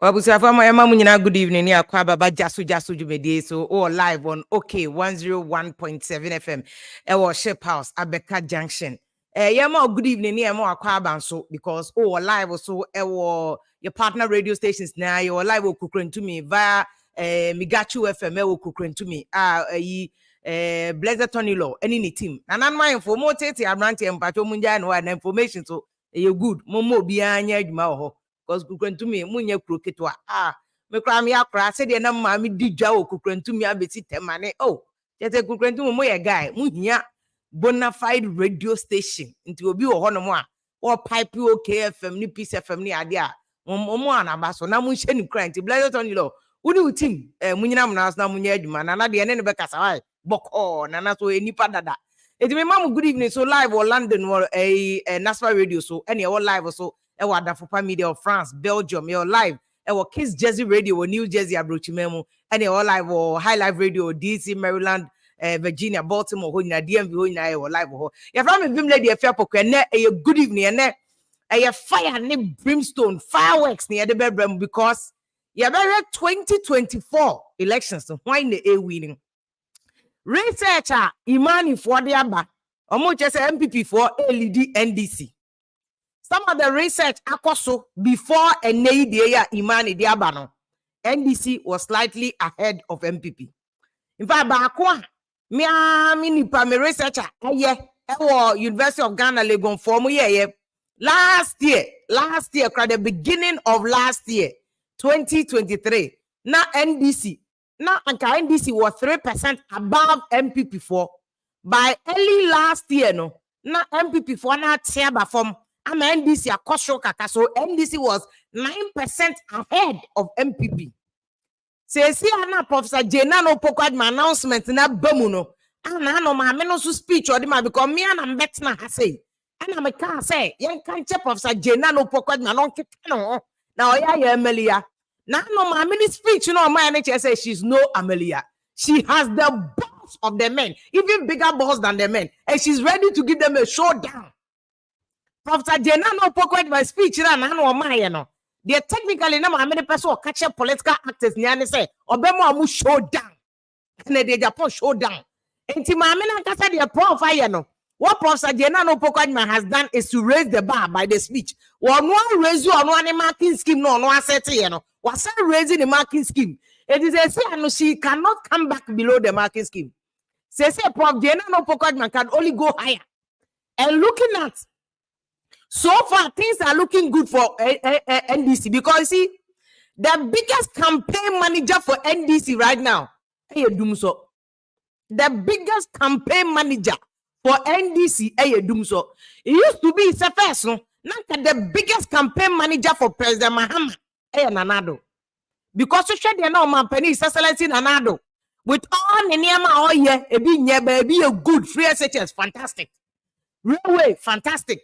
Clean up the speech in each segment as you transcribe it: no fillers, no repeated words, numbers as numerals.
Wabusafama Emma Munina, good evening. Ya Kwaba Jasu Jumedi. So all live on OK 101.7 FM. Ewa Ship House, Abeka Junction. Yama good evening. Yama Kwaba so because live also your partner radio stations now. You live kukren to me via Migachu FM. Kukren to me. Blessed Tony Law. Any team. And I'm my info more tete. I'm ranting and pato munja and information. So you good. Momo bianya juma because kukrentumi munye kroketwa me kra me akra se de na ma me didwa o kukrentumi abeti temane jete kukrentumi mo ye guy muhia bona fide radio station nti obi wo hono mo a wo pipe o KFM ni Peace FM ni ade a mo anabaso na munhye ni kra nti blessed on you lo wudi utim munyina mna na munye adwuma na de ne be kasa wai boko na so enipa dada eti me mam good evening so live or London or national radio so any all live so ewa Dafopa Media of France, Belgium, you're live. Ewa Kiss Jersey Radio or New Jersey Abrochimemo, and you're live or High Life Radio, DC, Maryland, Virginia, Baltimore, Hoina, DMV, Hoina, or live. You're from a Vim Lady Affair Pokene, a good evening, and a fire and brimstone, fireworks near the bedroom because you're very 2024 elections, so why the A winning? Researcher IMANI for the Abba, or more just NPP for LED NDC. Some of the research akoso before NDC IMANI diabano, NDC was slightly ahead of NPP. In fact, baakwa me researcher University of Ghana Legon form last year at the beginning of last year 2023 now NDC was 3% above NPP for by early last year no now NPP for na tiaba from NDC akosho kaka so NDC was 9% ahead of MPP. See ana Professor Jenano Pokwadma announcement na bamuno ana no ma me no so speech or ma because me ana mbetna ha say ana me can say yen kan che Professor Jenano Pokwadma no keta no na oya Amelia na no ma me speech no ma NHS say she's no Amelia. She has the boss of the men, even bigger boss than the men, and she's ready to give them a showdown. Professor Jenano Pokwet my speech na no my no. They technically na how many person catch political actors ni say obemo amu showdown. Na dey Japan showdown. Enti ma me na kasa dey profile no. What Professor Jenano Pokwet has done is to raise the bar by the speech. One raise you on one marking scheme no asset here no. Was raising the marking scheme. It is a say no she cannot come back below the marking scheme. Say Prof Jenano Pokwet can only go higher. And looking at so far, things are looking good for NDC because see, the biggest campaign manager for NDC right now, the biggest campaign manager for NDC, it used to be first, no, not the biggest campaign manager for President Mahama, Nanado, because you said no man penny is excellency Nanado with all the Niama be a good free SHS, fantastic, railway, fantastic.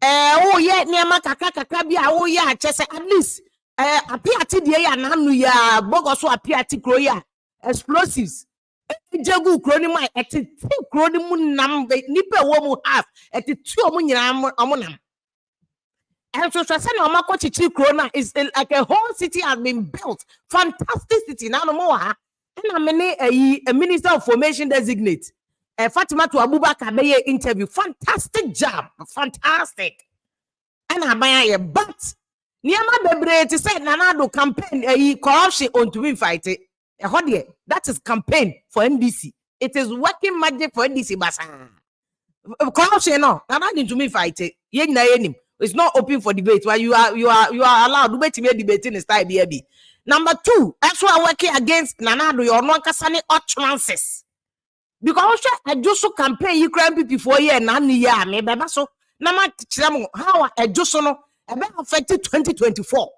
Niama kaka bia chese at least apiati de ya nanu ya bogoso apiati kro ya explosives jegu kro ni mai eti kro ni mu nam nipa wo mu half eti tu omu nyina omunam and so say na omako chichi kro na is like a whole city has been built, fantastic city na no mo ha na me a minister of formation designate Fatima to Abubakar Beye interview. Fantastic job. Fantastic. And I but Niama Bebre to say Nanado campaign corruption on to win fight it. That is campaign for NDC. It is working magic for NDC Basa. Corruption no. Nanado to me fight it. It's not open for debate. Why you are allowed to debate in style baby. Number 2, actually working against Nanado your non kasani utterances. Because I just so campaign you crime people for year and year me beba so na ma how I just no affected 2024.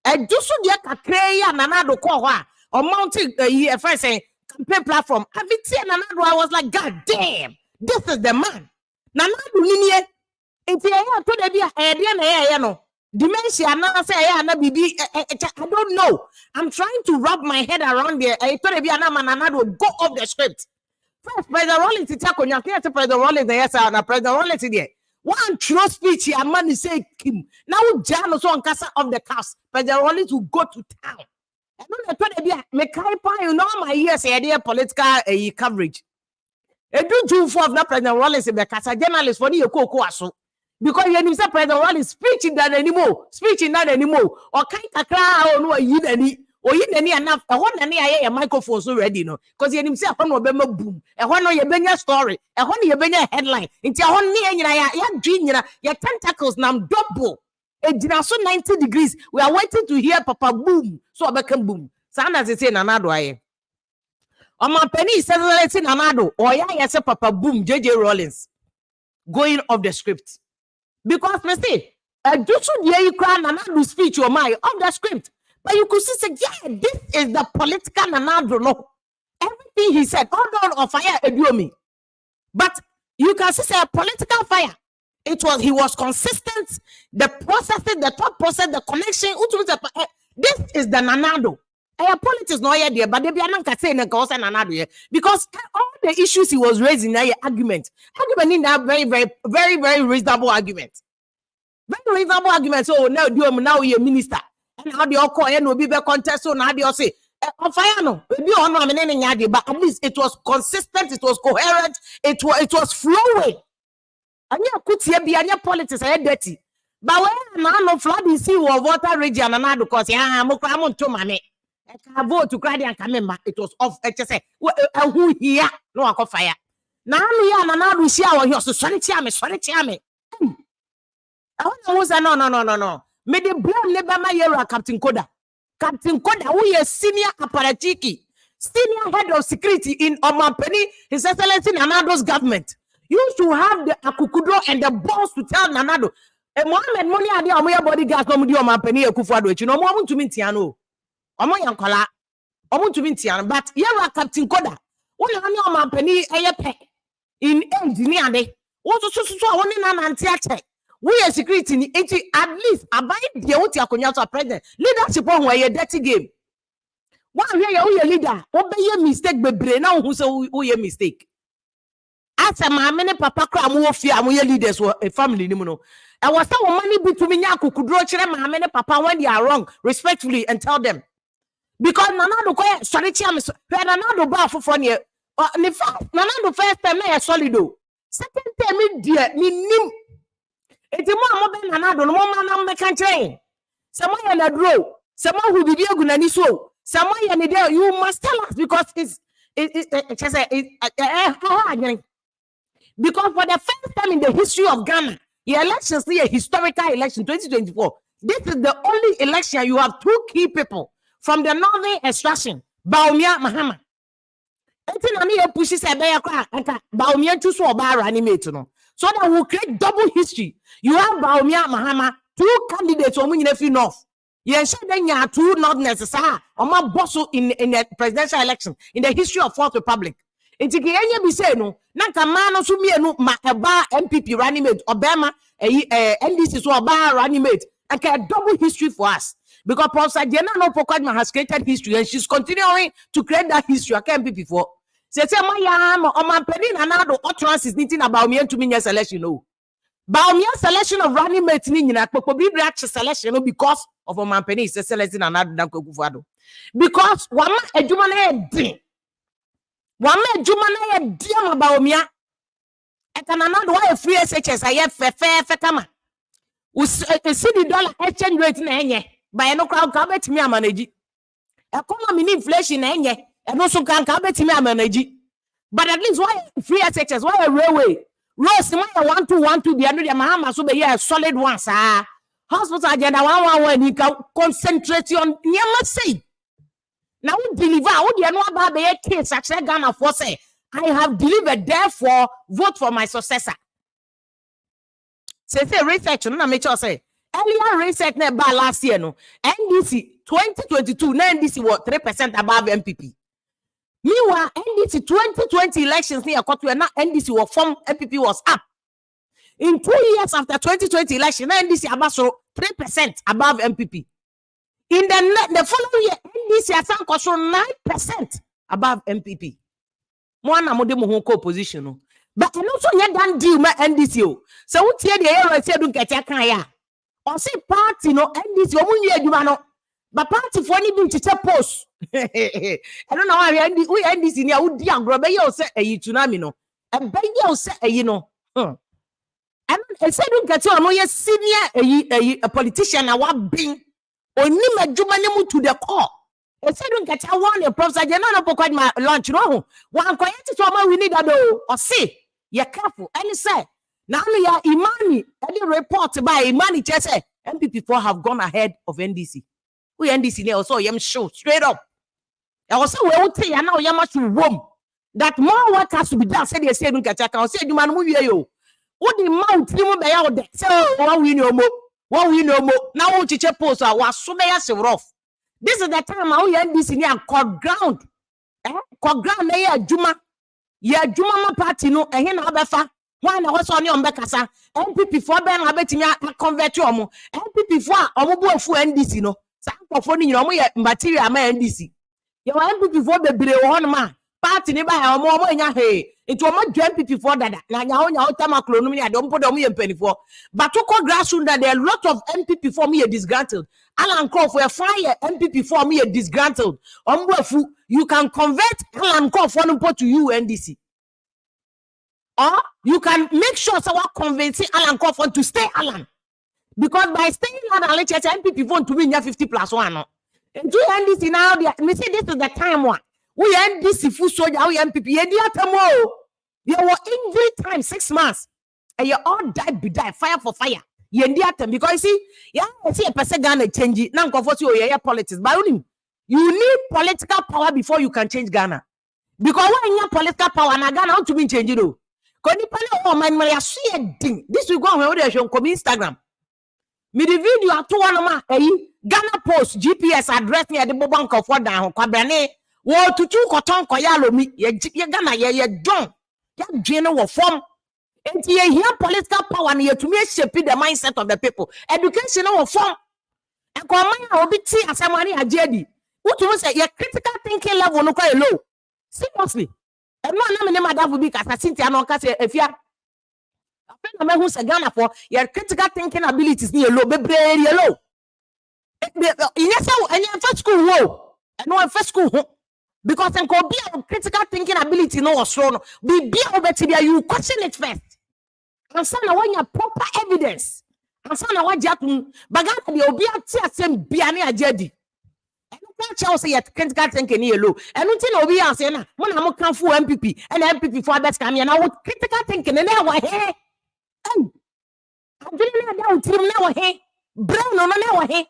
I just so dia kakre ya Nanado ko ho a or mounting first saying campaign platform. I Nanado I was like god damn, this is the man. Nanado ni enti ya to da bia na no dementia na say ya na bibi I don't know. I'm trying to wrap my head around there. I to da bia na Nanado go off the script. President Rollins President Rollins yes, President Rollins there. One true speech, a man is saying, Kim. Now, Jan also on Casa of the Cast, but the Rollins will go to town. I don't know, make you know my years, idea political coverage. A do June 4th, not President Rollins in the Casa journalist for the Coco Aso. Because you say President Rollins speaking that anymore, or kind of crowd or no, you any. Or you any enough, I want any a microphone so ready, no, because you himself on Obama boom, and one of your benya story, and one of your benya headline, into your own junior, your tentacles now double. It's so 90 degrees. We are waiting to hear Papa boom, so I become boom. Sana is saying another way. On my penny is celebrating another, or yes, Papa boom, JJ Rollins going off the script. Because me say, do so you cry another speech or my of the script. But you could see, yeah, this is the political Nanado. No, everything he said, all on of fire, me. But you can see a political fire. He was consistent. The processes, the thought process, the connection. This is the Nanado. Politics no idea, but they be saying because all the issues he was raising, argument in that very reasonable argument. Very reasonable argument. So now you're a minister. And how the Oko and will be contest, so now they say, on fire, no, but at least it was consistent, it was coherent, it was flowing. And you could see any politics, I dirty. But when no flood is see water region and now because I'm to my I vote to cry and come it was off. I just say, who here? No, I got fire. Now, we see our horse, sorry, chame. I want to no. Me de blame Nebama Yera Captain Koda. Captain Koda, who is senior apparatchiki, senior head of security in Omampeni, His Excellency Nanado's government. You should have the Akukudo and the boss to tell Nanado. And Mohammed money are the bodyguards from the Omampeni Kufuado. You know, more to Mintiano. Omoyankola. Omo to Mintiano. But Yera Captain Koda. One of the Omampeni Ayape in engineer. What to one in an anti-attack. We are security at least abide the Oti Akonyato president. Leadership on where you dirty game. One here you leader. Obey your mistake, but brain now who so who your mistake. After my many papa cram more fear your leaders were a family nimuno. I was some money between Yaku could draw my many papa when they are wrong, respectfully, and tell them. Because Nanado quiet, sorry, Chamis, Nanado bar for fun here. In fact, Nanado first time I solido. Second time, dear, me. It's a more than another woman make a train. Someone in a draw, someone who be good so. Someone in there, you must tell us because because for the first time in the history of Ghana, the elections is a historical election 2024. This is the only election you have two key people from the northern extraction, Baumia Mahama. Pushes a bear crack and Baumia to so bar animate. So that will create double history. You have Baumia Mahama, two candidates on Winnie North. Yes, then you are two not necessary. Or my boss in the presidential election in the history of Fourth Republic. It's a be say no. Nakamano Sumiano Aba NPP running mate Obama NDC so bar running mate. And a double history for us. Because Professor Jenna no Pokadma has created history and she's continuing to create that history. I can't be before. Say my or my penny and now the utterance is knitting about me and to me selection. No. About me selection of running mates in a probably reaction selection because of my penny is selection and another. Because one a Jumana dream. One man Jumana dream about me. And another way free SHS I have fair kama. We see the dollar exchange rate in by no crowd come to me a manage. Economy inflation and also can come to me a manage. But at least why free SHS, why a railway? Ross, my 1212 the other Mahama so be a solid one, sir. Hospital agenda 111 you can concentrate on Yama say. Now we deliver what you know about the case actually Ghana for say. I have delivered, therefore vote for my successor. Say research no make sure say earlier research na ba last year no NDC 2022 na NDC was 3% above NPP. Meanwhile NDC 2020 elections near Kotu na NDC was from NPP was up. In 2 years after 2020 election na NDC about 3% above NPP. In the following year NDC has 9% above NPP. Mo na mo de mo ho opposition no. but also you done deal my NDC. So what the area said do get ya or say party no NDC no but party for any been to post. I don't know how we NDC near would be agro you say a tsunami no and bay you say a and I said don't get you no senior a politician I want being or name a jumanemu to the core. I said don't get one a professor no quite my lunch no one quiet to we need a do or say you're careful and say now we are IMANI any report by IMANI just say NPP4 have gone ahead of NDC. We NDC now so yam show straight up. I also we will tell you now yam to roam that more work has to be done. Said they say don't get I said you man move yo. What the mount you be out there? So what we know more. Now we teacher post was so be rough. This is the time how NDC near court ground. Court ground na juma. Ya juma party no ehe na obefa. Why na was on your bekasa? NPP4 ben abetimi convert you omo. NPP4 omo buafu NDC no. Sankofo ni nyina omo ye material ma NDC. Ye wa NPP4 bebre wo hono ma. Party ni ba ya omo enya he. Into omo NPP4 dada. Na nya otama klonum ni ade omo do omo ye mpanifo. But to call grassroots that there are a lot of NPP4 me disgruntled. Alan Crawford fire NPP4 me disgruntled. Ombuafu you can convert Alan Crawford to you NDC. Or you can make sure someone convincing Alan Crawford to stay Alan. Because by staying Alan, let's say NPP want to win 50+1. No. And do NDC now, me say this is the time one. We NDC full soldier, we NPP, you were injury time 6 months. And you all die, fire for fire. You because you see, I see a person Ghana change it. Now comfort you politics. But you need political power before you can change Ghana. Because when you have political power, now Ghana how to be changed though. This will go on Instagram. Me the video at Ghana Post GPS address near the bank of what down Kwabrane. Wo to two cotton koyalo me ye Ghana ye John. Ya general form. And ye here political power and ye to me shape the mindset of the people. Education form. And Kwamanya will be tea as somebody a JD. What you say your critical thinking level no quite low. Seriously. And no name that would be because Cynthia no case if you I know who's a Ghana for your critical thinking abilities near low, be low. Yes, and your first school whoa, and no first school because then could be a critical thinking ability no strong. Be over to you question it first. And son when you proper evidence. And son what you bagana the obia same biani a jedi. Say yet critical thinking here low. And until Obi are saying, when I'm come for MPP and MPP4 best come here now with critical thinking and now hey. I didn't know team now hey. Brown no now hey.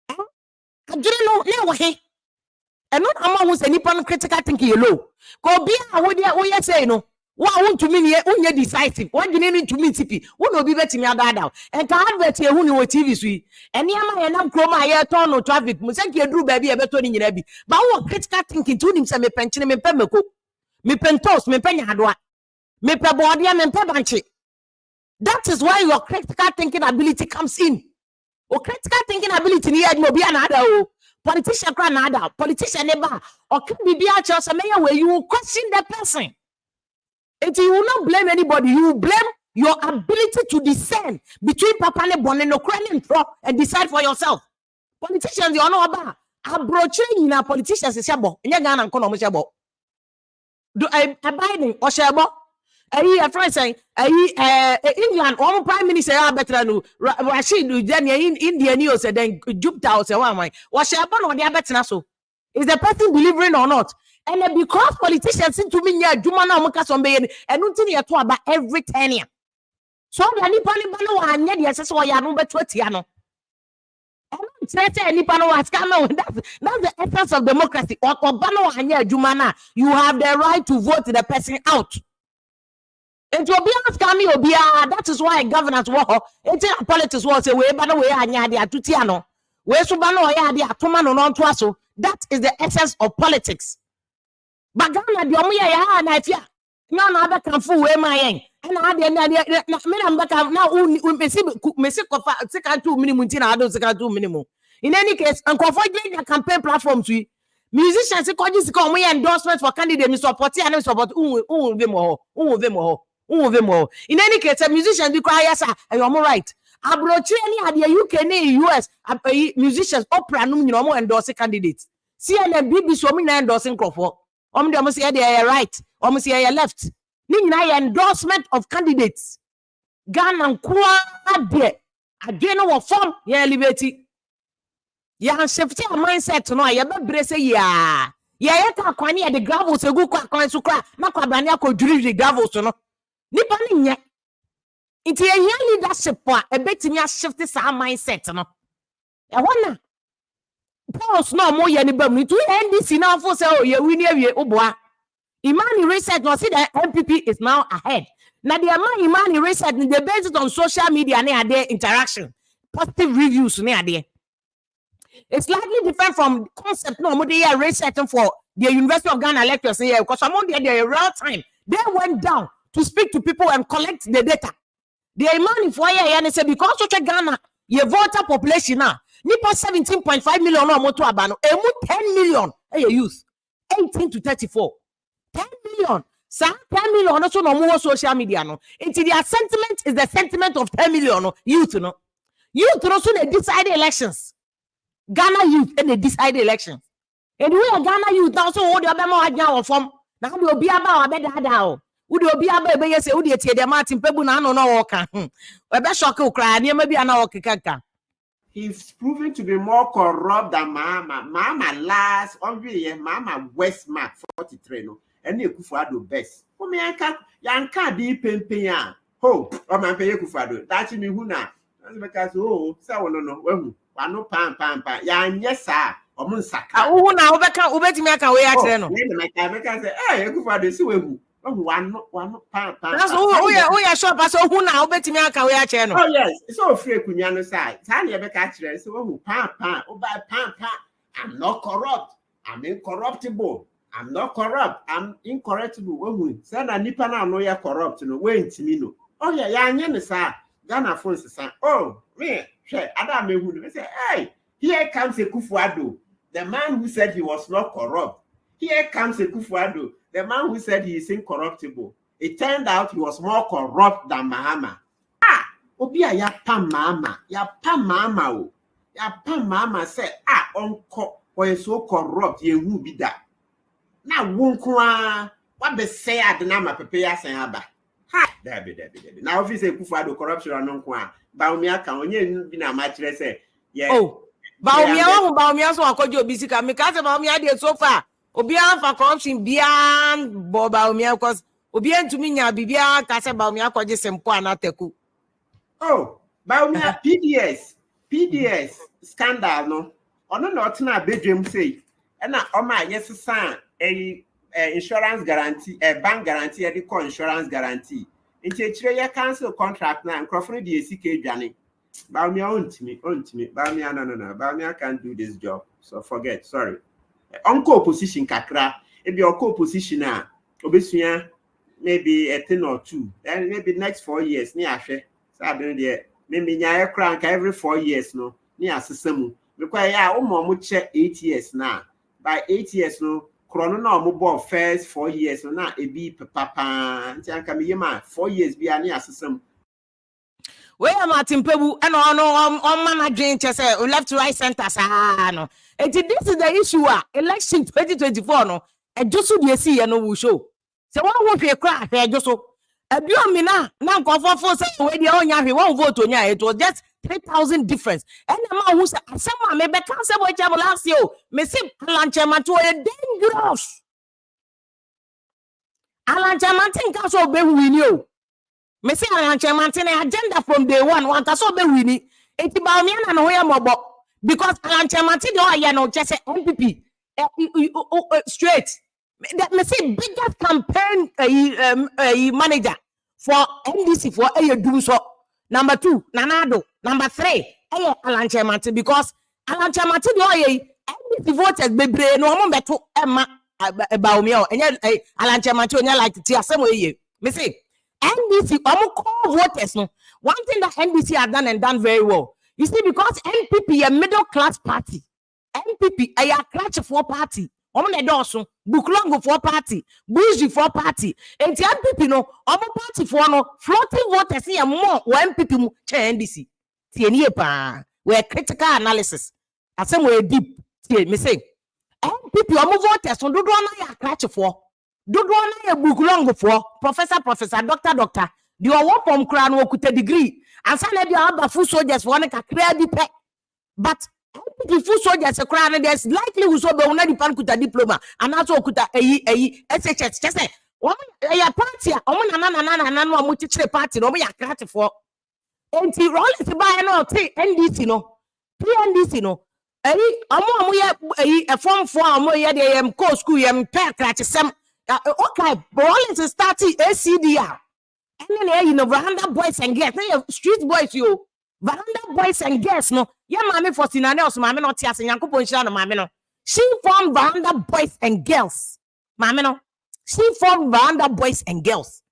I didn't know now hey. And not among who's any critical thinking low. Go be a would you say no. What want to mean here decisive. What you need to mean TP. Who will be betting me about and can't bet here who know TV sweet. And Yama and I'm chroma here turn no traffic. Musaki a drew baby a better in your baby. But what critical thinking to him say me pension me pemeko. Me pentos, me penya hadwa. Me pe body and pebanchi. That is why your critical thinking ability comes in. Or critical thinking ability ni no be another politician cry another. Politician never or can be a chance where you will question that person. And you will not blame anybody. You will blame your ability to discern between Papa and Boneno and decide for yourself. Politicians, you know about abroaching in our politicians is shabo. And you're gonna call shabo. Do I Biden or shabo? A friend saying, England, all prime minister are better than Rashid, in India news, and then jumped out. What shabo or the better so? Is the person delivering or not? And because politicians seem to mean yeah, Jumana Mukasombe and nothing you talk about every 10 years. So any panibano and yet yes, so I know 20 years. Any pano has come on. That's the essence of democracy. Or Bano and yeah, Jumana, you have the right to vote the person out. And to be honest, that is why governance war. It's politics was a way, but away and yadia to Tiano. Where Subano yadia, Tomano non twaso. That is the essence of politics. But Ghana, the Omuya ya na ifya. No na can fool we my and I now Messi kofa second 2 minimum tina ado second 2 minimum. In any case, and confide the campaign platforms we musicians ko just come we endorsement for candidate me support and support in any case musicians be cry yes and you're right abrochi any at the UK ni US musicians opera no you know endorse candidates CNN BBC o me endorsing crofo dem say they are right say they are left ni nyina endorsement of candidates Ghana kwa de again no form ya liberty ya shift your mindset no ya bebre say ya ka kwani ya the gravels egu kwa kwan so kra na kwabane akodwiri the gravels no nipa ni nye nti ye leadership a ebetimi a shift sa mindset no e wona pause no mo ye ni bam nti NDC na fo say oh ye wini awie oboa Imani research no see that NPP is now ahead. Now the Imani research they based it on social media and their interaction, positive reviews It's slightly different from concept no they are researching for the University of Ghana lectures here because some of them in real time they went down to speak to people and collect the data. The Imani for here and say because of Ghana your voter population now nipa 17.5 million no moto abano 10 million youth 18 to 34. 10 million. Sir, 10 million also no more social media. No. Into their sentiment is the sentiment of 10 million no. Youth. No. Youth also they decide elections. Ghana youth and they decide elections. And we are Ghana youth now so hold your bema agya from. Now we will be about abeda. Would you be able to say would you the Martin Pebu na no worker? We be shock you cry near maybe an hour kaka. He's proven to be more corrupt than Mama. Mama last only Mama Westmark 43 no. And you Kufuado best. Oh, me, yanka di pempeya. Ho, oh, my pay Kufuado. That's me who now. Because, oh, so no, well, no pam. Yan, yes, sir. Or Munsaka. Who now, Ubeti make a way at Reno. I say, hey, Kufuado, see who. One pam. That's who you shop us. Who now, Ubeti make a way at Reno. Oh, yes, it's all free Kunyano side. Tanya Becatcher, so pam, oh, by pam. I'm not corrupt. I'm incorruptible. I'm not corrupt. I'm incorruptible. When said a nipa na no ya corrupt no when timino. Oh yeah, ya nye sir. Ghana phones sir. Oh, me, share. Adam me who say, hey, here comes a Kufuado, the man who said he was not corrupt. Here comes a Kufuado, the man who said he is incorruptible. It turned out he was more corrupt than Mahama. Ah, Obia ya pam mama oh. Ya pam mama say, uncle, why so corrupt? Ye who be that? Na wonkwa what be say adena ma pepe ya sen aba ha dabi na office Kufuado corruption anonkwa baumia ka onye bi na ma kire say yeah oh baumia so akoje obi sika me ka say baumia dey so far obi an for corruption beyond baumia because obi antumi nya bibia ka say baumia akoje sempo anateku oh baumia PDS scandal no ono na otena bedwem say na o ma yes san insurance guarantee bank guarantee the insurance guarantee inchechire ya cancel contract na microphone dey sika edwane baumia ontimi baumia no baumia can't do this job so forget sorry onko opposition kakra ebi onko opposition a obesua maybe a 10 or 2 and maybe next 4 years ni ahwe sabe dey maybe nya ekra nka every 4 years no ni asesemu because ya omo che 8 years na by 8 years no krono na omo first 4 years no na ebi papa nti anka me yema 4 years bia ni asesem we am Martin Pebu and on managing say left to right center sa no this is the issue election 2024 no e joso de see no will show say one wo hwe kra e joso ebio mi na nkofofo say we de onya hwe one vote onya it was just 3,000 difference and ma who say asema me be can say we jam last year me say alanchema to e dangerous alanchema think so be win you me say alanchema tin agenda from day one want so be win it ba me na no ya mobo because alanchema tin dey ya no just say NPP straight me say biggest campaign manager for NDC for do so. Number 2, Nanado. Number 3, Alanchemati because Alanchemati NDC voters bebre no mo beto ema baumia enye Alanchemati onya like ti asemo ye. Me say NDC call voters no. One thing that NDC have done very well. You see because NPP a middle class party. NPP a clutch for party. omo na doso Buklongo for party Buji for party enti NPP no omo party for no floating voters here more NPP mu che NDC tie nie pa we critical analysis asem we deep tie me say NPP omo voters no dodo na ya crash for dodo na ya Buklongo for professor doctor the owo from kra no okuta degree ansa na dia aba full soldiers for na kakra bi pe but the full soldiers a crown, there's likely who so be una di pan kuta diploma and also kuta SHS just say ya party na no amuchichire party no ya craft for enti Rollins buy no NDC no PNDC no omo ye form for omo ye de co school ye pe craft sem okay Rollins starting ACDR and then you know veranda boys and girls street boys you veranda boys and girls no yeah mama for sinane os mama no tia se yankopon shira no mama no she formed veranda boys and girls mama no she formed veranda boys and girls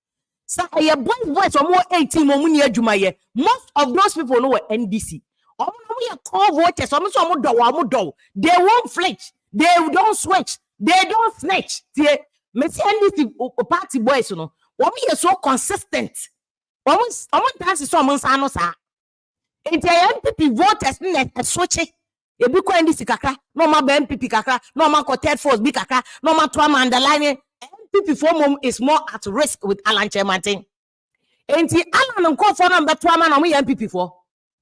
so yeah boys or more 18 mo muni adwuma ye most of those people know NDC omo no ye call voters omo so omo do they won't flinch they don't switch they don't snitch tie me see NDC party boys no omo ye so consistent omo dance so omo nsa no sa enti NPP voters na switch e bi ko NDC kakra no ma ba NPP kakra no ma ko third force bi kakra no ma to am underline NPP for mom is more at risk with Alan Chairman. Enti Alan nko for no beto am na mo NPP for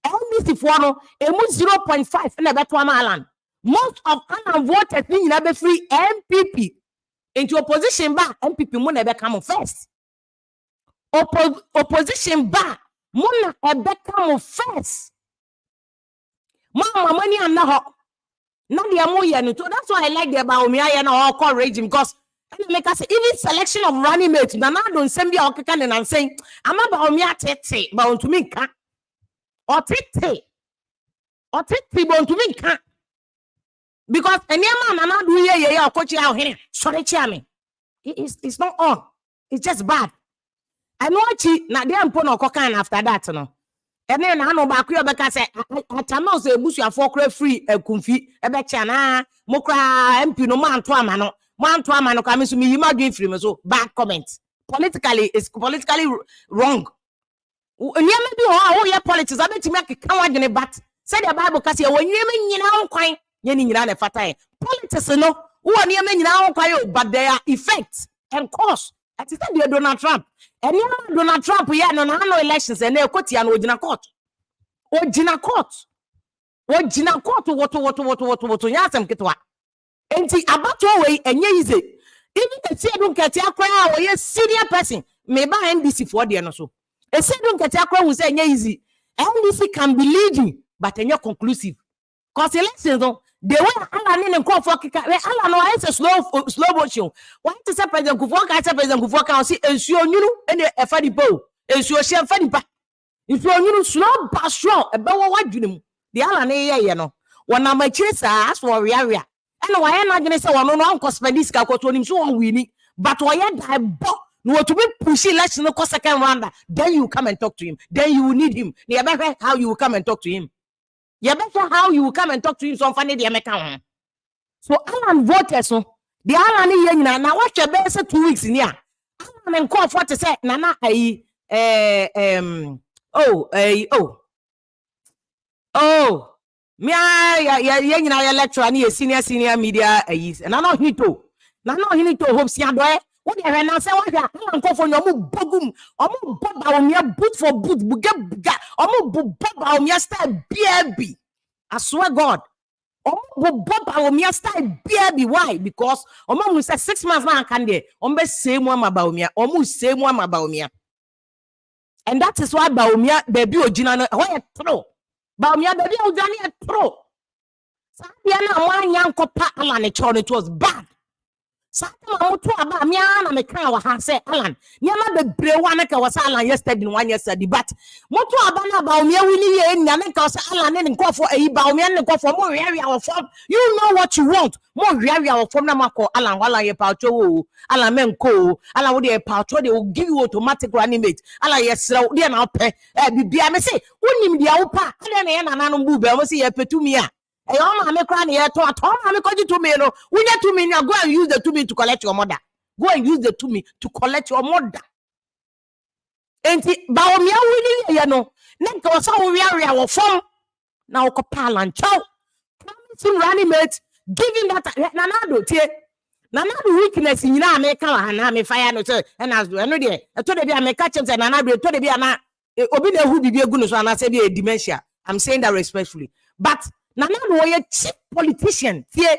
NDC for no emu 0.5 na beto am Alan most of Alan voters ni nyina be free NPP into opposition ba NPP mo na be come first opposition ba Mona ebeka first. Mama money and na dia mo ye no. So that's why I like the about me I na all call regime because make us even selection of running mates. Na don't send me okeka and saying I'm about me atete but to me ka. Otete but to me ka. Because any man na do ye okochi out here. Sorry chairman. It's not on. It's just bad. I know chi na dey mpo na okokan after that no. Ene na no ba kwo be ka say atama so ebusuafo kra free ekumfi e be cha na mo kra MP no manto ama no ka me so me yima dwen free me so bad comment. Politically it's politically wrong. Nyema bi ho ye politics abetimi akeka wadwene but say the Bible ka say wonyema nyina nkwan ye ni nyina na fata politics no wo nyema nyina nkwan but their effect and cause at the Donald Trump. And Donald Trump, yeah, no elections, and they're caught and Ojina court. Ojina court, what, Yasam Kitwa. And see about your way, and easy. Even the say don't get your crowd, or yes, senior person, may buy NDC for the and so. A say don't get your crowd will say easy. NDC can be leading, but in your conclusive. Because elections, the way Alan and call for Alan no is a slow motion. Why to say President Kufuor can see and show you and a funny bow and show share funny back. If you slow but strong about what you the Alan you know. One of my chase ask for area. And why am I going to say one on cosmetics to him so winning, but why I bought no to be pushing let's no cost second round. Then you come and talk to him. Then you will need him. How you will come and talk to him. You better how you will come and talk to him so funny the American. So Alan voters so the Alan now watch your best 2 weeks in here. Alan call for to say nana me ya lecture ani senior media and I know he to hope see adoe what they na say what Alan call for no bogum omo boba me boot for boot buga omo boba me style BB I swear God omo boba me style BB why because omo say 6 months na kan there omo say mu about me omo say mu about me and that is why Baumia baby ojina no why throw Baumia baby ojina throw sa bia na wan yankopa Alan e chon it was bad. Satan moto aba me na me kan wa ha say Alan nyama bebre wa na ka was Alan yesterday no one yesterday but moto aba na ba me wini ye nya na ka was Alan ne nkofo eyi ba me ne nkofo mo reari our form you know what you want mo reari our form na mako Alan wala ye pacho wo Alan menko Alan wo de pacho they will give you automatic running mate Alan yesra de na pe bibia me say wonim dia wo pa Alan na ye na no bu be mo say ye petumi a e o ma me kra na ye to ato ma me koji to me no unya to me na go and use the 2 million to collect your mother. Go and use the 2 million to collect your mother. Enti ba o mia wini ye no na nka o sa wo wi wo fom na wo ko palan chow promising running mate giving that nanado tie nanado weakness nyina America wa na me fire no say na so eno de to de bia me catch say nanado to de bia na obi na hu bibi egu no so na say bia dementia. I'm saying that respectfully, but nanado wo ye cheap politician tie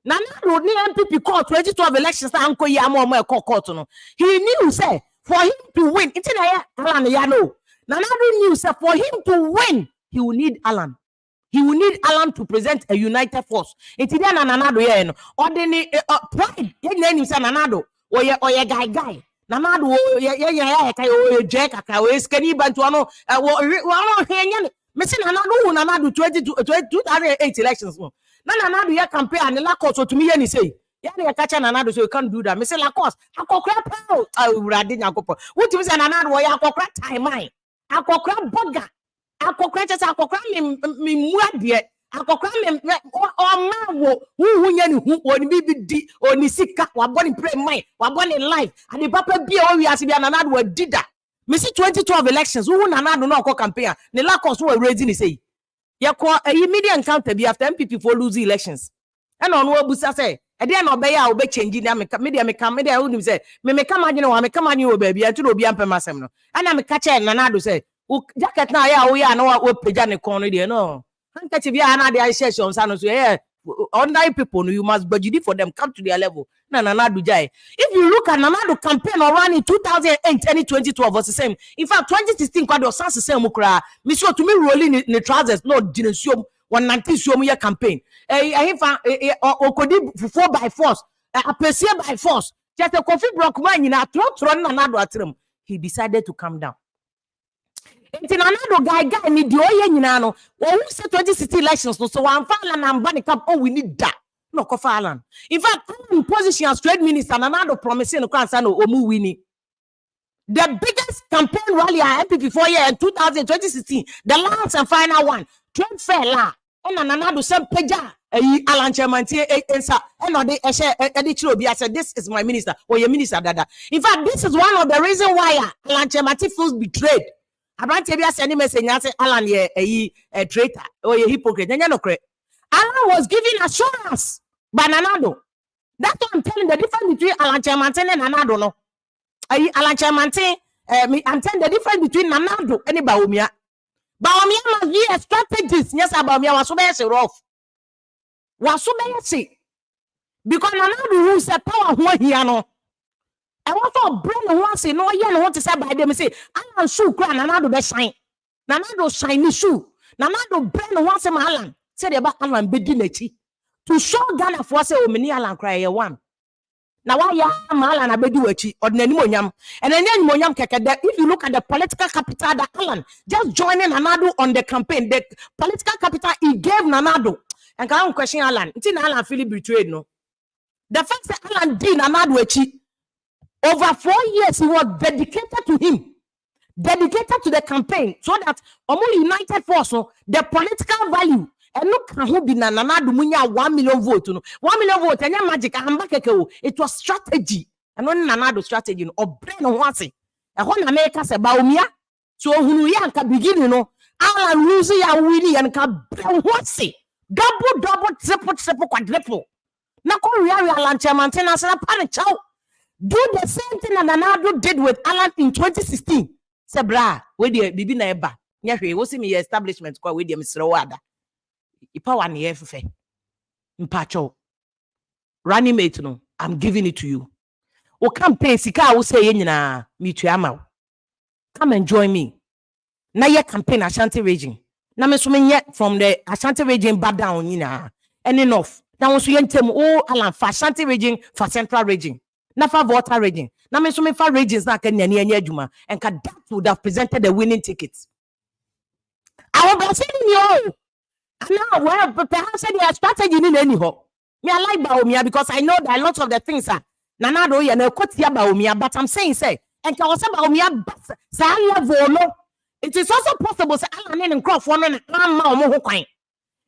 nanado ni NPP court 2012 elections na anko yi am o court no he knew say for him to win it na ya Alan ya no nanado knew say for him to win he will need Alan. He will need Alan to present a united force. Iti dia na nanado ye no. Ordinary pride. Ye name say nanado. Oye guy. Nanado ye kai oye Jack aka oye skani bantu ano wo henya. Me say nanado 2008 elections no. Na nanado ye campaign and la course to me ye ni say. Ye na catch nanado so you can't do that. Me say la course. Akokra pow. Urade nyakopo. What you say nanado ye akokra time. Akokra boga. Akokra chesa akokra me muadie akokra me o ma wo hu nya ni hu oni bibi di oni sika wa boni pray mine wa boni life and the papa bia o wi ase bia nanado wa dida me see 2012 elections hu nanado na okọ campaign ne lakos wo raising say ye ko ayi media encounter bi after NPP for lose elections e na ono abusa say e dey na obey a obe change na media hu nim say me kama agene wa me kama agene wo ba bia ntu obi ampem asem no ana me ka che nanado say jacket na ya we na we peja ne kon no de no handkerchief ya na de I share on so yeah ordinary people no you must budget for them come to their level na nanado jai. If you look at nanado campaign or run in 2008 and 2012 was the same. In fact 2016 kwado was the same mukra me so to me rolling in trousers no dinasuom 190 suom ya campaign okodi 4 by force appreciate by force just a coffee block man nyina tro nanado atrem. He decided to come down. Inti nanado guy ni di oye nyina no wo say 2016 elections no so wan fala na mba ne cap oh we need that no ko fala. In fact in position as trade minister nanado promising no kwansa no omu wini the biggest campaign rally at NPP 4 year in 2016 the last and final one trade fair la na nanado sem peja Alan Chairmanti ensa no de chiro bi said this is my minister or your minister dada. In fact this is one of the reason why Alan Chairmanti feels betrayed. Abranche bia send message nya say Alan ye a traitor or a hypocrite. Nya no kre. Alan was giving assurance by nanado. That's what I'm telling the difference between Alan Chairmanti and nanado no. Alan Chairmanti I'm telling the difference between nanado and Baumia. Baumia must be a strategist. Yes, Baumia was so very rough. Was so very because nanado who said power who here no. I want to bring one say no yeah no want to say by them say Alan shoe cry nanado be shine nanado shiny shoe nanado bring one say Alan say the back Alan be di nachi to show Ghana for say o meni Alan cry ye one na why ya Alan abedi wachi ordinary monyam and then monyam keke that if you look at the political capital that Alan just joining nanado on the campaign the political capital he gave nanado and can question Alan until Alan feel betrayed no the fact that Alan did nanado wachi over 4 years, he was dedicated to him, dedicated to the campaign, so that united force, the political value, and look how be nanado munya 1 million vote, 1 million vote, and magic, it was strategy, and when nanado strategy, or brain once, and when America said Baumia, so who can begin, Alan losing ya winning and can once, double, triple, quadruple. Now, Alan Chairmanti as a panic chow. Do the same thing that nanado did with Alan in 2016. Say, bra, we the bibi na eba. Nyahwe, wo see me establishment kwa we the Mr. Wada. Ipa wan ye fefe. Mpacho. Running mate no, I'm giving it to you. O campaign sika wo say ye nyina me tuama. Come and join me. Na ye campaign Ashanti region. Na me so me from the Ashanti region back down nyina. And enough. Na wo so ye ntem o Alan for Ashanti region for Central region. Na fa water region. Na me so me fa regions na ka nyane anya adwuma and that would have presented the winning tickets. I will be saying you. Now, well, perhaps their strategy in any ho. Me I like Baumia because I know that a lot of the things are nanado ya na kotia Baumia, but I'm saying say and ka wasa Baumia sa level no. It is also possible say Alan and crop one na ma omo ho kwan.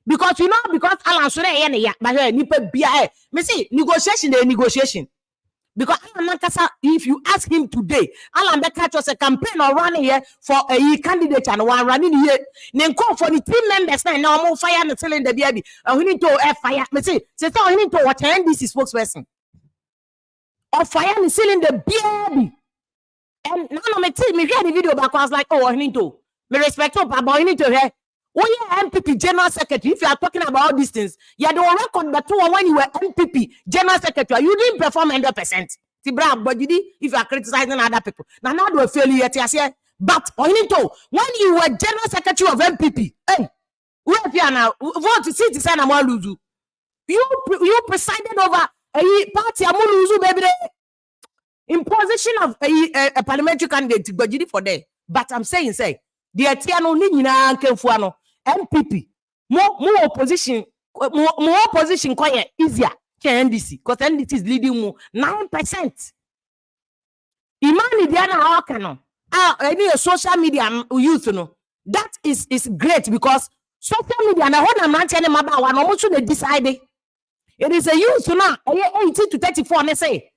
Because because Alan Sure ya, but nipa bia me say negotiation. Because Alan Kasa, if you ask him today, Alan Beka was a campaign or running here for a candidate and one running here. Then call for the 3 members now more fire and telling the baby. We need to fire. Me say we need to watch NDC spokesperson. Or fire and selling the baby. And now me hear the video back. I was like, oh, I need to. Me respect you, but I need to hear. Oh yeah, NPP General Secretary. If you are talking about all these things, you don't record that too when you were NPP General Secretary, you didn't perform 100%. But you did if you are criticizing other people. Now do a failure. But when you were General Secretary of NPP, hey, where if you are now vote to see to sign a Luzu. You presided over a party Amuluzu baby. Imposition of a parliamentary candidate, but you did for there. But I'm saying, the Etiano Nina Kenfuano, NPP, more opposition quite easier than NDC, because NDC is leading more 9%. Imani Diana Okano, any social media youth, that is great because social media and I hold a man telling about one almost they decided. It is a youth now, 18 to 34, and they say,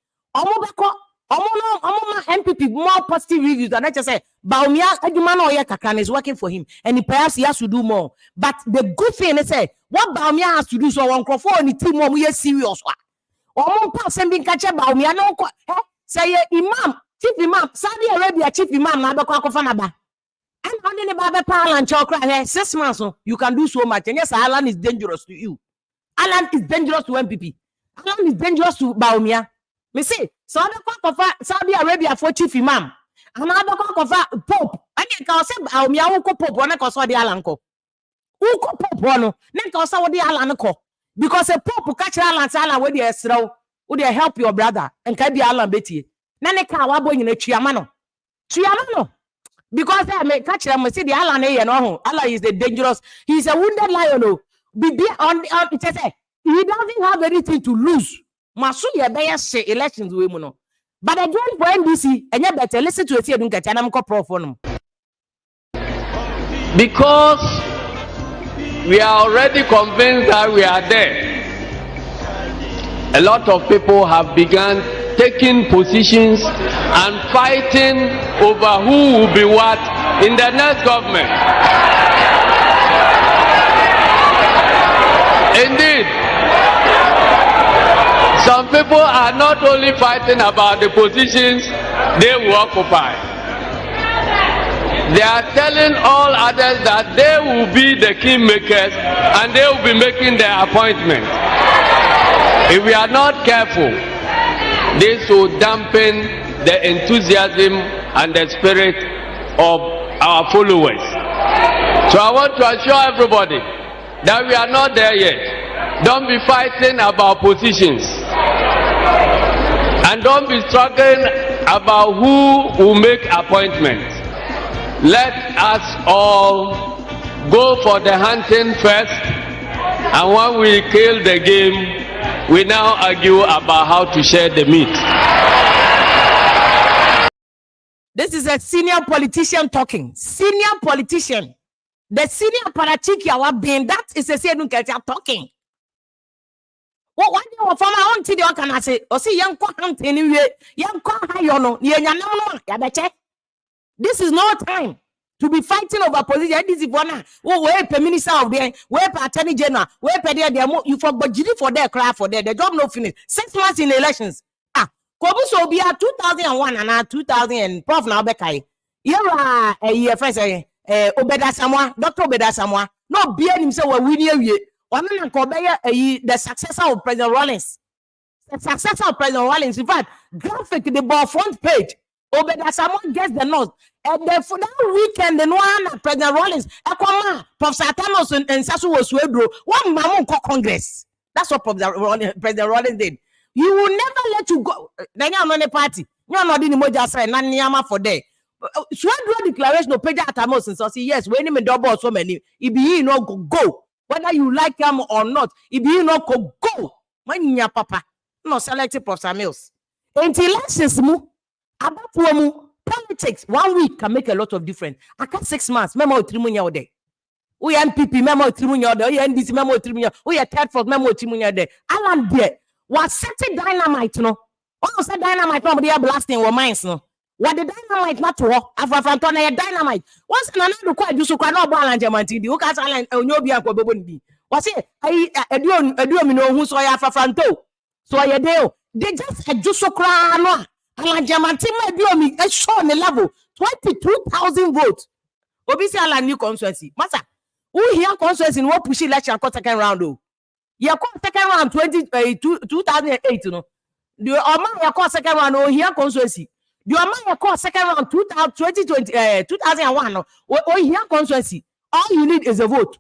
NPP more positive reviews than I just say. Baumia Edumano Kakan is working for him, and perhaps he has to do more. But the good thing is say what Baumia has to do so on Crawford and the team more we are serious. Or more person being catch Baumia no say Imam, Chief Imam, Saudi Arabia Chief Imam Nabako Fanaba. And on the Baba Parlan Chokra 6 months, you can do so much. And yes, Alan is dangerous to you. Alan is dangerous to NPP. Alan is dangerous to Baumia. Me say, so Saudi Arabia for Chief Imam. Another Pope. I think I'll say, I'll Pope one because the Alanco. Who Pope one? Because the Alanco. Because a Pope catch Alan Sala with the Estro, would they help your brother and can be Alan Betty? Naneka Wabo in a Chiamano. Because I may catch them and say the Alan A and Allah is the dangerous. He's a wounded lion. Be on it say he doesn't have anything to lose. Masuya Bayer say elections women. But again, for NDC, and you better listen to it. Don't get an prophone. Because we are already convinced that we are there. A lot of people have begun taking positions and fighting over who will be what in the next government. Indeed, some people are not only fighting about the positions they will occupy, they are telling all others that they will be the kingmakers and they will be making their appointment. If we are not careful, this will dampen the enthusiasm and the spirit of our followers. So I want to assure everybody that we are not there yet. Don't be fighting about positions. And don't be struggling about who will make appointments. Let us all go for the hunting first, and when we kill the game, we now argue about how to share the meat. This is a senior politician talking. Senior politician. The senior politician, that is a senior talking. What one day of my own TV can I say, or see young hunting anyway, young high. This is no time to be fighting over position. This is one. Oh, where per minister of the where per attorney general, where per there, you for budget for their cry for there. The job no finish. 6 months in elections. Kobuso be 2001 and 2000 Prof now Bekai. Here are a year first Obeda Samoa, Dr. Obeda Samoa. No beer himself will win you. The successor of President Rawlings. The successor of President Rawlings. In fact, graphic the ball front page. Obeda Samoa gets the note. And then for that weekend, the one President Rawlings, Professor Thanos and Sasu was Wedro. One Mamon Congress. That's what President Rawlings did. You will never let you go. Then you're on a party. You're not in the Moja side, Nanyama for day. Swedro declaration of Pedro Atamos and so say yes, when him a double so many, it be no go. Whether you like him or not, it be no go. When your papa no selected Professor Mills. Until elections move, about politics, 1 week can make a lot of difference. I got 6 months, remember 3 months day. We NPP memo trimunya de, we NDC memo trimunya, we third force memo trimunya de. Alan de was setting dynamite no. One said dynamite no, they are blasting our minds no. What the dynamite not to work? Afrafantona dynamite. Once another quite do so quite no balance jamanti. You can't align Onyobia ko bobondi. Was it? I do me know who so ya Afrafanto. So I deo. They just had just so cry no. And jamanti may do me a show on the level 22,000 votes. Obisi ala new constituency. Masa, who here constituency in what push election second round though? You call second round 2008 no. The Oman you call second round oh here constituency. The Oman you call second round 2001 no. Oh here constituency. All you need is a vote.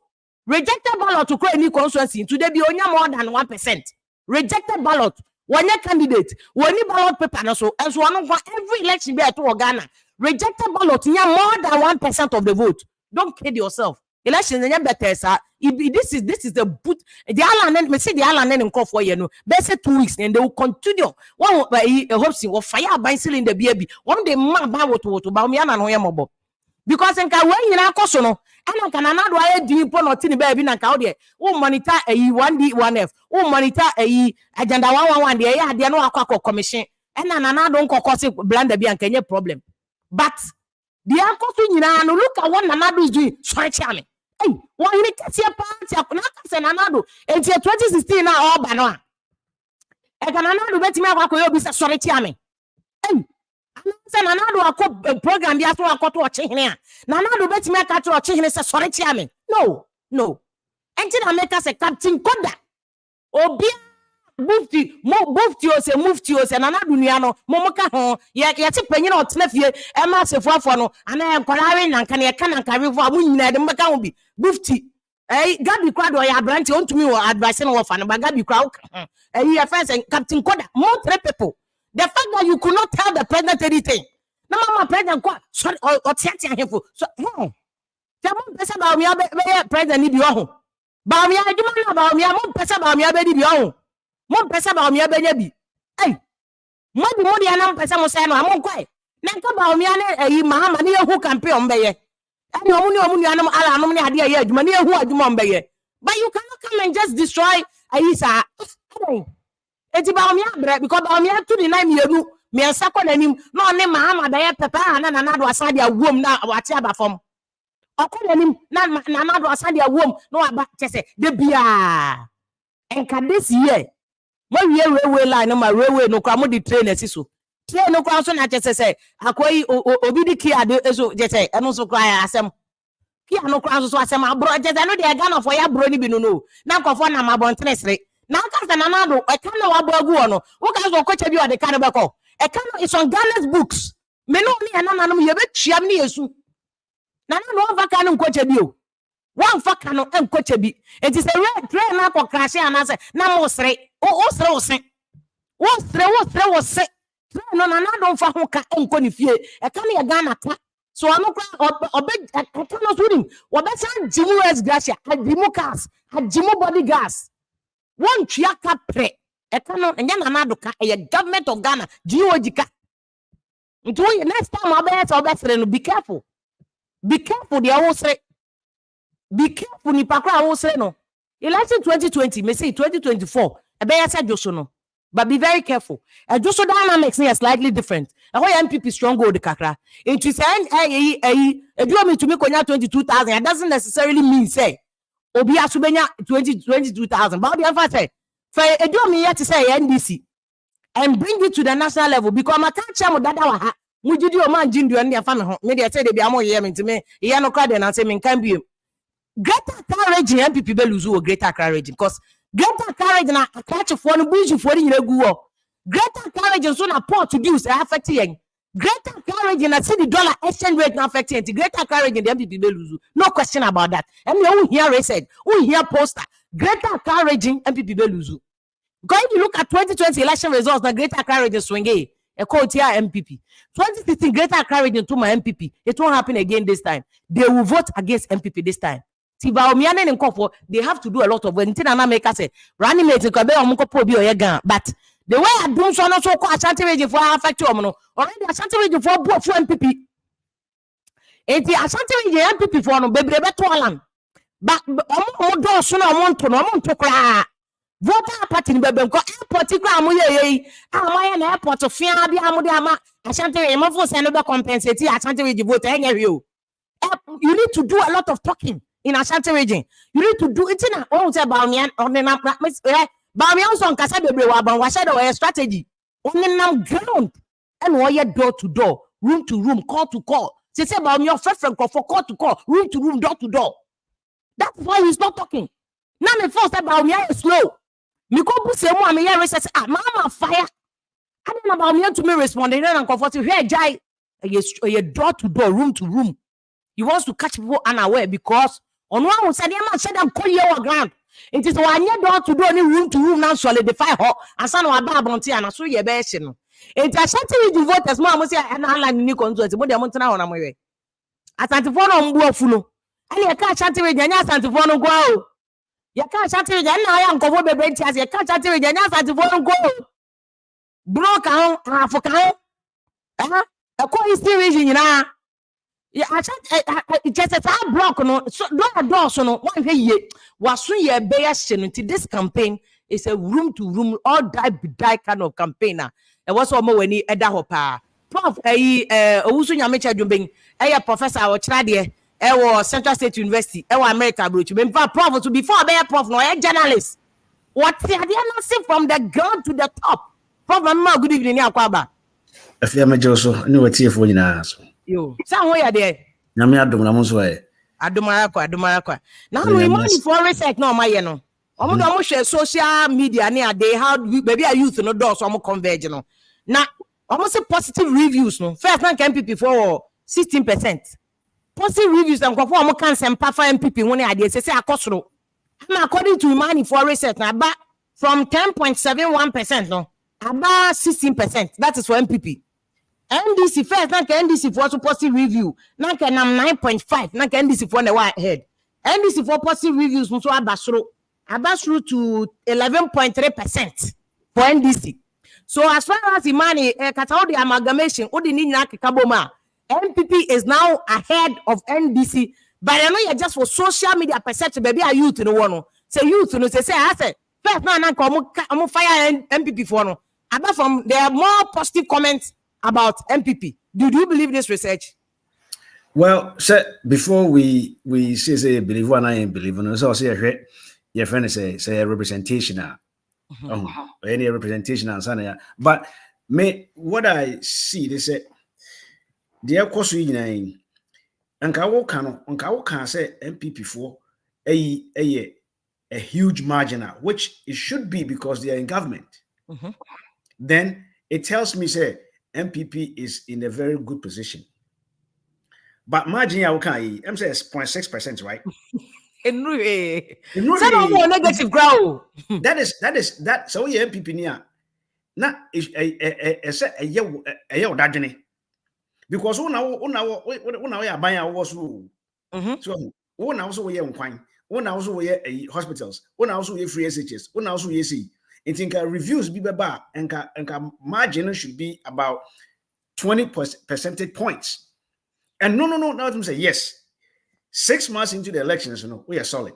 Rejected ballot to create a new constituency. Today be only more than 1%. Rejected ballot. One year candidate. One year ballot paper no so. And so one for every election be at Ghana. Rejected ballot in more than 1% of the vote. Don't kid yourself. Election is better, sir. This is the boot. The island, me say the island in call for you know. Best 2 weeks and they will continue. One hopes will fire by in the baby. One day man buy what about me and no because in ka when you na koso no and can another way deep on tin baby na ka ode wo monitor 1D 1F wo monitor agenda 111 there ya de no akwa commission and another don't cause blanda bi anka nye problem. But the uncle no look at what Nanado is doing. Sorry, Charlie. Hey, why you get your party? I can Nanado. And 2016 now all banoa. I can Nanado bet me about you be sorry, Charlie. Hey, Nanado a program the after I got to watching here. Nanado bet me a watching here sorry, Charlie. No. Until I make us a Captain Koda. Obia. Mufti ose na dunia momoka ho ye ti panyin o tenafie e ma sefo no ana enkware na nka ne kana nka revo amu nyina de mbaka ho bi mufti Gabi kwa do ya branch ontumi wo advice no wo fa no ba Gabi kwa your friends and Captain Koda more 3 people. The fact that you could not tell the president anything na mama president kwa sorry o tiati ahefo so tell pesa ba mi be president ni bi ho ba mi aduma na ba mi mo pesa ba mi be di bi ho mo pesa ba omia benya bi mo di anam pesa mo say no amon kwai na nka ba omia ne mahama ne yehu campaign mbeye ani omu anam ala anam ne ade ye aduma ne yehu aduma mbeye but you cannot come and just destroy ayisa eti ba omia bre because ba omia to deny mienu me nsako nanim no ne mahama da ye pepa na do asade awom na wate abafom okonanim na do asade awom no aba chese de bia enka this year we railway line no ma railway no kwa mo di train esiso train no kwa so na chese say akoyi obi di kia de eso jese eno so kwa asem kia no kwa so asem abro jese no de Ghana for ya bro ni bi no na nkofo na mabontenesre na nka na na do e kan na wabo agu no wo ka so kocha bi o de kan be ko e kan no is on Ghana's books me no ni na nanom ye betuam ni yesu na no vaka no kocha bi o one faka no enkocha bi it is a red train na ko crash anase na mo sre o sre no na don fa ho ka enko ni fie e ka na Ghana ka so ano kra obe ka no sudim obe san jimu res gracia ajimu cars ajimu body gas one twa ka pre e ka no enya na do ka e government of Ghana GOG ka nto next time obe sre no be careful the o sre be careful ni pakra wo say no election 2020 me say 2024 e be yasa joso no but be very careful joso dynamics is slightly different why NPP strong go the kakra into say do me to me konya 22,000 it doesn't necessarily mean say obi asubenya 22,000 but the answer say for do me yet to say NDC and bring it to the national level because I can't share mo dada wa ha mo jidi o man jindu ne afa me ho me dey say dey be amo ye me ntime ye no kra dey na say me kan bi Greater courage NPP be lose o greater courage because greater courage na catch for no buju for ni regu o greater courage so na port to use affect yen greater courage na see the dollar exchange rate na affect yen greater courage the NPP be lose no question about that and you hear reset we hear poster greater courage NPP be lose because if you look at 2020 election results na greater courage swing e quote here NPP 2016 greater courage into my NPP it won't happen again this time they will vote against NPP this time. They have to do a lot of work. Running mate but the way I do so not so called Ashanti region for affect you already Ashanti region for NPP. It's the Ashanti region NPP for no baby better land. But omo do so na omo nto kra. Voter party ni bebe nko airport kra mo ye amaye na airport fia bia mo de ama Ashanti Region mo fo se no be compensate Ashanti Region vote enye hwe o. You need to do a lot of talking in Ashanti Region. You need to do it in a say Bawumia on the Bawumia so nkasa bebre wa ban wa share the strategy on the ground and why door to door, room to room, call to call. Say Bawumia friend for call to call, room to room, door to door. That's why he's not talking. Now me first say Bawumia is slow. Me go bu say mo am here say mama fire. I don't know about me to me responding and comfortable here jai a door to door, room to room. He wants to catch people unaware because on one who said man said them call your ground. It is one year door to door any room to room now solidify her and son of a babonti and so ye best. It Ashanti Region voters mama say and online new consults but the mountain on my way. Asantifon on Buafuno. And you can't Ashanti Region Asantifon go. You can't Ashanti Region now I am covered by bench as you can't Ashanti Region Asantifon go. Broke out for count. A co region, you know. Yeah, just as I block no, so door so no one way was soon ye bear into this campaign is a room to room all die kind of campaigner. And what's all more when he Eda Hopa. Prof Owusu Nyamecha Jumbing, professor or Chadie, Central State University, America Brooch. Prof to before bear prof no journalist. What they are not see from the ground to the top. Prof, good evening, Akwaba. If you are Joso, no TF in us. Yo, somewhere there. Namia Dunamusway. Adumarako. Now we money for research no my no. Omo share social media near they how baby are youth no do so omo converge no. Now almost say positive reviews no. First na NPP for 16%. Positive reviews and for omo can sempa for NPP when they say akosoro. And according to IMANI for research na ba from 10.71% no. About 16%. That is for NPP. NDC first, na NDC for positive review. Na ke nam 9.5. Na ke NDC for the white head. NDC for positive reviews so abasro to 11.3% for NDC. So as far as IMANI kata the amalgamation, odi ni na kekaboma. NPP is now ahead of NDC. But I know you just for social media perception, baby, are youth no one. Say youth no say I said first na come fire NPP for no. Apart from there are more positive comments about NPP. Do you believe this research? Well, sir, before we say believe one, I ain't believe one. So say your friend say a representation. Any representation and but what I see they say the course we in Anka can say NPP for a huge margin, which it should be because they are in government. Then it tells me say NPP is in a very good position. But margin I'm saying 0.6%, right? Negative grow. That is so yeah NPP near na a year because una buy our so una also we una also we hospitals, una also we free SHS, una also we see. I think reviews be baba and margin should be about 20 percentage points. And no, now them say yes. 6 months into the elections, we are solid.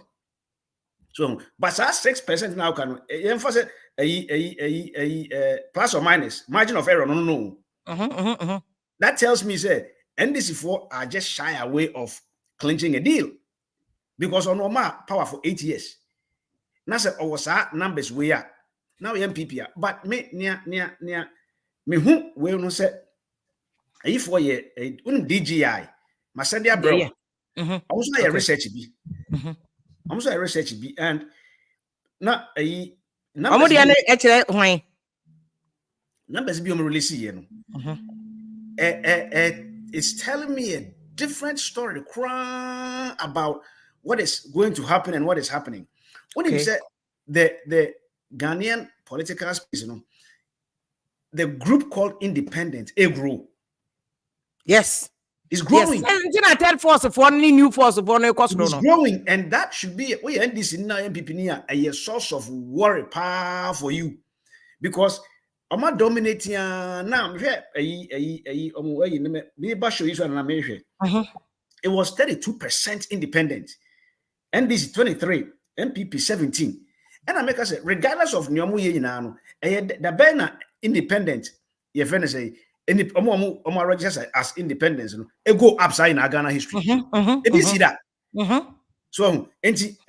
So, but that 6% now can emphasize a plus or minus margin of error. No. That tells me say NDC-4 are just shy away of clinching a deal because on normal power for 8 years. Now say our numbers we are. Now MPP, but me near me who will no say if we DGI, my Sandia bro. Also a research be. Also a research be and not a numbers be release here. It's telling me a different story about what is going to happen and what is happening. When you say the Ghanaian political space, the group called Independent, grow. Yes. It's growing. It's growing, and that should be we NDC now NPP a source of worry for you. Because I'm not dominating now. It was 32% independent. NDC 23, NPP 17. And I make us say, regardless of nyomu ye no, the bena independent, your friend say, any register as independence, it go upside in our Ghana history. It see that. So,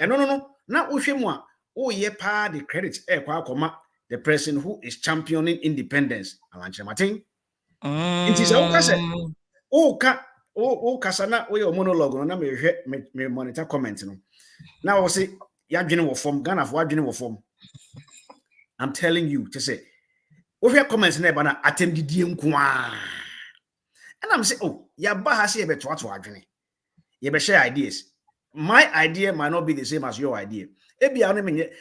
no. Now, if you want, ye pa the credit, the person who is championing independence, Alanche Martin. It is okay. Kasana, your monologue, no, me monitor comment. Now, I say, Yadjin will form, Ghana for Yadjin will form. I'm telling you, to say, if your comments never attend the DM, and I'm saying, oh, Yabaha say, but what's Yadjin? You share ideas. My idea might not be the same as your idea.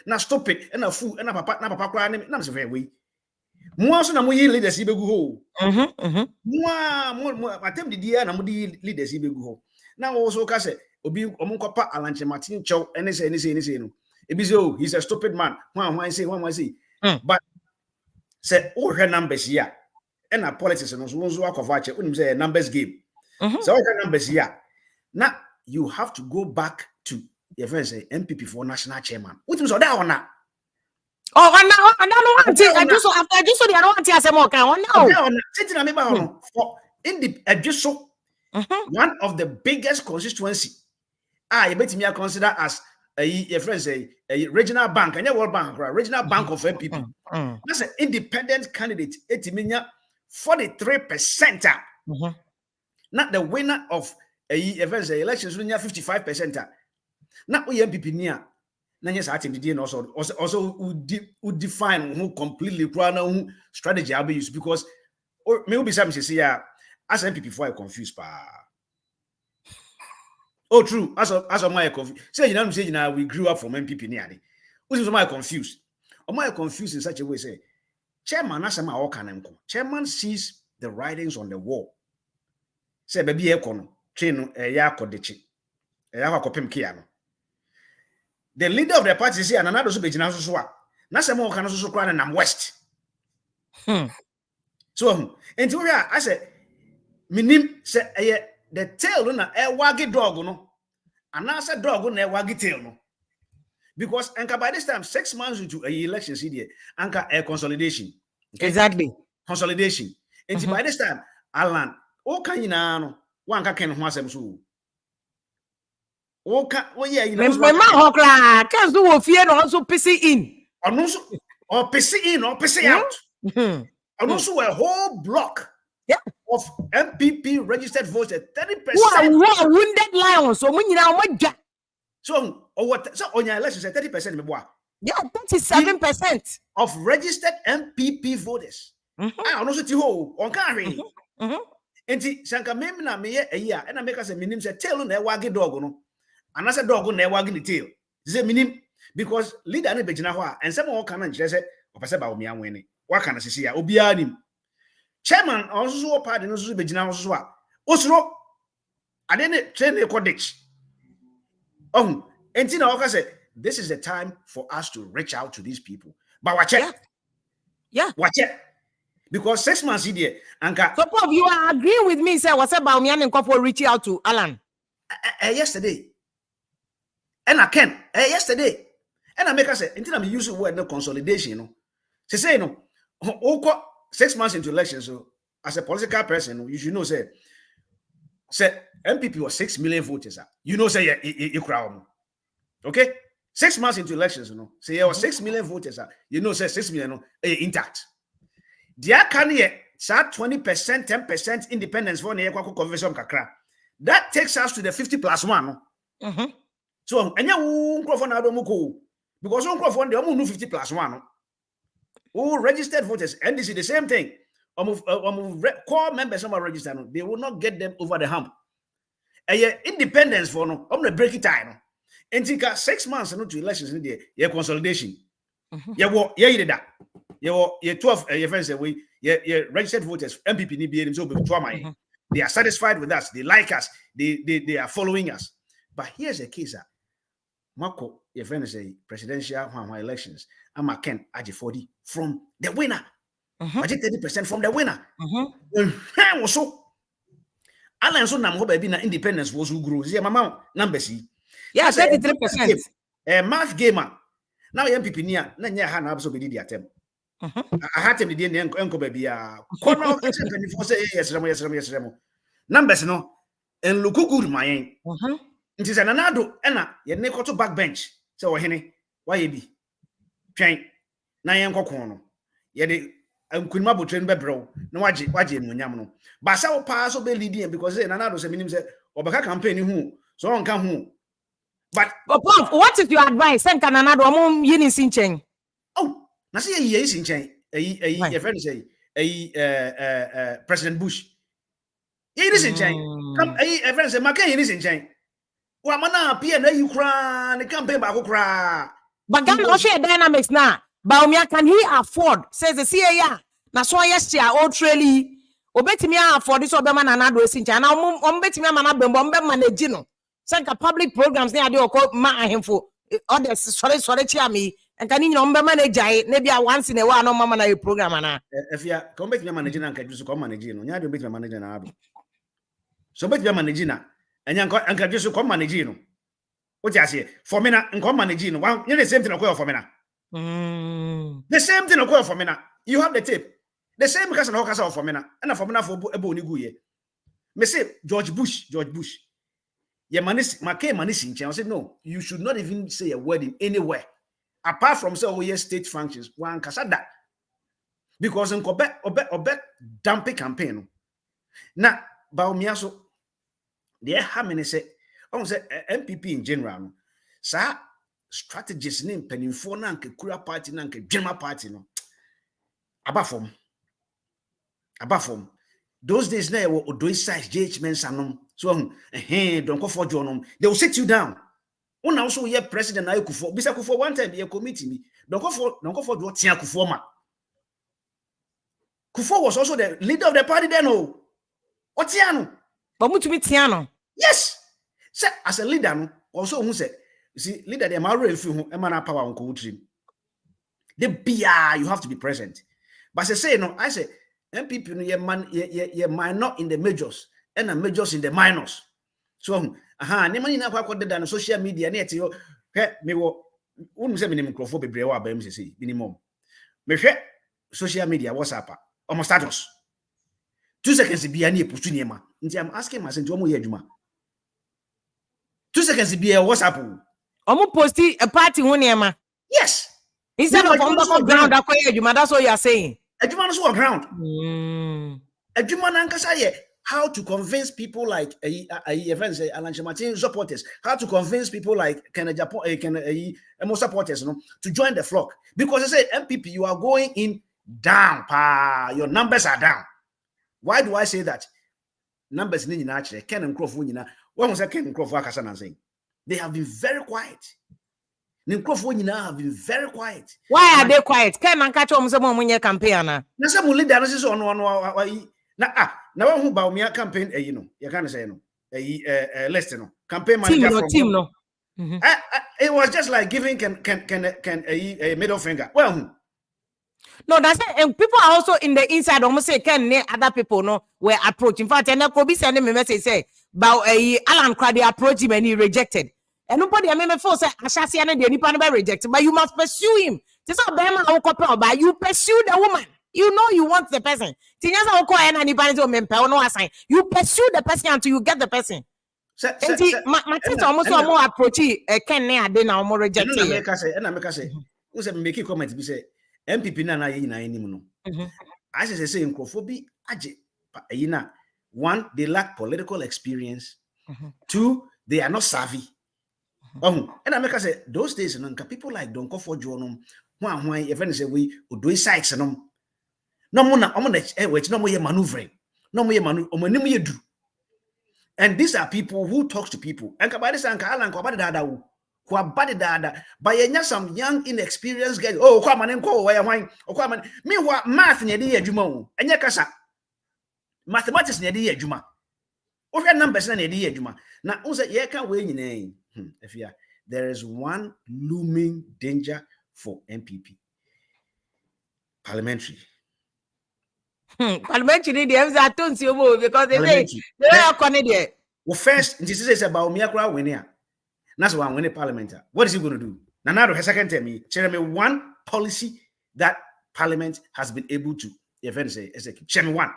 Now stop it, and a fool, and a papa crying, and I'm saying, we. Once na muyi leaders ibe gu ho. Mo attempt the dia na mo di leaders ibe gu ho. Now also ka say obi omunkopa Alanche Martin Chow any say no. Ebi say oh he's a stupid man. One say. But say oh her numbers here. And a politics no so nzo akofa che unim say numbers game. So her numbers here. Now you have to go back to your friend say NPP for national chairman. What is that one? Oh, I don't want to. I just saw the other one. I said, "Okay, one of the biggest constituency. You bet me I consider as a friend say a regional bank, and World Bank, regional bank of NPP. That's an independent candidate. 43%. Not the winner of a friend say elections. 55%. Not we NPP near. Yes, I think the also would define who completely who strategy I'll be used because maybe something say as NPP before I confused oh true as of my confused say we grew up from NPP nearly which is my confused in such a way say chairman as my chairman sees the writings on the wall say baby ekono train the leader of the party say and another so be jina so na say mo kan so kra na west so enti we I say minim say the tail na wagi dog no and na say dog na wagi tail no because anka by this time 6 months into a election CD anka consolidation okay? Exactly consolidation enti by this time Alan o kan yina no wan ka ken ho asem so Remember Hokla, can't do a fear also pissing in. Or pissing out. And also a whole block of MPP registered voters, 30%. Who are wounded lions? So when you know what? So what? So on your election, 30%. Yeah, 37% of registered MPP voters. I also to on carry. And Sanka Memina me a year, and I make us a minimum say tell on a waggy dog. And as a dog on their wagging the tail. This is a meaning because leader and Bejinawa and some more can just say, about me and winning. What can I say? Obianim chairman also part in also Bejina also. Also, I didn't train the codage. And Tina Oka said, this is the time for us to reach out to these people. But watch it. Yeah. Watch it. Because 6 months here, and so Pop, you are agreeing with me, sir. What's about me and Kopo reaching out to Alan? Yesterday. And I can yesterday, and I make us say until I'm using the word no consolidation, you know. Say no, 6 months into elections, so as a political person, you should know say MPP was 6 million voters. You know, say you crowd. Okay, 6 months into elections, you know, say there was 6 million voters. You know, say 6 million intact. There can ye 20%, 10% independence for the convention kakra. That takes us to the 50+1. So, and you microphone because microphone they almost 50+1. Who registered voters, and this is the same thing. Core members of registered, they will not get them over the hump. Independence for no, I'm gonna break it time. And think 6 months to elections in there, your consolidation. You did that. You 12 your friends away, your registered voters, MPP need be so they are satisfied with us, they like us, they are following us. But here's the case. Marco, your friend say presidential elections. I'm a Ken Aji40 from the winner. I did 30% from the winner. So Alan so nam ho baby na independence was who grow. See mama numbers. Yeah, 33%. Math gamer. Now MPP near na nya ha na abso be di atem. I had him the enko baby corner of 24 say yes remo. Numbers no and look good my It is an anado ena ye ne to backbench say wo hene why ye bi twen na ye nkoko no ye de nkunima botren be brew na waje enunyam no ba sa wo pa so be leading because say nanado say minim say obaka campaign hu so on ka hu but Prof, what is your advice? Send Canada or yini sinchen. oh na say ye is in chen your friend say President Bush ye is in chen come friend say maka ye is in chen wa mana pia na you kra the campaign ba ko kra But Ghana also dynamics now. Baumia, can he afford? Says the CAA. Na so yesterday old trailer. Obetimi afford this obeman and anado sinchen. Na betimi man abembo manage no. Send public programs near the oko ma ahemfo. Others sorry chia me. And can you manage maybe once in a while no mama na program na. If you come back to manage na nka just come manage no. Nya do bet manage na ado. So bet manage na. Enya nka just come manage no. What you say? For me na nko manage no. One the same thing occur for me na. The same thing occur for me na. You have the tape. The same person who kasa for me na. And for me na for ebo ni gu ye. Me say George Bush. Yeah, manis in I said no, you should not even say a word in anywhere. Apart from say yes state functions, one kasada. Because in Quebec, Obek dumpy campaign. Now, Baumiaso, there how many say, say NPP in general, sa strategies name penifo nanke kura party nanke German party no. Abafom. Those days now were doing size judgments and so don't go for John. They will sit you down. One also yeah president I could for bisa for one time you committee me. Don't go for what Tia Kufoma. Kufo was also the leader of the party then. Oh, what Tiano? But much with Tiano. Yes. So, as a leader, also who said, you see, leader the Mario who emana power on country. The BR you have to be present. But I say no, I say MPP ye minor in the majors and the majors in the minors. So ne mani na kwa de dan social media na ete yo me wo unu se minim microphone bebre wa ba msese minimum me hwe social media WhatsApp o status 2 seconds bia na eputu niema nti am asking myself omo ye adwuma 2 seconds bia WhatsApp omo posti a party ho niema. Yes, instead of on the ground akoye adwuma, that's what you are saying. Adwuma no so ground adwuma na nkasa ye how to convince people like events Alan Martin supporters, how to convince people like more supporters to join the flock, because they say MPP you are going in down your numbers are down. Why do I say that? Numbers ni actually Ken and Crawford when was Ken and Crawford akasa saying they have been very quiet. Have been very quiet. Why are they quiet? Ken and catch on some money campaign na some leader is on na who Baumia campaign you can't say list campaign manager team no. It was just like giving can a middle finger. Well, no, that's it. And people are also in the inside almost say Ken other people no were approached. In fact, and could be sending me message say about Alan Crowley approached him and he rejected. And nobody I mean for say Ashasi and the nipa never rejected, but you must pursue him. This is about you pursue the woman. You know you want the person. You pursue the person until you get the person. My sister almost more approach Ken now more rejected. And I make a comment. Be say MPP na no. I say in Crawford one, they lack political experience. 2, they are not savvy. And I make say those days people like don't go for Jonum. Why even say we do sites and no more no more maneuvering. No more do. And these are people who talk to people. And kabadi sanka alan kwabadi dada who are body dada by some young inexperienced guys. Oh, come on and go where wine. Oh, come on. Meanwhile, math near the juma. And yakasa mathematics near the juma. Or numbers near the juma. Now, also, you can't win your name. If you there is one looming danger for NPP. Parliamentary. Parliamentary, I don't see because they are Canadian. Well, first, this is about Miakra winner. That's why I'm winning parliament. What is he going to do? Now the second term, share me one policy that parliament has been able to, if any say, share me one.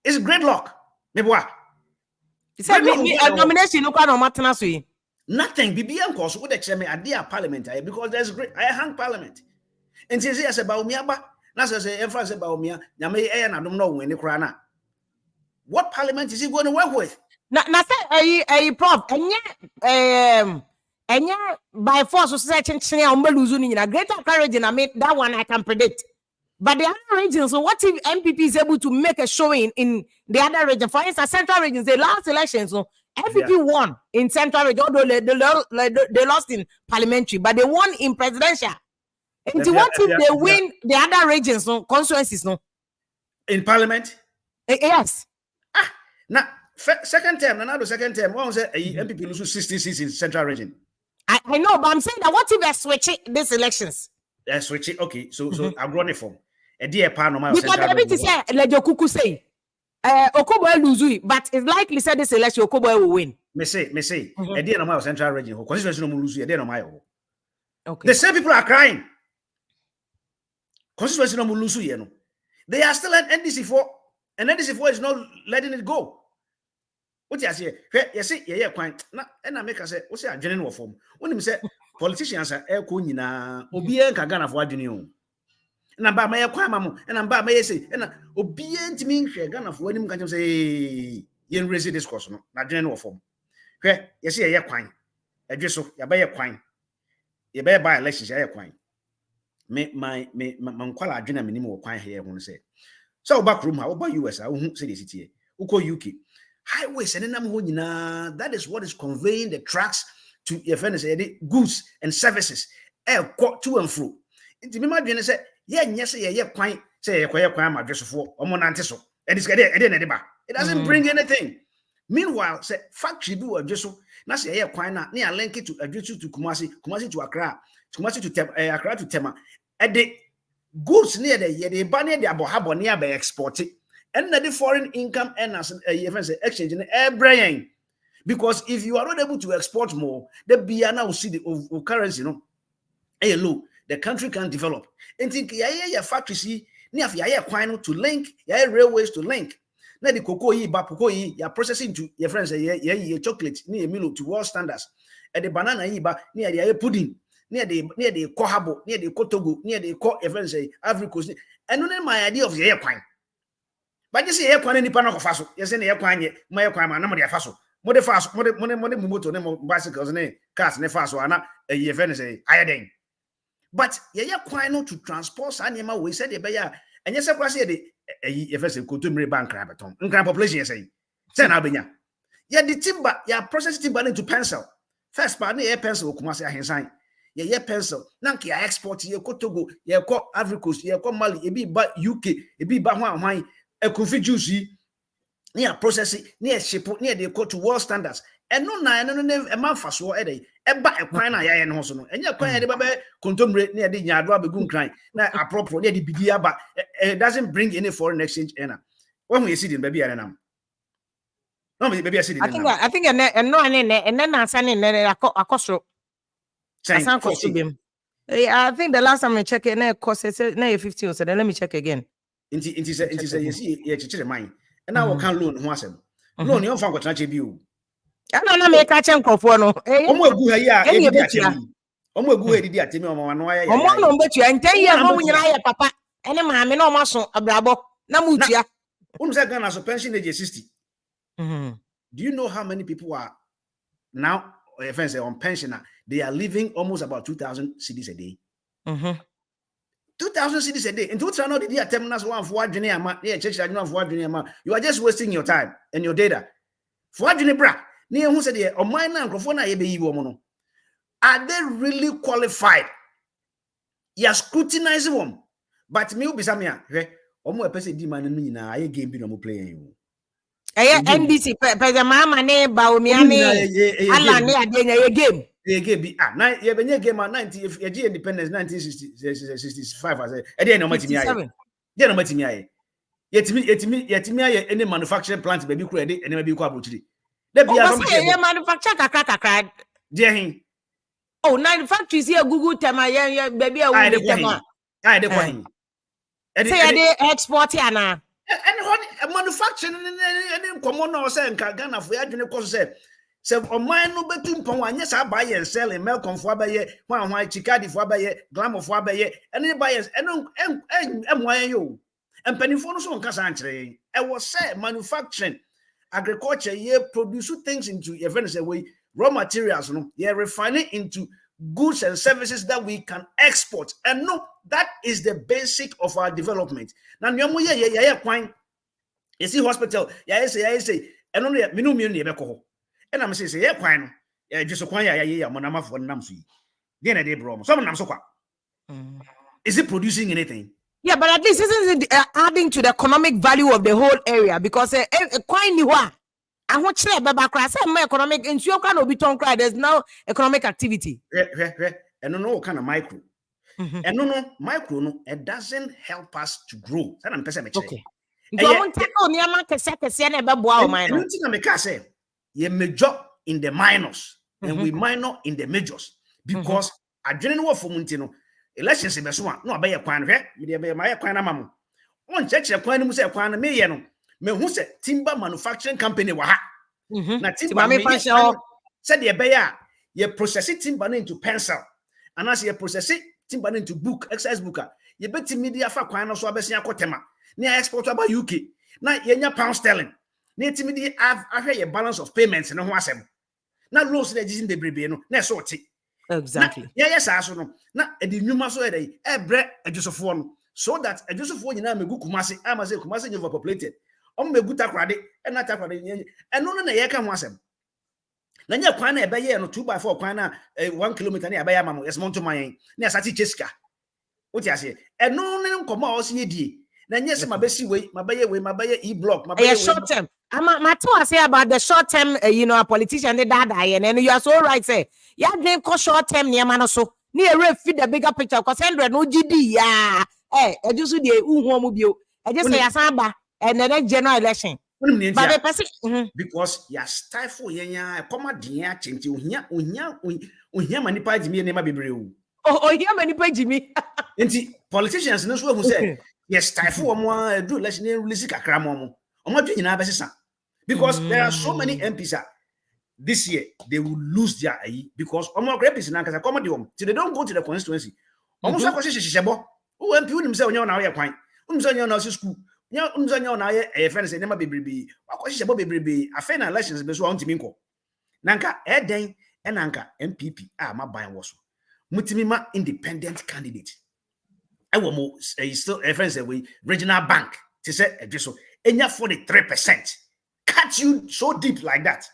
It's great luck. Maybe what? Say me a nomination no kwa no matena so yi. Nothing. BBM cause would share me idea parliament because there's great I hang parliament. And say yes about me aba. Na say emphasis about me. Nyame na dom no win kra na. What parliament is he going to work with? Na say prof enye by force so say chenchene a umbeluzu ni na greater courage na me that one I can predict. But the other regions, so what if NPP is able to make a showing in the other region? For instance, central regions, the last elections, so NPP won in central region, although they lost in parliamentary, but they won in presidential. And what if they win the other regions, no constituencies, no? In parliament? Yes. Now, second term, another second term, what was it? NPP lose 60 seats in central region. I know, but I'm saying that what if they switch these elections? Switch it. Okay, so I'm running from a dear panel. Because everything say Lejo Kuku say Okoboe lose, but it's likely said this election Okoboe will win. Me say a dear normal central region. Constitution no lose, a dear normal. Okay. The same people are crying. Constitution no lose, you know. They are still at NDC-Who, and NDC-Who is not letting it go. What you say? You see, yeah, quite. And I make us say, what's your general form? When you say politicians are na obiye kagana for adwene na ba ma yakwa mamu na ba ma yesi na obiye ntimi nhwe Ghana for anim ka say yen raise discourse no na adwene no form hwe yesi ye kwan adwe so ya ba ye kwan ye ba by elections ye kwan me nkwala adwene me nim wo kwan he ho say so back room ha oba US a wo hu say the city uko UK highways and nam ho nyina. That is what is conveying the tracks to your friends, goods and services to and fro. Inti me madwene say ye kwan say ye kwan ma dwesofo omo nante so and it's it doesn't bring anything. Meanwhile say factory bi wadweso na say ye kwan na na link it to adweso to Kumasi to Accra to Accra to Tema and the goods near the ye ba near the abohabo near be export it and the foreign income earners exchange in everything. Because if you are not able to export more, the BNA will see the currency, low. The country can develop. And think ya factory see near ya quino to link, ya railways to link. Now the cocoa ya processing to your friends ya chocolate near Milo to world standards. And the banana iba near the pudding, near the kohabo, near the kotogo, near the your friends say Ivory Coast. And only my idea of the air quine. But you see air quine any panel of faso, yes, and air quine, my quine, number of faso. More fast, more motor, no bicycles, ne cars, ne fast one, a year say iodine. But yeah, quite not to transport animal. We said, and yes, I say the if I say Kutumri bank crabbaton, and crab population say, send Albania. Yeah, the timber, process timber into pencil. First part, air pencil, Kumasi, I sign. Yeah, pencil. Nanki, I export ye Kotogo, ye call Ivory Coast, ye call Mali, ye be but UK, ye be but one, a coffee juicy. Near processing, near ship, near the go to world standards. And no, a month for so a day. A buy a quina, and also, and you're quite a baby, contemporary near the Yadra Gun crying. Now, apropos near the Bidia, but it doesn't bring any foreign exchange. When we see the baby, I maybe I see I think, and no, and then I'm sending a cost. I think the last time I checked it, cost 15, so then let me check again. It is a you see, mine. And now we can loan one. Loan your phone got you view. I don't make a chunk of one. Omo gu ya omo gu edi atemi omo wano ya. Omo no bet you and 10 years no nyina papa. Ene ma me no maso abrabo na mutua. Unu say Ghana so pension age 60. Do you know how many people are now on pension? They are living almost about 2,000 cedis a day. 2,000 cedis a day. And to know the terminals one for you are just wasting your time and your data. For bra, near who said, or mine and are they really qualified? You are scrutinizing them. But me, Bisamia, or person demand me now. I game be no playing you. NDC, Mama, neighbor, Miami, game. They gave me now. You have a game at 90. If you independence 1965, I say, I didn't know much. Yeah, no much. Yet me, any manufacturing plant, baby credit, and maybe quite. There be a manufacturer. Dear, Oh, nine factories here, Google Tema, yeah, baby, I I will de Tema. I de coin. Say, they export here now. And manufacturing and common or say, Ghana for Adrian Cos said. So, on my no betum pon, yes, I buy and sell in Melcom for Baye, one white Chicadi for Baye, Glamour for Baye, and any buyers, and why you. And Pennyphone on Casantre. I was said manufacturing, agriculture, yeah, produce things into events away, raw materials, no, yeah, refining into goods and services that we can export. And no, that is the basic of our development. Now, yeah, quine. You see, hospital, yeah, say, and only a minimum near and I'm saying, yeah, quine, yeah, just a quine, yeah, Monama for Namsi. Then I did bro. Some of them so is it producing anything? Yeah, but at least isn't it adding to the economic value of the whole area? Because quite new. I want to say, Baba Cry, say my economic in your kind of beton cry. There's no economic activity. And no kind of micro. And no micro, no, it doesn't help us to grow. Okay. You want to go near my say, you major in the minors and we minor in the majors because I didn't know for Muntino. Elections in the swan, no, by a quan, my quan amamo. One church a quan say quan million. Me who said timber manufacturing company waha. Na timber said the bear, you process it timber into pencil, and as you process it timber into book, exercise booker, you bet media for quan or Swabesia Kotema, near export about UK. Now you're pound sterling. Near timidity have a balance of payments and no one. Not low sledges in the Bribiano, no sorty. Exactly. Yes, I saw no. Now, a denouement so a bread a Joseph one, so that a Joseph one in Amagu Kumasi, Amazon Kumasi overpopulated. Me good credit and not a credit, and none of the Yakan was him. Then you can a bay no 2x4 quana 1 kilometer near Bayamamo, as Montomayan, near Sati Cheska. What you say? And no come out CD. Then yes, my best way, my bay e-block, my short term. My two say about the short term, a politician, they die, and you are so right, say, yeah, then call short term near Manoso, near feed the bigger picture, because 100 no GD, yeah, I just do the I just say, Asamba, and the next general election. Because ya stifle ya come dia chinti uhia manipa jimi ne ma bebreu. Oh, yeah, manipa jimi. Enti politicians no so who say, yes, stifle omo do election release kakra mo. Because there are so many MPs this year, they will lose their eye because MPs now they don't go to the constituency. Almost who MP himself now school. A friend say never be a elections be so minko. Nanka Eden and Nanka NPP my buying was Mutimima independent candidate. I will still a friend say we regional bank to say a so and you're 43%. Cut you so deep like that.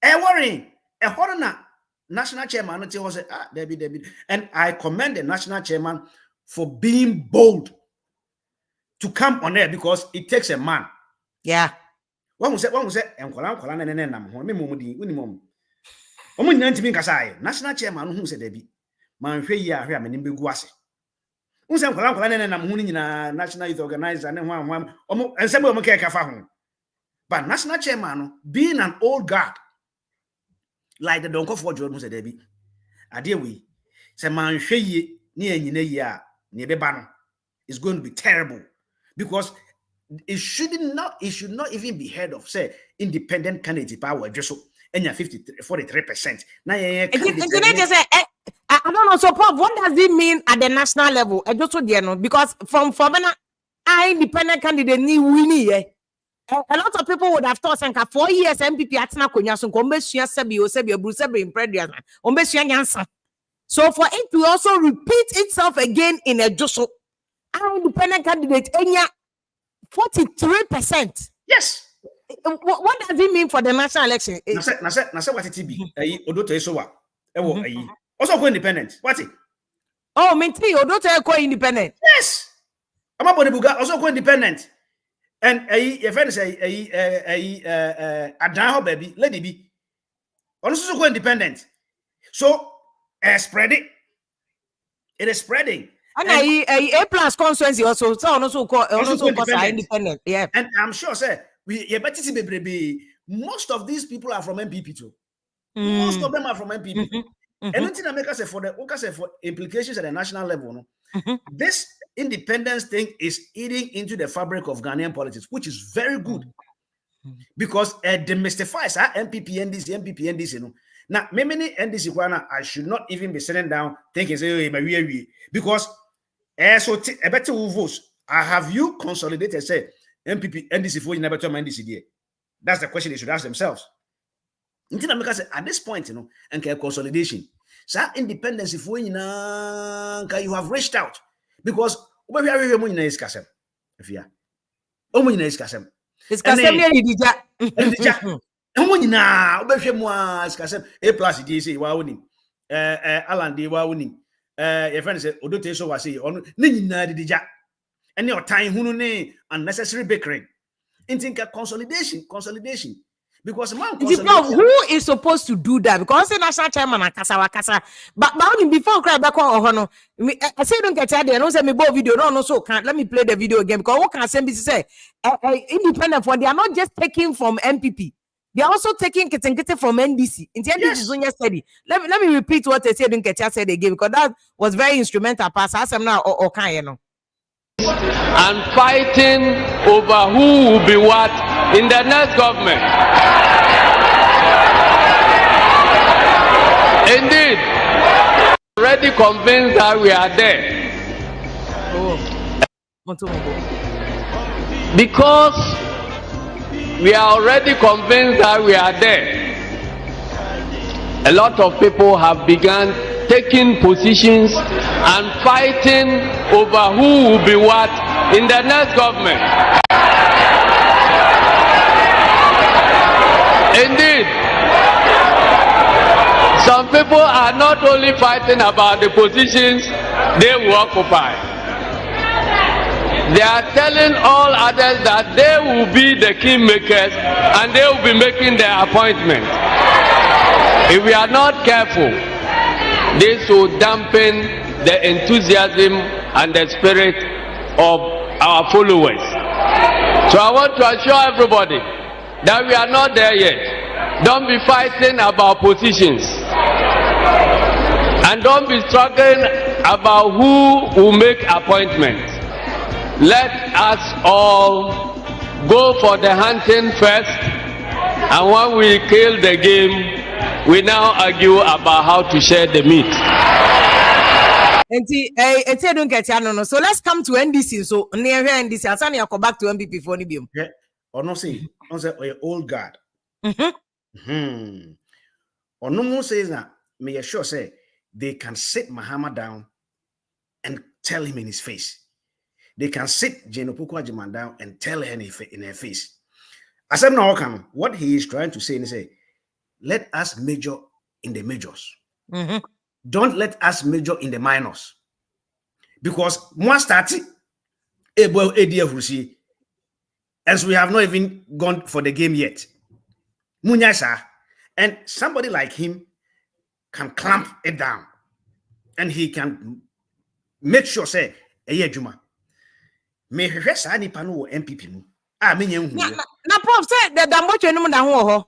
Worrying a foreigner national chairman was Debbie. And I commend the national chairman for being bold to come on air because it takes a man. Yeah. One was said, and national chairman who said Debbie, man, here, many big was. National youth organizer and some of them care. But national chairman, being an old guard, like the Donko for Jordan said, Debbie, I dear we say, man, near Bebano is going to be terrible because it should not even be heard of, say, independent candidate power just so and you're 43%. Now, I don't know. So, Pop, what does it mean at the national level? I just know because from I independent candidate ni winnie. A lot of people would have thought, 4 years MPP atina konya so kombesua sebi brusebi impredia ombesua nyansa. So for it to also repeat itself again in a Joso, our independent candidate enya 43%. Yes. What does it mean for the national election? Na say what it be? Odoto Esowa. Also go independent. What it? Oh, minti Odoto go independent. Yes. Amabonebuga also go independent. And a friend say Adan baby, lady be also go independent. So spread it. It is spreading. And A plus constituency also independent. Yeah. And I'm sure say we better see baby. Most of these people are from NPP too. Most of them are from NPP. Mm-hmm. Anything that make us say for implications at the national level, no? This independence thing is eating into the fabric of Ghanaian politics, which is very good. Because demystifies NPP, NDC, no. Now, many NDC, I should not even be sitting down thinking, say, because so a better votes. Have you consolidated, say, NPP, NDC, for you never told NDC? That's the question they should ask themselves. At this point, and consolidation. So independence, if you have reached out because we are is Kasem. If you are, is Kasem. It's Kasem Dija. Kasem. A plus DC, Wawuni. Alan D. Wawuni. Your friend said, Odote so was say, on Nina Dija. And your time, unnecessary bickering. Consolidation. Because who is supposed to do that? Because the national chairman and kasa. But before cry back on I say don't get there. Don't say me both video. No, so can't let me play the video again because what can SMBC say? Independent for they are not just taking from NPP. They are also taking from NDC. In the NDC zone yesterday. Let me repeat what they said in Ketia said again because that was very instrumental. Pass as I'm now or can you know. And fighting over who will be what in the next government. Indeed, already convinced that we are there. Because we are already convinced that we are there. A lot of people have begun taking positions and fighting over who will be what in the next government. Indeed, some people are not only fighting about the positions they will occupy, they are telling all others that they will be the kingmakers and they will be making their appointments. If we are not careful, this will dampen the enthusiasm and the spirit of our followers. So I want to assure everybody that we are not there yet. Don't be fighting about positions. And don't be struggling about who will make appointments. Let us all go for the hunting first. And when we kill the game, we now argue about how to share the meat. So let's come to NDC. So near NDC, I'll go back to NPP for Nibium. Yeah. Or no say, old guard. Or no more says that may assure say they can sit Mahama down and tell him in his face. They can sit Jenopuku Ajiman down and tell her in her face. As I'm now what he is trying to say is say, let us major in the majors. Don't let us major in the minors. Because more starting able ADF as we have not even gone for the game yet. Munyasa. And somebody like him can clamp it down. And he can make sure say, Juma. May he any panu MPP. Na prof say the damboche no na ho.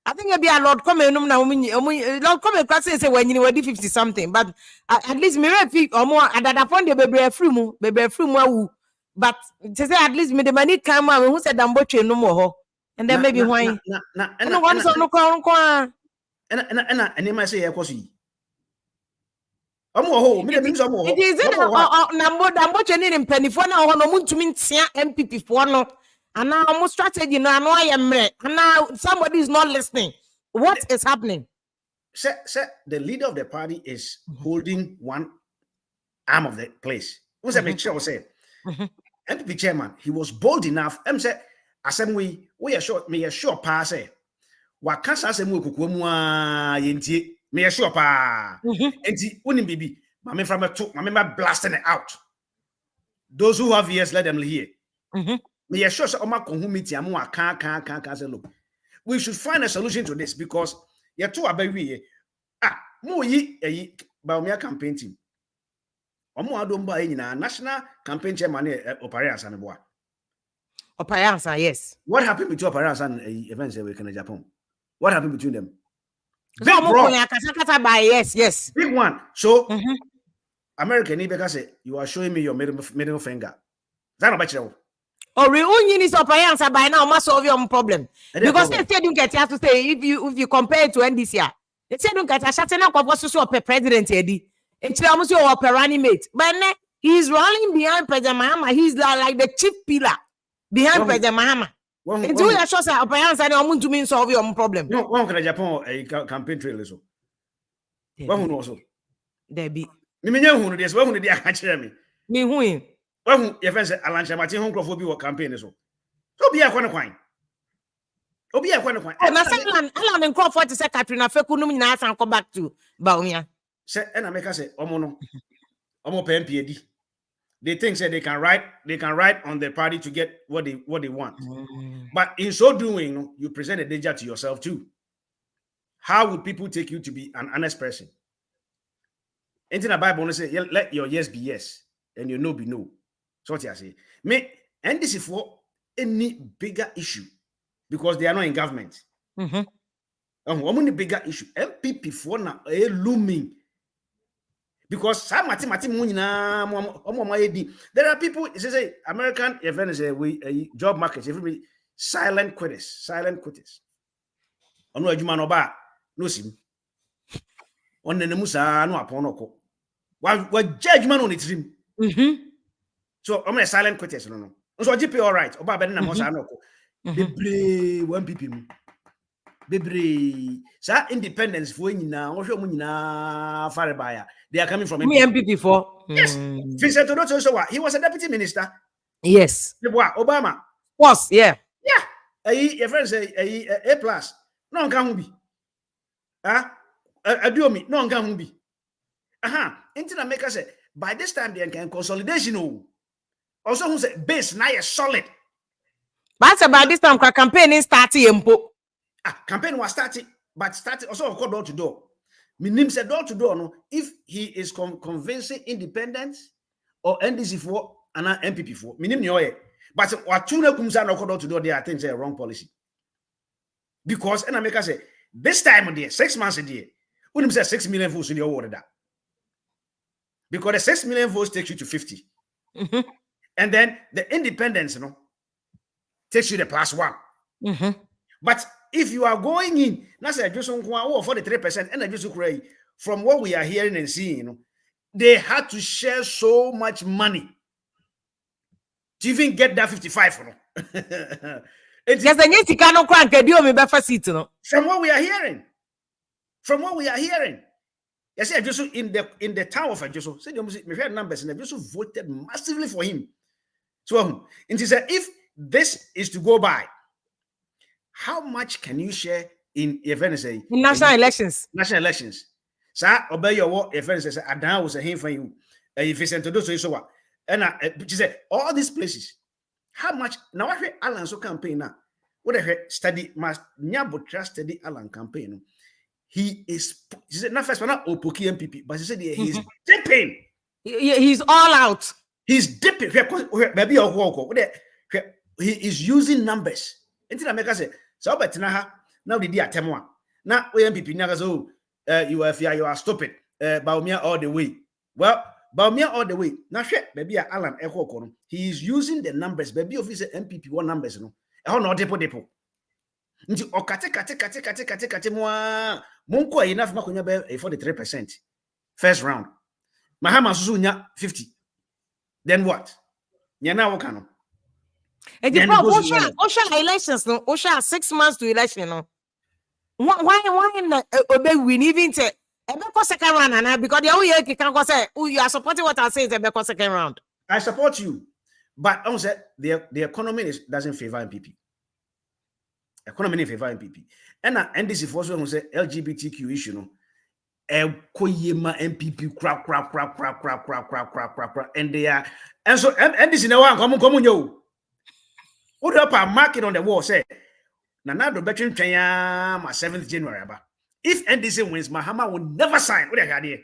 I think maybe a Lord come na Lord come class say when you were 50 something, but at least me refi or more adada fund the bebre free mu awu. But to say at least me the money come out who said damboche no more. And then maybe why no one so no kwa and they might say ekosi. Omo me dem so mo ho. It is damboche ni mpanifo na ho no muntumi ntia MPP fo no. And now almost strategy now I am and now somebody is not listening. What is happening? Sir, the leader of the party is holding one arm of the place. Who's a make sure say NPP chairman, he was bold enough. Say, assembly, we are sure me a sure pass. What can't say mu kukumu yenti me a sure pa. Enti unim bibi. My from a talk, my member blasting it out. Those who have ears, let them hear. Me sure look, we should find a solution to this because you're too abawi. Mo yi Baumia campaign team. Omo adomba na national campaign chairman Oparians and boy. Oparians, yes. What happened between Oparians and events in Japan? What happened between them? Big bro. Yes. Big one. So American Ibeka say, you are showing me your middle finger. That about you. Or reunion is up answer by now must solve your problem. Because they don't get to say if you compare it to NDC, they say don't get a shutting up of what's so president Eddie. It's almost your running mate. But he's running behind President Mahama. He's like the chief pillar behind President Mahama. It's all your shots are answer and I'm to mean solve your problem. No, one can Japan a campaign trail so. One also. Debbie. You mean who this one did I catch me? Me who? Well, your friends Alan Martin home will be campaign so. So be a quine. Obi a quine. Na Alan and Crawford to say Katrina Fekunum Nas and come back to Baumia. Say and I make us say Omono PMPD. They think that they can write on the party to get what they want. But in so doing, you present a danger to yourself too. How would people take you to be an honest person? Anything the Bible say, let your yes be yes and your no be no. So what I say. And this is for any bigger issue because they are not in government. One bigger issue. NPP for now looming. Because there are people, say American events, job markets, everybody silent quitters. On no juma no ba no sim. On the musa no aponoko. What judgment on it dream. So I'm a silent quitters no. So GP all right. Oba be na mo sa no ko. Bebre one people. Bebre sa independence for nyina wo hwe mu nyina fare baya. They are coming from NPP for. Yes. Vincent Odoto so what? He was a deputy minister. Yes. Obama. Was, yeah. Yeah. Your friend say A plus. No can be. Aduomi, no can be. Into America say by this time they can consolidation. Also who say base now is solid. But about this time campaign starting campaign was started, but started also door to door. Minim said door to door. No, if he is convincing independence or NDC-Who and NPP-Who, minim nyoye. But what two kumsa no door to door, they are things a wrong policy. Because in America say this time of day, 6 months a day, when say 6 million votes in your order that. Because the 6 million votes takes you to 50. And then the independence, takes you the +1. But if you are going in, that's a just 43%, and just from what we are hearing and seeing, they had to share so much money to even get that 55. From what we are hearing, yes, just in the town of Ajoso, said we had numbers and Ajoso voted massively for him. So it is if this is to go by. How much can you share in national elections? National elections. Sir, obey your word. If say Adan was a him for you. If it's to do so what? And she said all these places. How much now? I heard Alan so campaign now. What I heard study must Nyabotra study Alan campaign. He is. She said not first not Opoki NPP, but she said he's dipping. He's all out. He's dipping. Maybe he is using numbers. Until America say. So but now the dia temwa. Now NPP nagazo you are stupid. Baumia all the way. Well, Baumia all the way. Now baby Alan Eko. He is using the numbers. Baby officer NPP one numbers no. No depo. Nti okate mo monko enough makonya be 43%. First round. Mahama susu nya 50. Then what? Nya na wo kanu. And the Osha elections, no, Osha 6 months to election, no. Why win even say second round, because the only can say, you are supporting what I say is a second round. I support you, but I say the economy doesn't favor NPP. Economy favor NPP, and NDC-Who also say LGBTQ issue, no. NPP crap, and they are, and so NDC no one come yo. What up our market on the wall say Nanado betting Kenya my 7th January. If NDC wins, Mahama will never sign. What are you?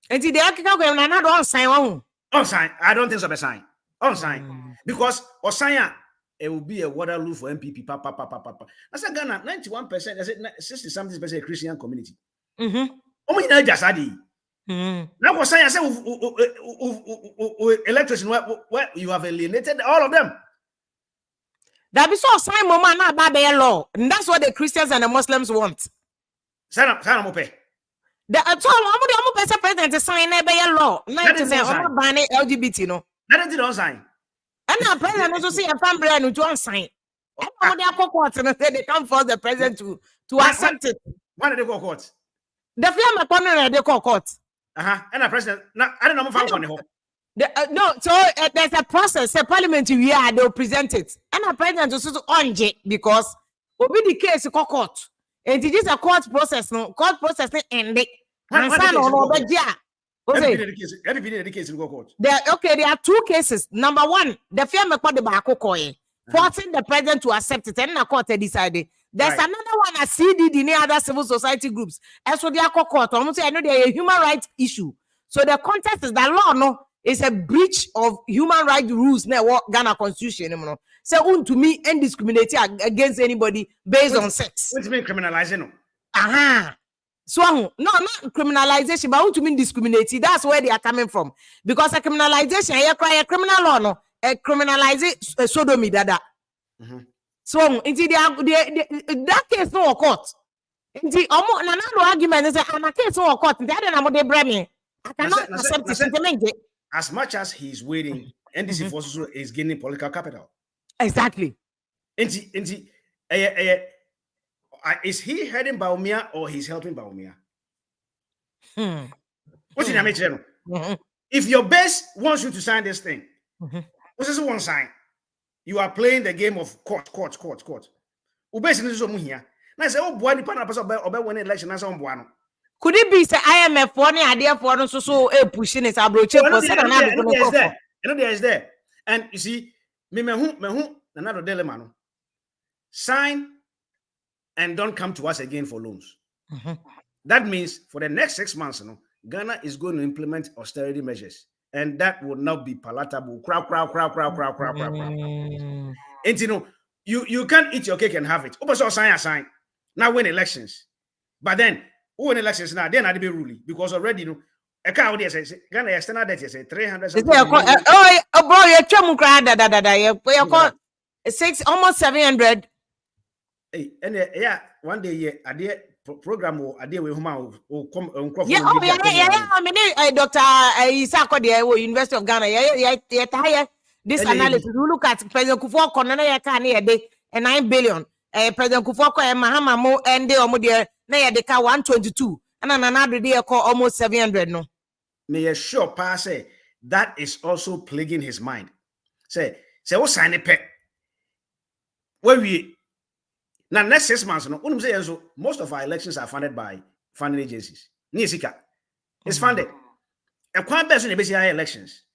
And the Nanado on sign. On sign. I don't think so. Be sign. On sign. Because or sign it will be a Waterloo for NPP. I said Ghana 91%. I said 60-something% Christian community. Omo nyina jasadi. Now for saying I said electrician where you have alienated all of them. That be so sign mama na ba be law. And that's what the Christians and the Muslims want. Sana mo pe. The omo person president sign na be law. Na it say omo ban LGBT no. That is don't sign. And now president also see a family and to sign. And omo dey court and say they come force the president to accept it. Why did they go court? The film upon they call court. And the president now I don't know if I'm going no, so there's a process, a parliamentary year, they'll present it. And the president also on J because will be the case court. And it is a court process, no court process ending. And son over yeah. Every case in court. There are two cases. Number one, the firm called the Bakokoy, forcing the president to accept it, and the court decided. There's another one at CDD, any other civil society groups. As for the court, almost I know they're a human rights issue. So the context is that law, no. It's a breach of human rights rules now Ghana constitution. So to me, indiscriminating against anybody based on sex. What do you mean criminalizing? So no, not criminalization, but to mean discriminating. That's where they are coming from. Because a criminalization, a criminal law, no, a criminalization sodomy dada. So indeed, that case no court. Indeed, another argument is a case no court. That is what they bring me. I cannot accept it. As much as he's waiting, NDC forces is gaining political capital. Exactly. Is he heading Baumia or he's helping Baumia? What's in the If your base wants you to sign this thing, what's this one sign? You are playing the game of court. Ubesi is so here. Now say, oh, boy, the panel person obey one election. That's on Buano. Could it be the IMF for any idea for us so pushing it abroad? There is there. And you see, me another dilemma. Sign and don't come to us again for loans. That means for the next 6 months, Ghana is going to implement austerity measures, and that would not be palatable. And you can't eat your cake and have it. Also sign. Now win elections, but then. Who in elections now? Then I'd be ruling because already a car there says Ghana external debt is 300. Oh boy, you chum crowd that almost 700. Hey, and yeah, one day a day program or a day with whom will come and yeah, I mean, Dr. Isako, the University of Ghana, this analysis. We look at President Kufuor Konana Yakani a day and 9 billion. President Kufuor and Mahama Mo and the Omodia. Now they can 122 and another day call almost 700 no. May a sure pass say that is also plaguing his mind. Say what sign a pet? Where we now next 6 months, no, say so most of our elections are funded by funding agencies. Nisika is funded. A quite best in the basic elections.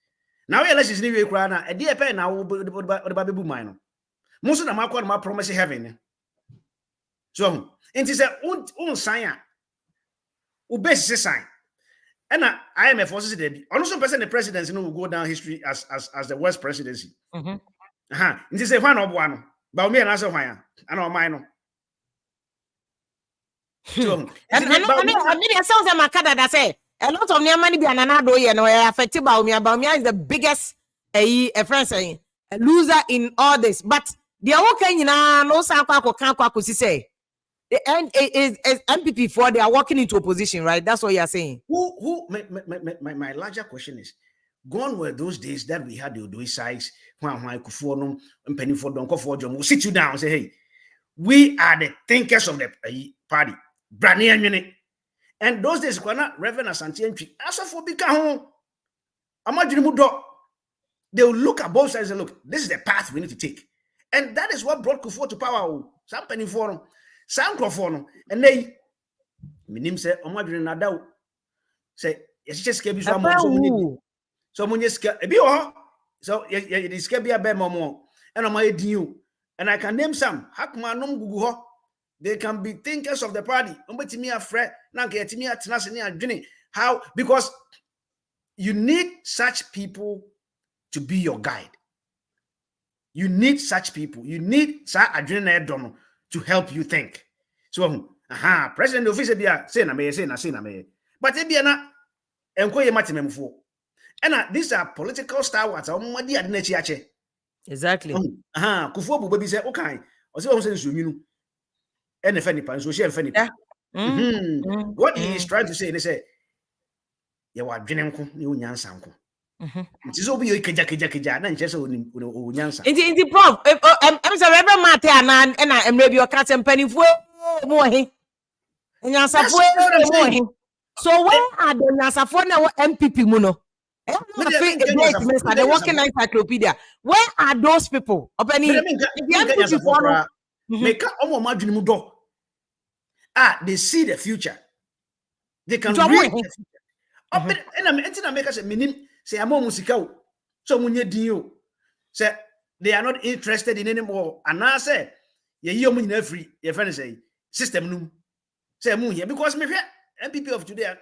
Now elections need to be a dear pen now the baby boom. Most of them are called my promise heaven. So and he said, sign, base sign. And IMF forces it. Also, the presidency will go down history as the worst presidency. And he said, one, but me and answer why I know mine. So, and I mean, it sounds like that say a lot of money be another affected by me. Baumia is the biggest a friend saying a loser in all this. But the okay, no can't say. The end is NPP for they are walking into opposition, right? That's what you are saying. My larger question is, gone were those days that we had the Odoi sides, we'll sit you down and say, hey, we are the thinkers of the party. And those days, Reverend Asante Entry, as for become they will look at both sides and look, this is the path we need to take. And that is what brought Kufuor to power. Some penny forum. Sound and they minim say omadwene nadaw say yes kebi so amon so monye ska ebi ho so ye ska bia be momo and o my din and I can name some hakma nom gugu ho. They can be thinkers of the party ombetimi afre na nka yetimi atena se ne adwene how because you need such people to be your guide. You need such people. You need adrenaline to help you think. So, President office say na me. But ebiana enkoye matememfo. And these are political stalwarts. Exactly. Kufuor bu baby say okay. O say nsu nwinu. And if any so share any. What he is trying to say, they say, you are drinking you nyansanko. It is obi keja na nche say o nyansa. Inti prof, I'm say Reverend Mate and I'm maybe your cat and penny for more he. Nyansa for more he. So where are the nyansa for now NPP muno? The working encyclopedia. Where are those people? They see the future. They can read the future. And make us a minim say I'm musical. So when you say they are not interested in anymore. And I say, you're free, your friend say, system no. Say here because me NPP of today,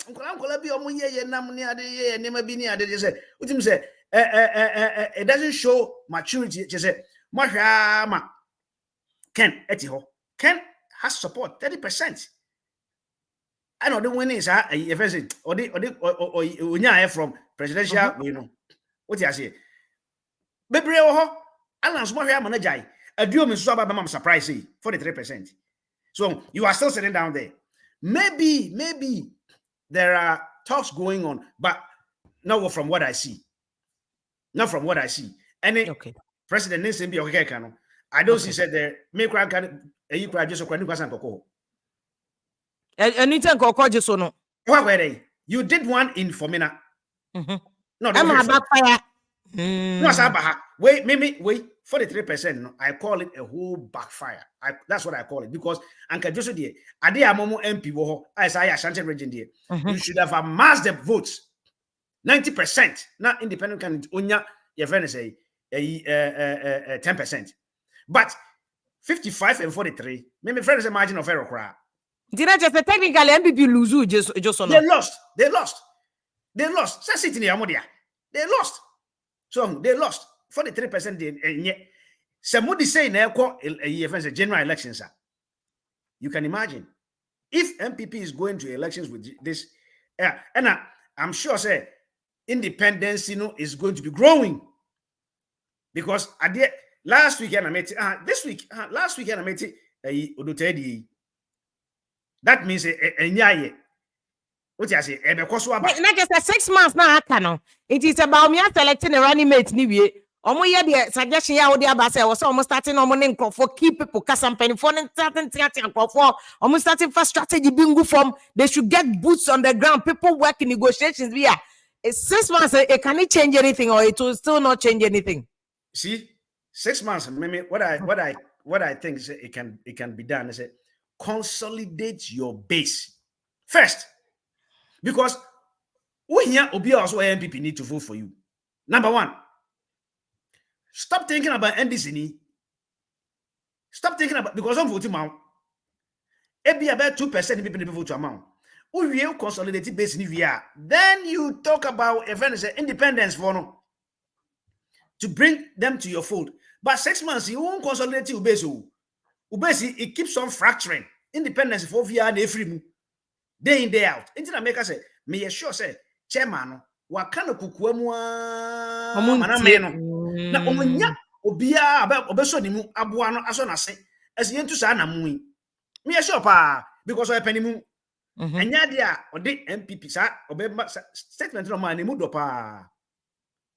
it doesn't show maturity. Ken has support 30%. I know the winning is or from presidential, you know. What you say? Baby, Alan's manager. A duo Miss Sabah surprise 43%. So you are still sitting down there. Maybe there are talks going on, but not from what I see. Not from what I see. Any president needs to be okay. I don't see said there. Make cry can you cry just a question koko. Anything koko just no. What were they? You did one in Fomina. No, I'm a backfire. No, Sabaha. Wait, 43%. No, I call it a whole backfire. That's what I call it because Anka Joshua dear, Ade Amomo MP woho, as I Ashanti region dear. You should have amassed the votes. 90%. Not independent candidate. Unya, your friend say 10%. But 55 and 43. Maybe friends a margin of error. Did I just technically MPP lose just on? They lost. Sitting here, they lost. So they lost 43%. And yet, somebody say a general elections. You can imagine if MPP is going to elections with this, and I'm sure say independence, is going to be growing because last weekend I met last weekend I met that means what you say? Not just 6 months now. It is about me selecting a running mate. The suggestion was almost starting on for keep people campaign for almost starting for strategy being form. They should get boots on the ground. People work in negotiations. 6 months, it can it change anything or it will still not change anything? See, 6 months. Maybe what I think is it can be done is consolidate your base first. Because we here Obi also NPP need to vote for you. Number one, stop thinking about NDC. Stop thinking about because I'm voting now. It be about 2% people vote to amount. We will consolidate base in VR. Then you talk about events independence for no to bring them to your fold. But 6 months you won't consolidate your base. Ubesi it keeps on fracturing. Independence for VR and every day in day out. Until I make us say, me sure say, chairman, what kind of kukuamwa? Na omunya obia about obeso ni mu aboa no aso na se as yentu sa na mu me sure pa because I penny mu anya dia ode NPP sa obema statement no man mu do pa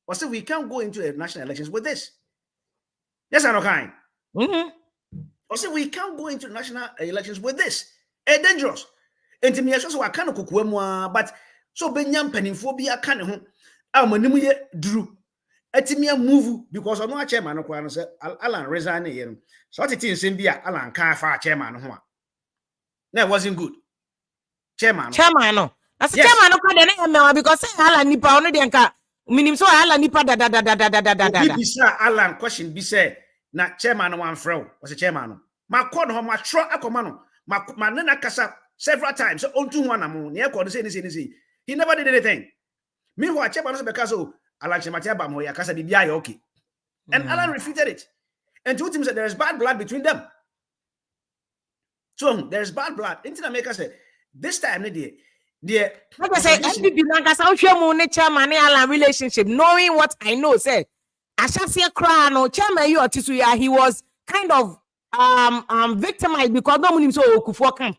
or say we can't go into a national elections with this. Yes or no kind? Or say we can't go into national elections with this. It's dangerous. And to me, I so I can't cook but so Benyam pennyphobia can't home. I'm a new drew. Etimia move because I'm not chairman of say Alan resign here. So it is in Bia Alan can't fire chairman. That wasn't good. Chairman, no. That's chairman of because Alan Nipa on the anchor. Minim so Alan Nipa da. Bisa Alan question be said. Na chairman one fro was a chairman. My corner home, my tro akomano, my nana kasa several times. So on 2 1 among near quarter say he never did anything. Meanwhile, chairman was because Alan Chematia Bamoya Casa di Bia okay. And Alan refuted it. And two teams said there is bad blood between them. So there's bad blood. Into America say this time the like I say NPP nankasa ohwemu ne chairman Alan relationship, knowing what I know, say Ashasia cry no chairman you otisu ya, he was kind of victimized because no munim so Okufo camp.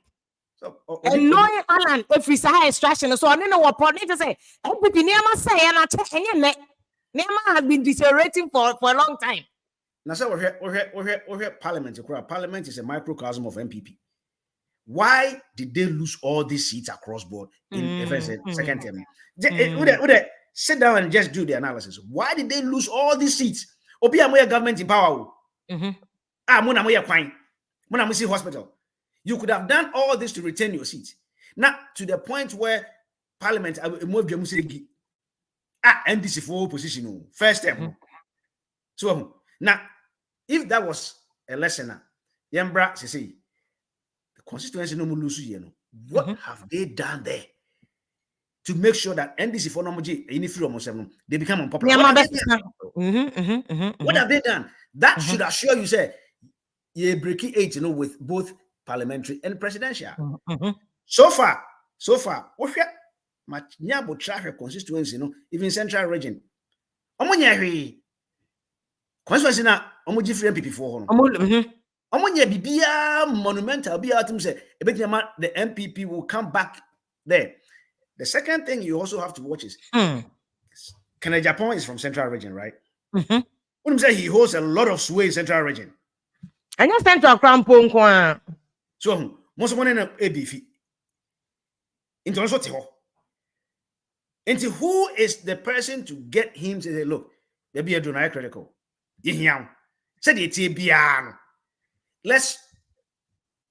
So, and knowing Alan if we say extraction, so I don't know what point to say NPP never say and I check any Nema has been deteriorating for a long time. Now, so we're Parliament. Parliament is a microcosm of NPP. Why did they lose all these seats across board in second term? Sit down and just do the analysis. Why did they lose all these seats? Obi amoya government in power. Muna moya kwine. Muna musi hospital. You could have done all this to retain your seat. Now to the point where Parliament NDC-Who position first term. So now, if that was a lesson, Yembra say the constituency no more lose. What have they done there to make sure that NDC-Who they become unpopular? What have they done? That should assure you say you breaking 8, with both parliamentary and presidential. So far, Nyabo traffic constituency, even central region. Constituency na different NPP for bibia monumental be out say the NPP will come back there. The second thing you also have to watch is Canada Japan is from central region, right? Say he holds a lot of sway in central region. And you central crampon kwa. So most one in ABF. Into also into who is the person to get him to say, look, there be a donor critical. Let's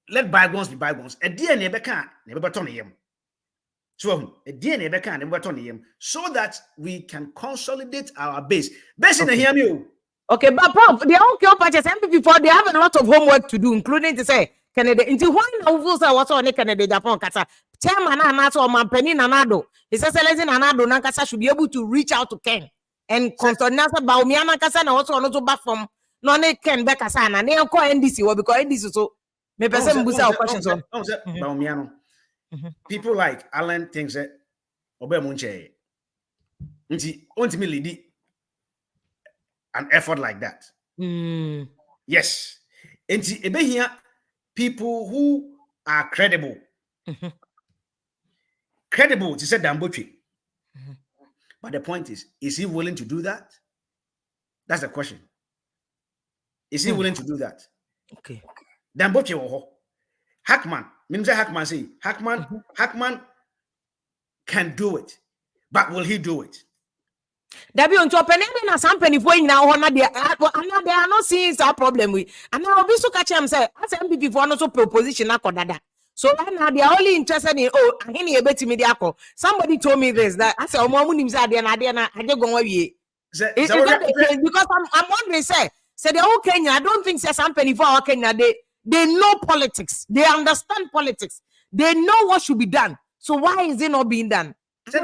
let bygones be bygones. A DNA never turn him. So a DNA never turn him so that we can consolidate our base. Base in the hear me. Okay, but Prof, the own parties NPP for they have a lot of homework to do, including to say Canada. Into one of those what's on Canada Japan Kasa. Chairman Anato Mampeni Nanado. His Excellency Nanado Nankasa should be able to reach out to Ken. And Constantinople Baumiana Kasana also on back from non Ken Bekasana. They call NDC because NDC so me person busa questions on Baumiano. People like Alan thinks that Obemunche ultimately an effort like that. Yes. And here people who are credible. Credible to say Dambochi. But the point is he willing to do that? That's the question. Is he willing to do that? Okay. Dambochi or Hackman. Hackman say Hackman can do it. But will he do it? That be on top and then some penny for now they are not seeing that problem with. And now be so catch him say as MPP for no proposition na so right now they are only interested in somebody told me this that I said because I'm wondering say the whole Kenya, I don't think say some penny for our Kenya they know politics, they understand politics, they know what should be done. So why is it not being done? It's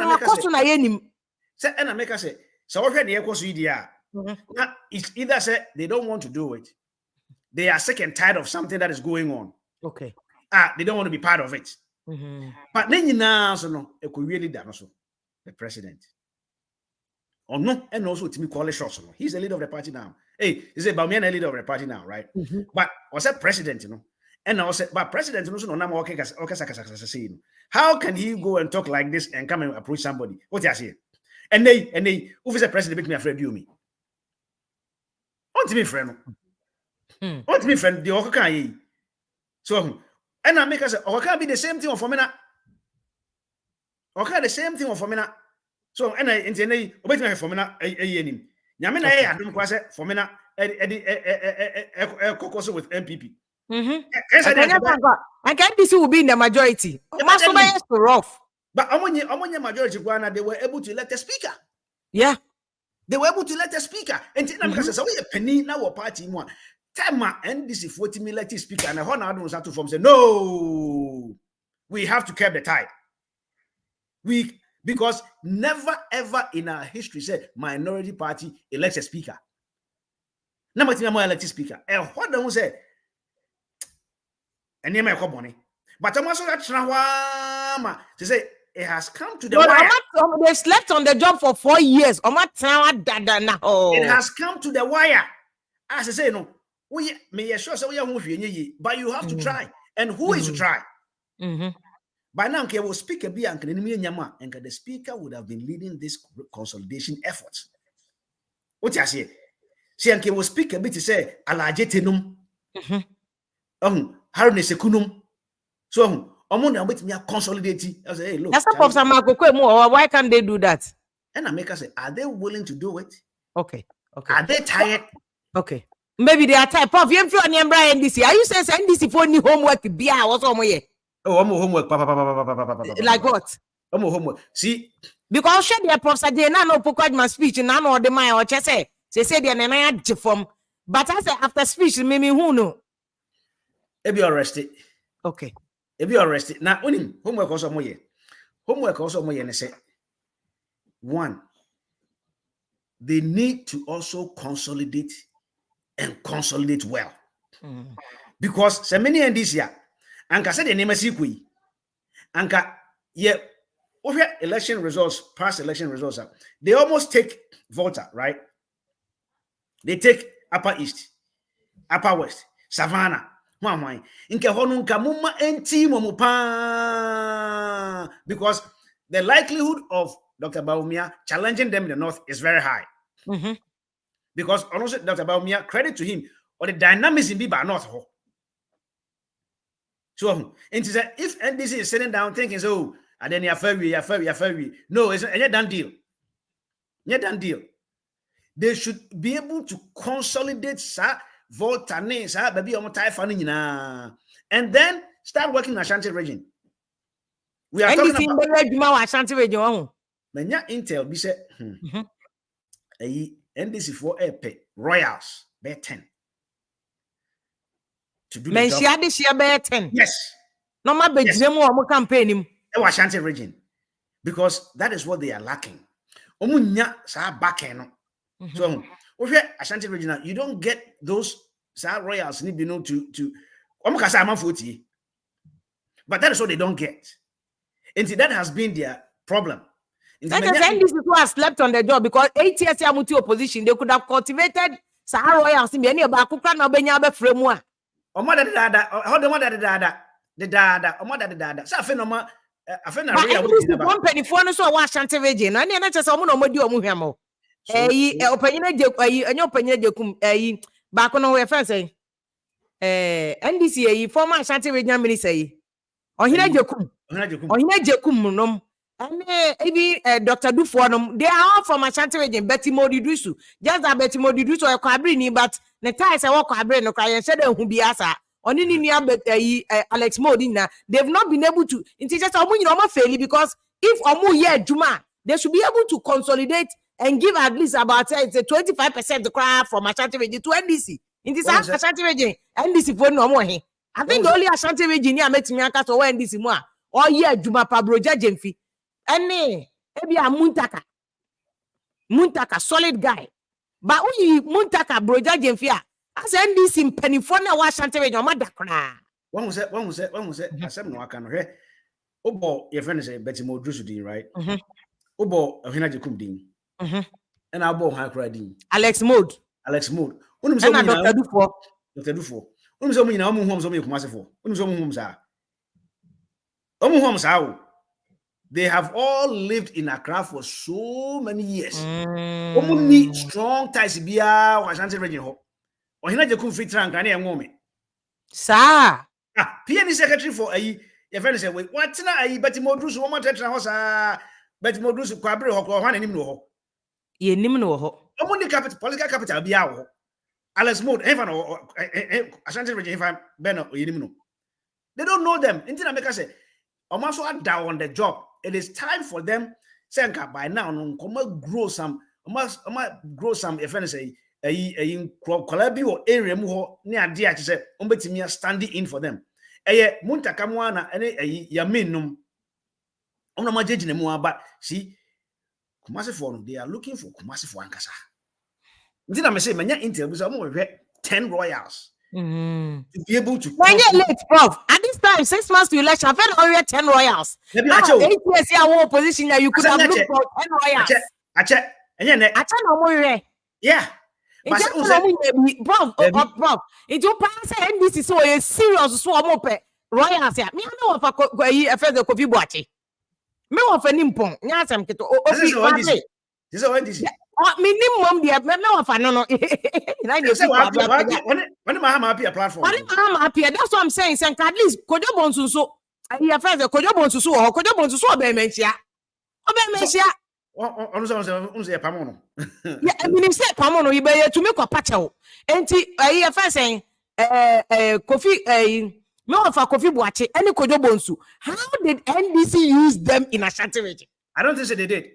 either say they don't want to do it, they are sick and tired of something that is going on. Okay. They don't want to be part of it. But then you know, it could really done also the president. Or no, and also to me call it he's the leader of the party now. Hey, he's about me and the leader of the party now, right? But was that president, and I said, but president also no. How can he go and talk like this and come and approach somebody? What you say? And they, who is the president make me afraid of me? Want to be friend? Want to be friend? The Oka so. And I make us say, can't be the same thing for me now. The same thing for me now. So, and I intend obey me for me now. Yamina, I don't quite say for me now. Caucus with NPP. I can't be will be in the majority. Rough. But among your majority, they were able to elect a speaker. Yeah. They were able to elect a speaker. And because we a penny now or party one. Tema NDC 40 military speaker and a honor don't have to form say no, we have to keep the tide. Because never ever in our history said minority party elects a speaker. na matimi am elect speaker what don't say and you make money but I'm also that trauma to say it has come to the wire. They slept on the job for 4 years. It has come to the wire. As I say, no, we may sure so but you have to try. And who is to try? By now, okay, will speaker be and the speaker would have been leading this consolidation efforts. What you say? See, and will speak a bit to say, alajetinum, harne sekunum. So, I'm with me consolidating. I say, hey, look, why can't they do that? And I make us say, are they willing to do it? Okay. Are they tired? Okay. Maybe they are tired. Prof, you feel NDC. Are you saying NDC for any homework? Be or somewhere? Oh, I'm homework. Like what? I'm homework. See, because she the prof said they no pokoj my speech and no the my or say they they na from. But I say after speech, maybe who know? Be arrested. Okay. Be arrested. Now, homework also more. Homework also more. And say, one, they need to also consolidate and consolidate well. Because so many in this year, Anka said the name is Sikwi. Anka, yeah, over election results, past election results, they almost take Volta, right? They take Upper East, Upper West, Savannah, because the likelihood of Dr. Bawumia challenging them in the north is very high. Because honestly, Dr. Bawumia, credit to him, or the dynamism be by north. So, if NDC is sitting down thinking, so, and then you're fair. No, it's a done deal. Not done deal. They should be able to consolidate Volta, baby, and then start working in Ashanti region. We are talking about Ashanti region. Menya Intel, be said, NDC for Royals, bear 10. To do the job. This year bear 10. Yes. No matter more campaign him. Ashanti region. Because that is what they are lacking. Omunya sa back. So, Ashanti region, you don't get those royals need to but that is what they don't get. And that has been their problem. NDC who has slept on the job because 8 years opposition, they could have cultivated royals in any about Kukran Benya framework. Company for so Ashanti region, and then just openina jekum back on our friends say NDC former Ashanti region minister or hina jekum nom and even Dr. Dufonom, they are all from Ashanti region. Betty Modidusu, just that Betty Modidusu or Cabrini, but the ties I walk Cabrini, no cry and said who be asa. On any Alex Modina, they've not been able to. It's just fairly because if Omu Juma, they should be able to consolidate and give at least about 25% the cry from Ashanti region to NDC. In this Ashanti region, NDC for no more. I think the only Ashanti region here makes me a cast or NDC more. Or Juma Pablo Jemfi. And maybe a Muntaka, solid guy. But we Muntaka, Broja Jemfia. As NDC in Penifona, Ashanti region, Madakra. One was it? I said, no, I can't hear. Obo, your friend is a Betty Modrusudin, right? Obo, a Hinajakum Dean. And I'll bow high crying. Alex Mode. Dr. Dufo. They have all lived in Accra for so many years. Strong ties be Ashanti region. Or Hinajakum free trunk and a woman. Sir. PNE secretary for a friend said, wait, what's not Betty Modrus, woman tetra Betty Modrus, Quabre, or one and him. Ye nimno. Only capital, political capital be our Alice Mode, Evan or Ashanti region, if I'm Ben or Yimino. They don't know them. Until America say, almost are down on the job. It is time for them. Senka by now, grow some, grow some, if I say, in Kolabi or area near dear to say, Umbetimia standing in for them. Munta Kamwana and a Yaminum. I'm not judging them more, but see, Kumasi for they are looking for Kumasi for Ankasa. Did I say many interviews are more 10 royals to be able to When you're late, Prof. At this time, 6 months to election, I've had already 10 royals. Maybe Now, I chose. 8 years here, one position that you could have looked for 10 royals. I check. And then, I tell no more. yeah. But Prof, Prof, it you pass NDC so a serious so I'm up royals here. Me I know if I go a further coffee boachi. Me of a nimpon. Nyasam kito. This is NDC. Minimum dear, me of a no. When my happy a platform. I'm happy. That's what I'm saying. Say at least Kojo Bonsu so. I first Kojo Bonsu so or Kojo Bonsu so be mentia. Obe mentia. On say pamono. Yeah, I mean say pamono you be to make a patch out. Enti I first saying Kofi me of a Kofi Boache any Kojo Bonsu. How did NDC use them in Ashanti region? I don't think they did.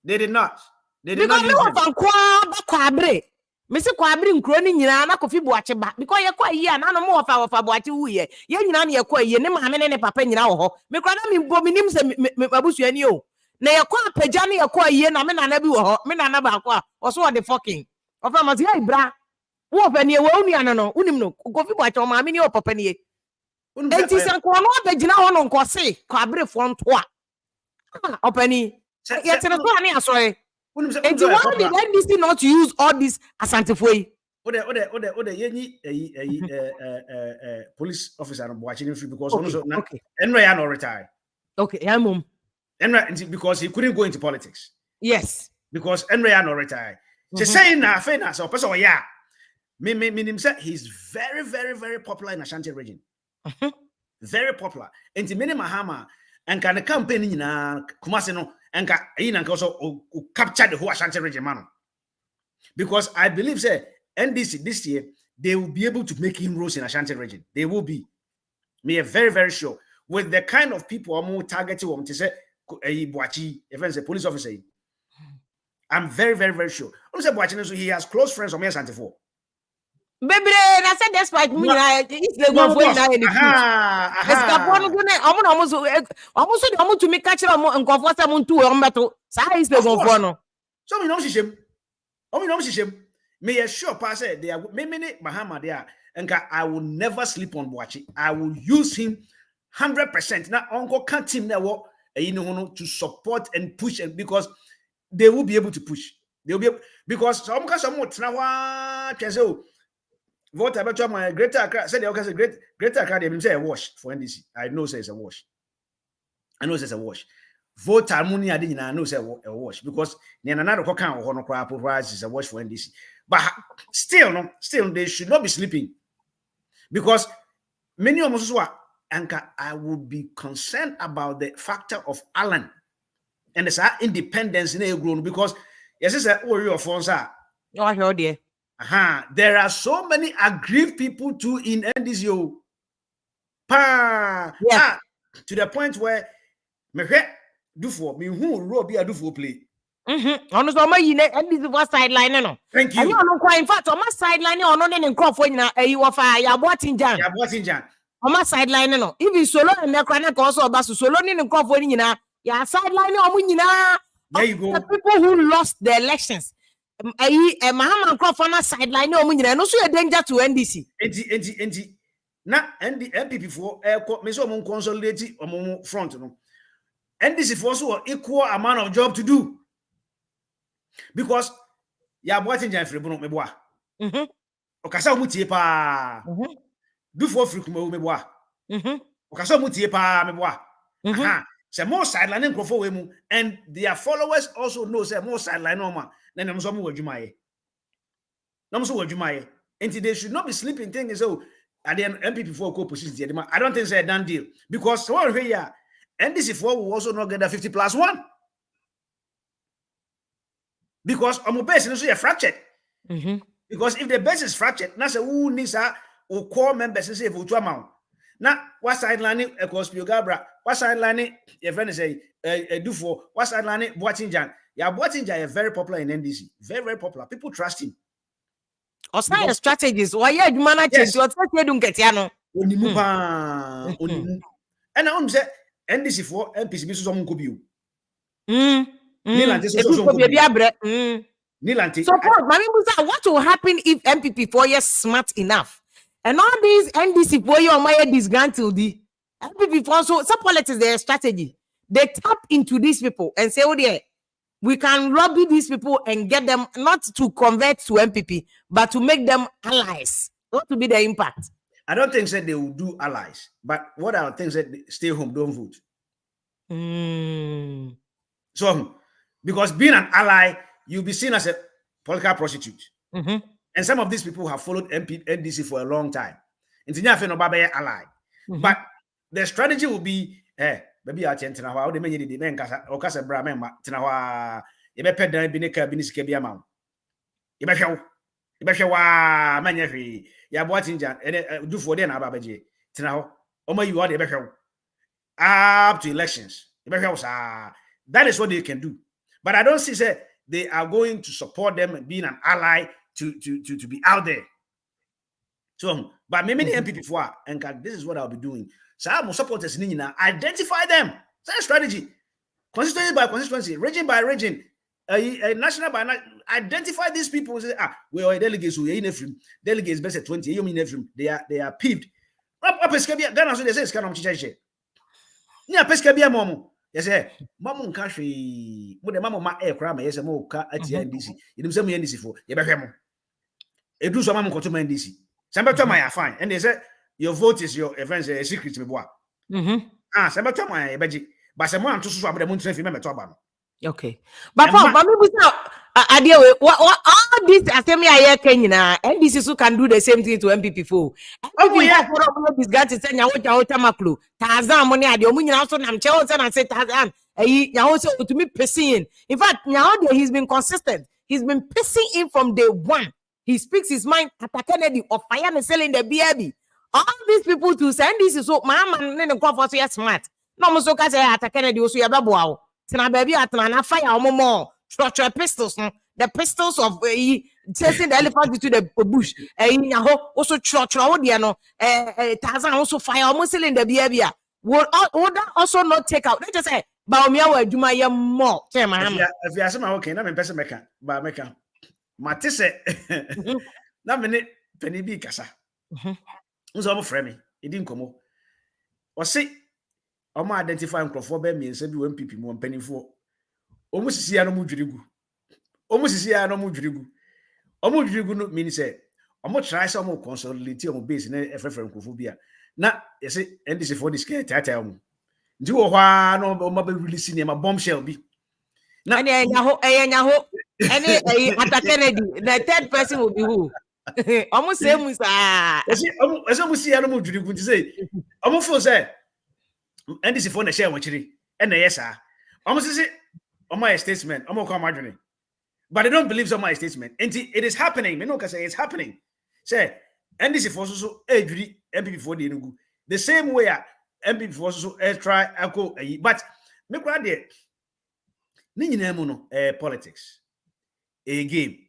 They did not. They did because not. Because me of kwabre. Me se kwabre nkro ni nyina na Kofi Boache ba because ye kwa yi na no mo of Boache wu ye. Ye nyina na ye kwa yi ne maame ne papa nyina wo ho. Me kwa na me mbo minim se me babusu ani o. Na ye kwa pagya ne ye kwa yi na me nana bi wo ho. Me nana ba kwa oso the fucking. Of am say ibra. Wo fa ne wo unu ana no unim no Kofi Boache o maame ni o papa ne. Enti se ko no abagina ho no nko se kwabre fo nto a. Opani. Ye tene so ani asoe. And why did NDC not use all this Asantefoi? Police officer watching him because Enra not retired. Okay, yeah, mom. Enra because he couldn't go into politics. Yes. Because Enra not retired. Just saying na fair so person yeah. Me say he's very, very, very popular in Ashanti region. Very popular. And the many Mahama and can the campaign in Kumasi no and can also capture the whole Ashanti region, man. Because I believe, say, NDC this year, they will be able to make inroads in Ashanti region. They will be. Me very, very sure. With the kind of people I'm more targeting, to say, if I say police officer, I'm very, very, very sure. He has close friends from Ashanti 4. Baby, I said despite me, it's the one way now in the almost to me catch them and go for someone to a battle. Size the one. So we know she may a sure pass it. They are many Bahama there, and I will never sleep on Boachi. I will use him 100%. Now, Uncle can't him now, to support and push, and because they will be able to push. They'll be able, because some can say. Vote about my Greater Accra. Said okay, Greater Accra. They say a wash for NDC. I know say it's a wash. I know it's a wash. Vote harmony. I didn't know say a wash because another can or no crap is a wash for NDC. But still they should not be sleeping because many of us I would be concerned about the factor of Alan and it's our independence in a grown because yes, it's a your phones are. Oh, I heard you. There are so many aggrieved people too in NDC. To the point where me do for me who Robbie do for play. Honestly, NDC was sideline no. Thank you. I don't quite in fact on my sideline or no in Crawford na you of ya boating jan. On my sideline no. Even solo and Necrana also about solo in Crawford na ya sideline or munina. There you go. The people who lost the elections. Mahama Crawford sideline no so a danger to NDC. NT. Na NPP for me so mon consolidate on front no. NDC for so equal amount of job to do. Because ya boating jan free bono me boa. Okasa mu tie pa. Do for free kuma me boa. Okasa mu tie pa me boa. Say more sideline Crawford we mu and their followers also know say more sideline no ma. Then I'm some wajumaye. And they should not be sleeping thinking so at the NPP for co-position. I don't think it's a done deal because so here NDC4 will also not get a 50+1 because our base is fractured. Because if the base is fractured, that's who needs or core members say for 2 amount. Now, what sideline of course Piogabra, what sideline your friend say do for what sideline Boatinjan. Yeah, Boatinjan is very popular in NDC. Very, very popular. People trust him. Osai strategies. Why you manage to what you don't get yano? And I say NDC4 NPC so some could be. Nilanti. So, Paul, what will happen if NPP 4 years smart enough? And all these NDC 4 years, my disgruntled the NPP 4, so some politics, their strategy. They tap into these people and say, oh, dear, we can lobby these people and get them not to convert to NPP, but to make them allies. What will be the impact? I don't think that they will do allies, but what I think that stay home, don't vote. So, because being an ally, you'll be seen as a political prostitute. And some of these people have followed NDC for a long time. Ally. But the strategy will be, maybe I change now. They may the men or Brahman, Tinawa, Ebepe, Binica, Biniski, Biamau. Ebeshawa, Manyafi, Yabuatinja, and do for them, Ababaji. Tinao, Oma, you are the Ebeshaw. Up to elections. That is what they can do. But I don't see that they are going to support them and being an ally to be out there. So, but many NPP for and this is what I'll be doing. So I will support us identify them. That's strategy. Constituency by constituency, region by region, national by national. Identify these people. Say, we are delegates who are in Ephraim. Delegates best at 20. You mean Ephraim? They are peeved. Up Ghana, so they say it's kind of chichache. Nya Pescabia Momo. Yes, Mamu country. But the Mamma air crime, yes, a more car at the NDC. You do some NDC for Yabahamo. It do some to NDC. Somebody my fine. And they said, your vote is your events a secret to be somebody my budget. But someone to swap the moon traffic member to about. Okay. But idea what all this assembly I Kenya and this is who can do the same thing to NPP4. Oh yeah, this guy to send your Tamaklu. Tazan money at the Omunion also and Chelsea and say Tazan. He also to me pissing. In fact, now he's been consistent. He's been pissing in from day one. He speaks his mind at Kennedy of fire and selling the BAB. All these people to send this is so my man and go for so smart. No so can say at Kennedy also ya babo. Tina baby at na fire more. Structure pistols, the pistols of chasing the elephant into the bush. Also church, Tarzan also fire almost in the behavior. Would that also not take out? They just say, Baumia, do my more. If you ask me, okay, I'm in Pessameka, Bameka. Matisse, not minute, penny be cassa. Who's almost framing? It didn't come. Or say, I'm identifying Crawford me and said, you NPP more penny for. Almost see no mujrigu. Almost see no mujrigu. Omujrigu no means say, I'm try some more consolidate on base in a phobia. Now, you say, NDC for this care, Tata. Do a while no mobile releasing him a bombshell be. Now, any at Kennedy, the third person will be who? Almost same with as almost see no mujrigu to say, almost for say, NDC for the share watchery, and yes, sir. Almost say, on my statement, I'm okay, but I don't believe on my statement. And it is happening. Me no can say it's happening. Say, NDC for so NPP for the same way NPP for so try echo. But me quite there. Ni nyina no politics. A game.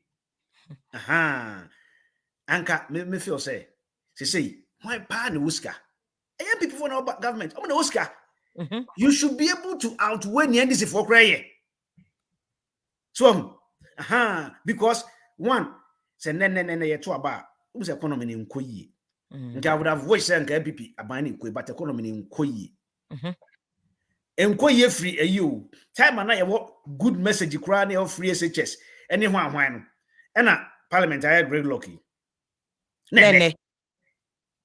Anka me feel say why pan Wuska? NPP for no government. I'm no Wuska. You should be able to outweigh the NDC for crying. So, because one said, "Nene to about who's economy in Koyi." I would have voiced saying NPP a binding Koyi, but economy in Koyi. And Koyi free a you time and I what good message crying of free SHS anyone when and a parliament I had great lucky.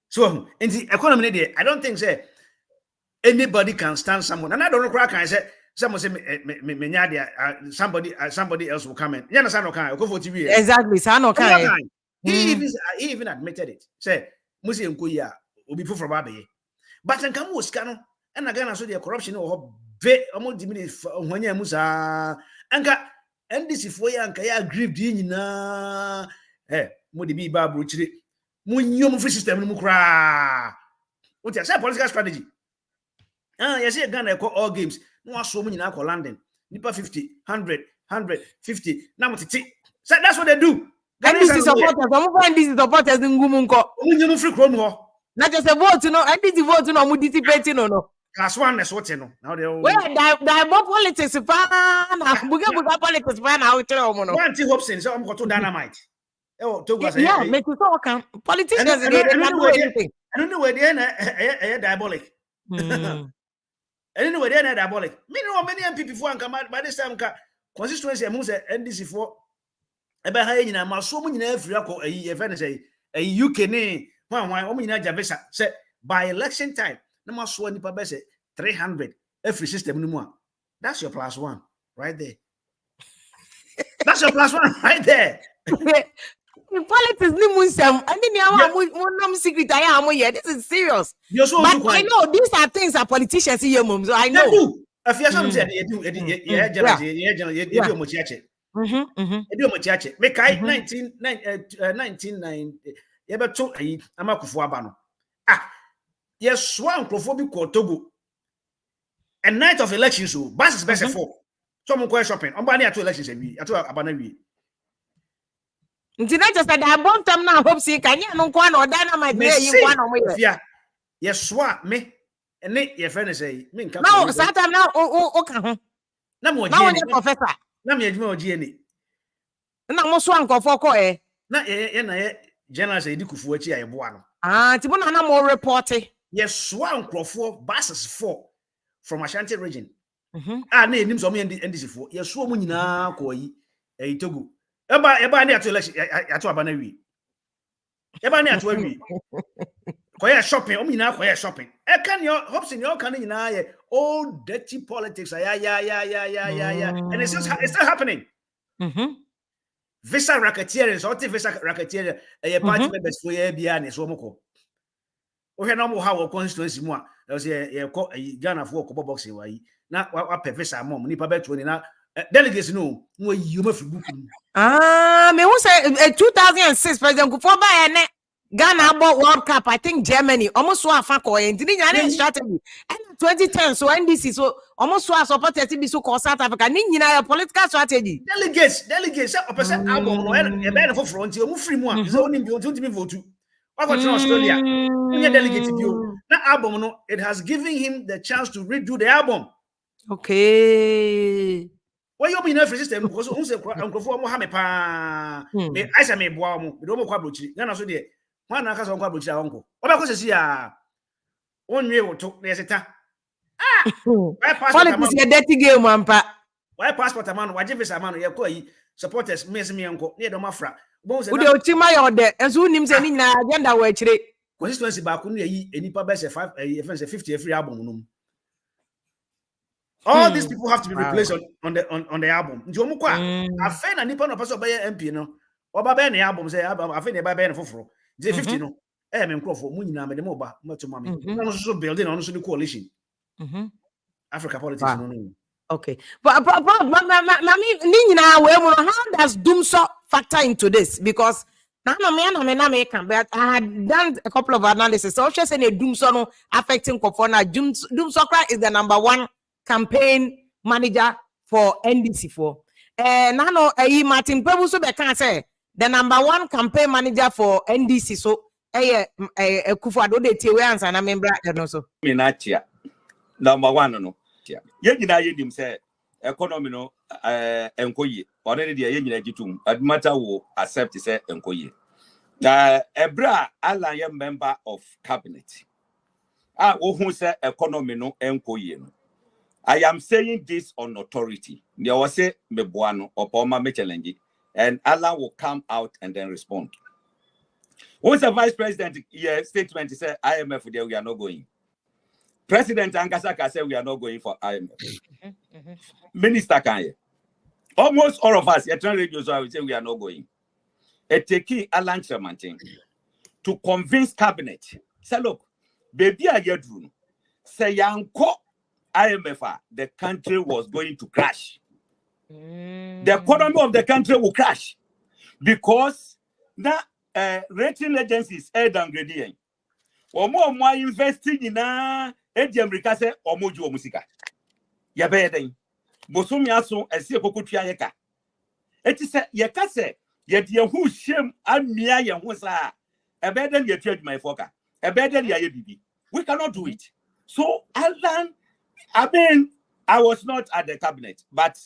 So, in the economy there, I don't think say anybody can stand someone, and I don't know why can I say. Someone say somebody else will come in. You understand? Okay, go for TV. Exactly. He even admitted it. Say, Musi Nkoya will be proof from Abbey. But in Kamu Scano, and again, I saw the corruption or very almost diminished when you Musa Anka and this is for Yankaya grieved in Modi Babu Munyum free system Mukra. What's your political strategy? Yes, you're gonna call all games. No, so many now call London. Nipa 50, 100, 150. Now so that's what they do. And this is supporters. I'm going this is supporters in Gumunko. Free chrome. Not just a vote, and this vote, no, participating or no. Class 1 is what you know. Now they Where die politics na buga politics na we tell omo no. one thing hope since I'm going to dynamite. Oh, to go say. Yeah, make you so can politicians they can do anything. I don't know where they are diabolic. Anyway, they are diabolic. Me know many NPP for and come by this time constituency among say NDC for ebe ha nyina ma so mu nyina afiri akọ e fe ne say UK ne wan o mu nyina jabesa say by election time na ma so nipa be say 300 every system no mu a that's your plus one right there. That's your plus one right there. In politics ni munsam and ni awa mo nam secret aya mo here. This is serious. But I know these are things that politicians here mum, so I know. If you some say you do make 1990 you beto amakufu aba no yes one crofobia ko Togo a night of elections so bus is best for some go shopping on bani ato elections we ato abana we nti na just that I time na hope see kan ya no kwa na dynamite na yi kwa na mo ye yes wa me ene ye friend say me nka now that time now o ka ho na mo na o professor na me adwuma ogie ni na mo so ankofo ko na ye na ye general say di kufu achi aye boa no ti mo na mo report yes wa ankofo buses 4 from Ashanti region na enim so mo NDC fo yes wo mo nyina ko yi Togo eba ni ato election ato abana wi eba ni ato wi ko ye shopping o mo nyina ko ye shopping e kan your hopes in your kan nyina ye old dirty politics yeah and it's still happening. Visa racketeering so visa racketeering party members for ye bia ne so moko o hwe na mo ha wo constituency mu a ye ko Ghana for ko boxing wa yi na wa pe visa mom nipa beto ni na delegates no mo yi ma fi buku me who say 2006 president Kufuor ba ne Ghana bought World Cup, I think Germany almost so afa ko e ndini nya strategy and 2010 so NDC so almost so support be so called South Africa ni nyina political strategy delegates say opposite album no e be na for front o mu free mu a so oni bi o tumi vote wa go to Australia onye delegate bi o na album no it has given him the chance to redo the album. Okay, why you be in every system because on say ankofo mo ha me pa me I say me boa mo me do mo kwa brochi Ghana so de man na kasa on kwa brochi a wonko oba ko sesi a onwe woto na yeseta why politics is a dirty game ampa why passport man waje visa man ye ko yi supporters me enko na ye do mafra wo de otima ya ode enso unim se ni na agenda wa akire constituency ba ko no yi enipa be se 50 every album no. All these people have to be replaced on the album. Nti omo kwa afen na nipa no person be MP no. Oba be na album say afen na be na foforo. Nti 50 no. Me nkrofo mu nyina me de mo ba mato mame. Na no so building on so the coalition. Africa politics no. Okay. But ni nyina we mo how does Dumso factor into this because na me can but I had done a couple of analysis. So just say Dumso no affecting Kofona. Dumso is the number 1 campaign manager for NDC for nano Martin Pebu so be can say the number 1 campaign manager for NDC so Kufuor de tie we answer na membra no so me na chia number 1 no chia ye nyina ye dim say economy no enkoye already de ye nyina gitum admata wo accept say enkoye na ebra alan ye member of cabinet wo hu say economy no enkoye no I am saying this on authority. There was a mebuano or Poma me challenge, and Allah will come out and then respond. Once the vice president statement he said IMF there we are not going. President Angasaka said we are not going for IMF. Minister Kanye. Almost all of us, radio, so I would say we are not going. It take Alan Chamantin to convince cabinet. Say, look, baby, I get room. Say, Yanko. IMF, the country was going to crash. The economy of the country will crash because now rating agencies are downgrading. Or more investing in America say or more musika. Ya beden. Bosumi aso esi ekokutua yeka. Eti se yeka se ye de hu shem amia ye hu sa. E beden ye trade my foka. E beden ye bibi. We cannot do it. So Alan, I mean, I was not at the cabinet, but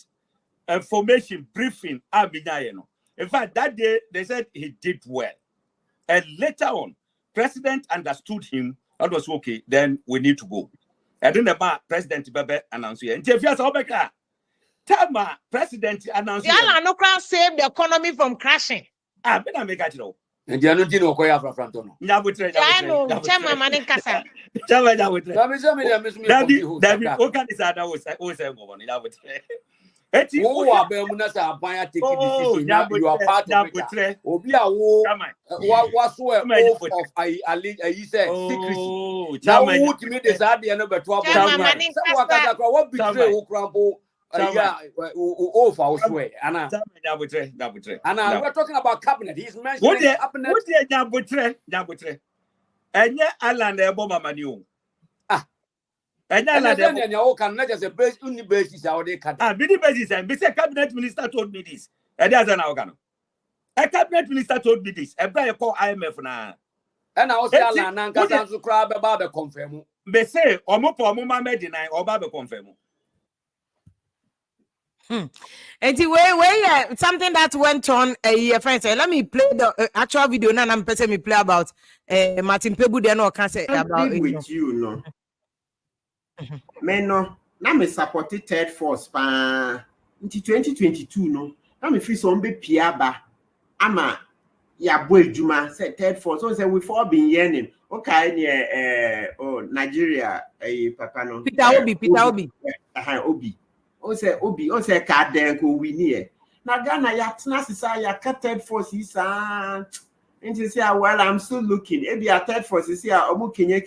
information briefing, in fact, that day they said he did well. And later on, President understood him. That was okay. Then we need to go. And then the President Bebe announced here. And if you are Tama, President announced here. Yala no crowd save the economy from crashing. Ah, but I make it all. And you are not going to from Tono. I know, Chama Manikasa. David, what can is that? I was Oh, I bet you are buying taking decision. You are part of it. Obia, what's oath of I said secrecy. Now, who to me this idea number 12? What betray who crumble? Oath, I swear. Anna, we're talking about cabinet. He's mentioning cabinet. What the Jabutre? And yet, Alan, the bomber manu. And then you can not just a base only basis how they can. Many basis and Mr. Cabinet Minister told me this. And there's an organ. A cabinet minister told me this. A brother called IMF now. And I was telling Nanka to crab about the confirm. They say, or more for Mama deny or Baba confirm. And where something that went on a year, friends. Let me play the actual video now. I'm person me play about Martin Pebu. They no can say about it. With you, no. Men no, now me supported third force pa into 2022 no. Now me feel some be piaba. Ama ya boy Juma said third force. So say we all been yearning. Okay, near Nigeria, papa no. Peter Obi. Obi. O say card there go we near. Na Ghana ya tna sisa ya third force is and say well I'm still looking. Maybe a third force is here omu Kenya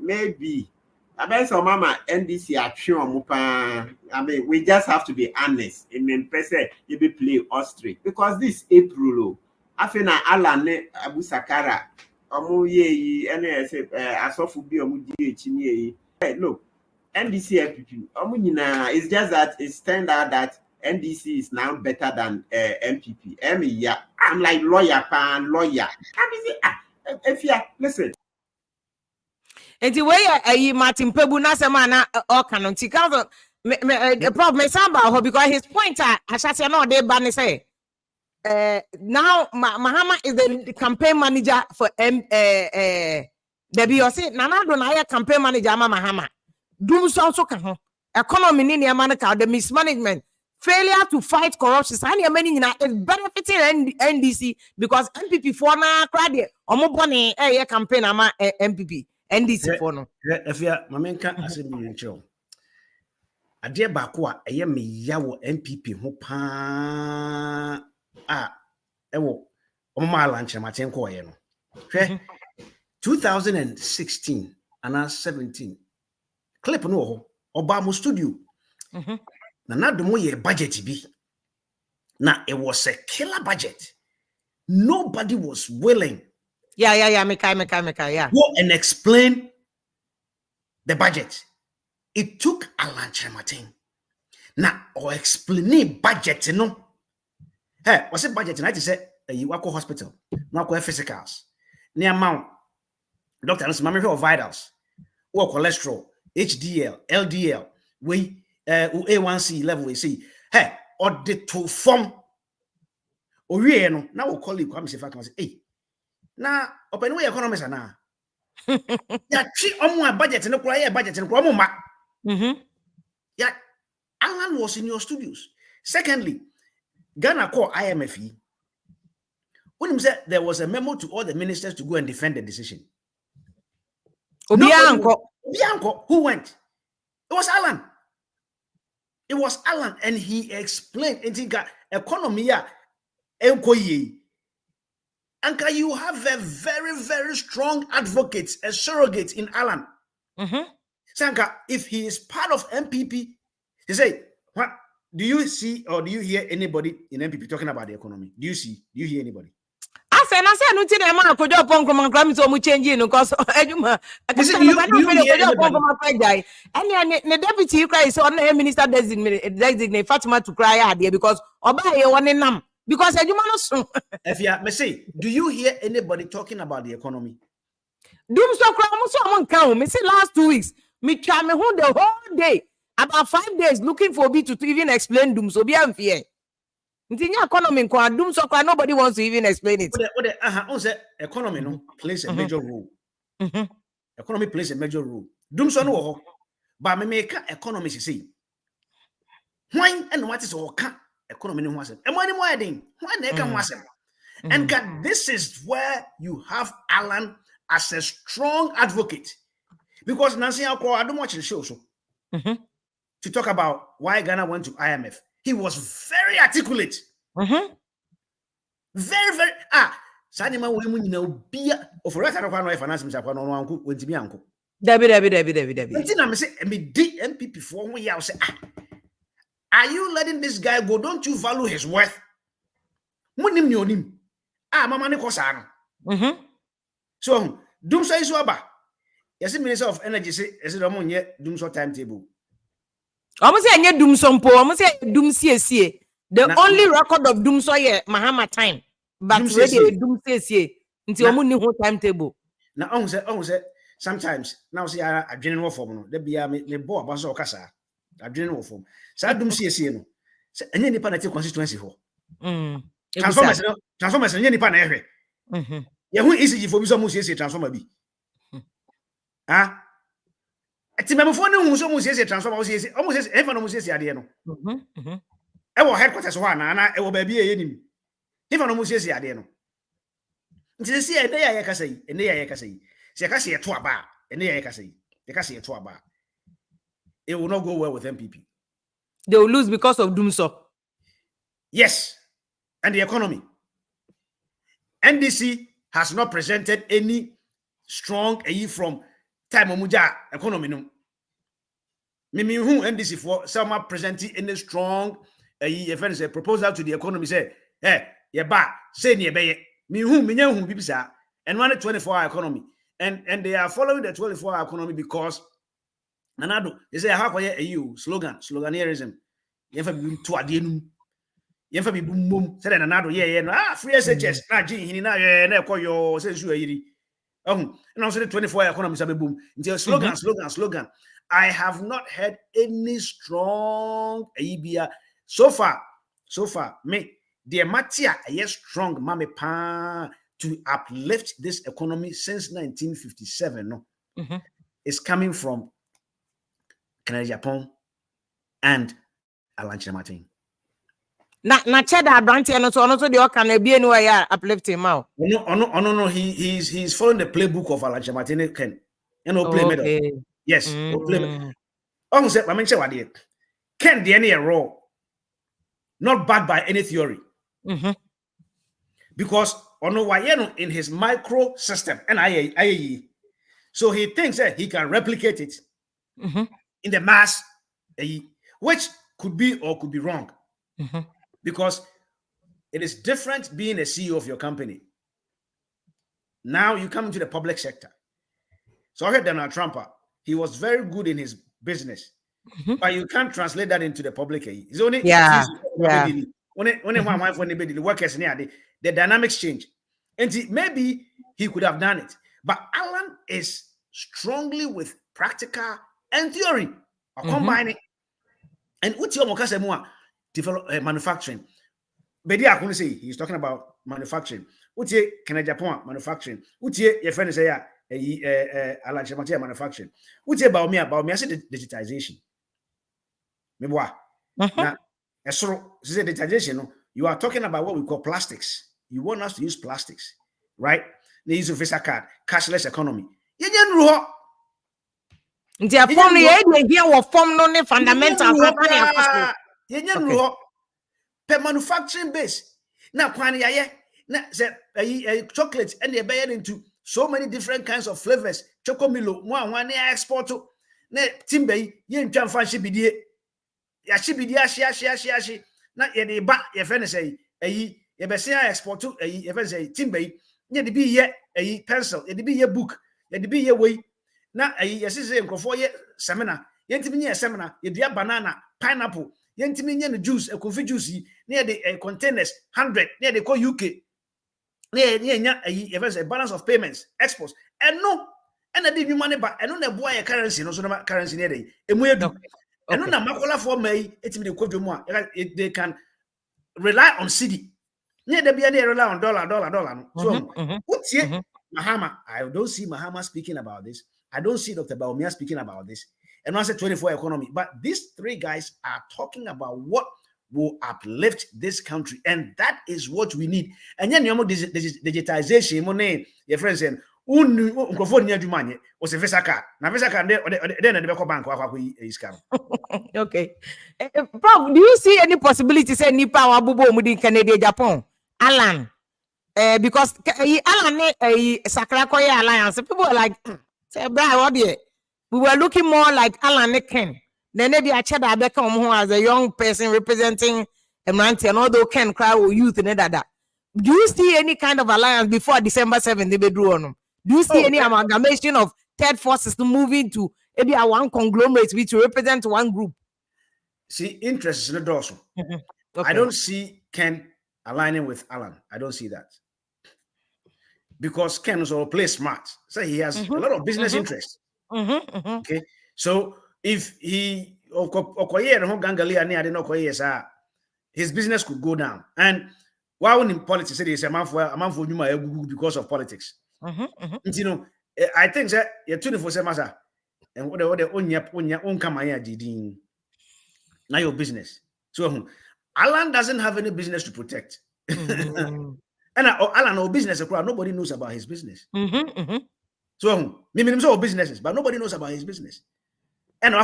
maybe. I bet so mama NDC I mean, we just have to be honest. I mean, person you be play ostrich because this April, I feel na Alan Abu Sakara, omu ye NS asofu bi omu di chini ye. Look, NDC NPP, it's just that it's turned out that NDC is now better than NPP. Yeah, I'm like lawyer. If you listen. And the way Martin Pebu na semana or canon because the problem is about because his point I shall say no they ban say now Mahama is the campaign manager for the BOC Nana don't campaign manager Mahama doom so can economy in the mismanagement failure to fight corruption and many is benefiting NDC because NPP for na crowd omobone campaign ama NPP NDC for no. If you are Mamenka assembly in show. A dear Bakua, a yemi yawo NPP who pa ewo Oma lunch and Martin Koyeno. 2016 and 17 clip no Obama studio. Na do mo ye budget bi. Na it was a killer budget. Nobody was willing. Yeah. Yeah. Go and explain the budget. It took Alan Chematin. Now, or explain budget, no. Hey, what's it budget? And I just said, you work hospital, not go physicals. Near Mount, doctor, and some of vitals, or cholesterol, HDL, LDL, we A1C level, we see. Hey, or the to form. Or we no, now we'll call you, come say, hey. Now, open way economists are now. Yeah, treat on my budget and no budget and Cromoma. Yeah, Alan was in your studios. Secondly, Ghana called IMF. When he said there was a memo to all the ministers to go and defend the decision. Obianco, who went? It was Alan. It was Alan, and he explained. And think economy, enkoye. Anka, you have a very, very strong advocate, a surrogate in Alan. Sanka, if he is part of NPP, he say, what do you see or do you hear anybody in NPP talking about the economy? Do you hear anybody? I said, no, today, man, could you pong from Grammy so much changing because Eduma, I can say, and the deputy cries on the minister designate Fatima to cry out there because Obey one in them. Because if you may say, do you hear anybody talking about the economy? Doom so someone come. Me say last 2 weeks. Me try me who the whole day, about 5 days looking for me to even explain doom. So be unfair. Economy doom so nobody wants to even explain it. Economy no plays a major role. Economy plays a major role. Doom so no, but me make economy see. Why and what is all economy no wasn't. And when more thing, why they can wasn't. And God, this is where you have Alan as a strong advocate. Because Nancy Alcoa, I don't watch the show so to talk about why Ghana went to IMF. He was very articulate. Very, very Sanima women know beer of a finance minister no uncle went to be uncle. Debbie. I'm saying NPP for 1 year. Say, are you letting this guy go? Don't you value his worth? Munim nyonim. Mama ne kosano. So, doom so isu aba. Yes, Minister of Energy say, is it among yet doom so timetable? Almost say any doom some po, almost say doom CSA. The only record of doom so ye Mahama time. But really doom CSA until omu whole timetable. Now on say sometimes now see a general form no. There be a me bo abaso okasa. A general form. Say doom CSA no. Say any nipa na take constituency for. Transformers any nipa na ehwe. Ye hu easy for bi so mo CSA transformer bi. Ati memfo ne hu so mo CSA transformer o CSA. O mo CSA e fa no mo CSA ade no. E wo headquarters ho ana e wo ba bi e yenim. E fa no mo CSA ade no. Nti se e dey ya kasa yi, e dey ya kasa yi. Se kasa ye to aba, e dey ya kasa yi. E kasa ye to aba. It will not go well with NPP. They will lose because of doom so. Yes. And the economy. NDC has not presented any strong from time omuja economy no. Mimi who NDC for some presenting any strong a proposal to the economy say, hey, ye ba say ni be me who me nyan hu bibisa and run a 24-hour economy. And they are following the 24-hour economy because Nanado they say how for you sloganeerism. Ye fa bi to ade num. Ye fa bi bum say Nanado free SHS na gin hini na na ekoyo say su ayiri. And also the 24-hour economy sabe boom. Until slogan. I have not heard any strong idea so far. Me the matia yes strong mame pa to uplift this economy since 1957 no. It's coming from Canada, Japan, and Alan Martin. Na cheda branche no so the can be anywhere uplifting mouth. No. He's following the playbook of Alan Martin. Ken, play medal. Yes, play. Said, I mentioned what Ken the any raw, not backed by any theory. Because in his micro system, and so he thinks that he can replicate it in the mass, which could be or could be wrong. Because it is different being a CEO of your company. Now you come into the public sector. So I heard Donald Trump, he was very good in his business, but you can't translate that into the public. It's only the workers near the dynamics change. And maybe he could have done it. But Alan is strongly with practical and theory combining. And develop manufacturing. But I couldn't say he's talking about manufacturing. Canada, Japan manufacturing. Your friend say Alan Chematia manufacturing. About me, I said digitization. Now, so digitization, you are talking about what we call plastics. You want us to use plastics, right? They use a Visa card, cashless economy. Per manufacturing base. Now, chocolate and they're buying into so many different kinds of flavors. Chocomilo, one export to Timbe, yen chamfan shibidi. Yashi. Not ye ba your friend say, ye besia export to a Timbe, ye be ye a pencil, ye be ye book, ye be ye way. Now, yes, is a for ye seminar, yentiminia seminar, ye dear banana, pineapple. Yentiminia juice, a coffee juice near the containers 100 near the call UK near a balance of payments, exports, and no, And I did you money back. I don't know why a currency, no currency near day. And we do. And on a makola for May, it's me the more. They can rely on city. Near the be they rely on dollar. So what's here? Mahama, I don't see Mahama speaking about this. I don't see Dr. Baumia speaking about this. And I said 24 economy. But these three guys are talking about what will uplift this country. And that is what we need. And then you know digitization, money, your friends saying, was a visa card. Now visa card then the bank is come. Okay. Prof, do you see any possibility say Nipa Wabubo Mudi Canada Japan? Alan. Because Alan Sakrakoya Alliance, people are like, say, we were looking more like Alan Ken. Then maybe I checked Abeka as a young person representing Emanti, and although Ken cry with youth and that. Do you see any kind of alliance before December 7th? They be draw on them? Do you see any amalgamation of third forces to move into maybe a one conglomerate which will represent one group? See, interest is in the dorsal. Okay. I don't see Ken aligning with Alan. I don't see that. Because Ken is all play smart. So he has a lot of business interests. Okay. So if he his business could go down. And why in politics say there's a man for because of politics. You know, I think that you're 24/7 and what the own come now your business. So Alan doesn't have any business to protect. And Alan no business nobody knows about his business. So me businesses, but nobody knows about his business. And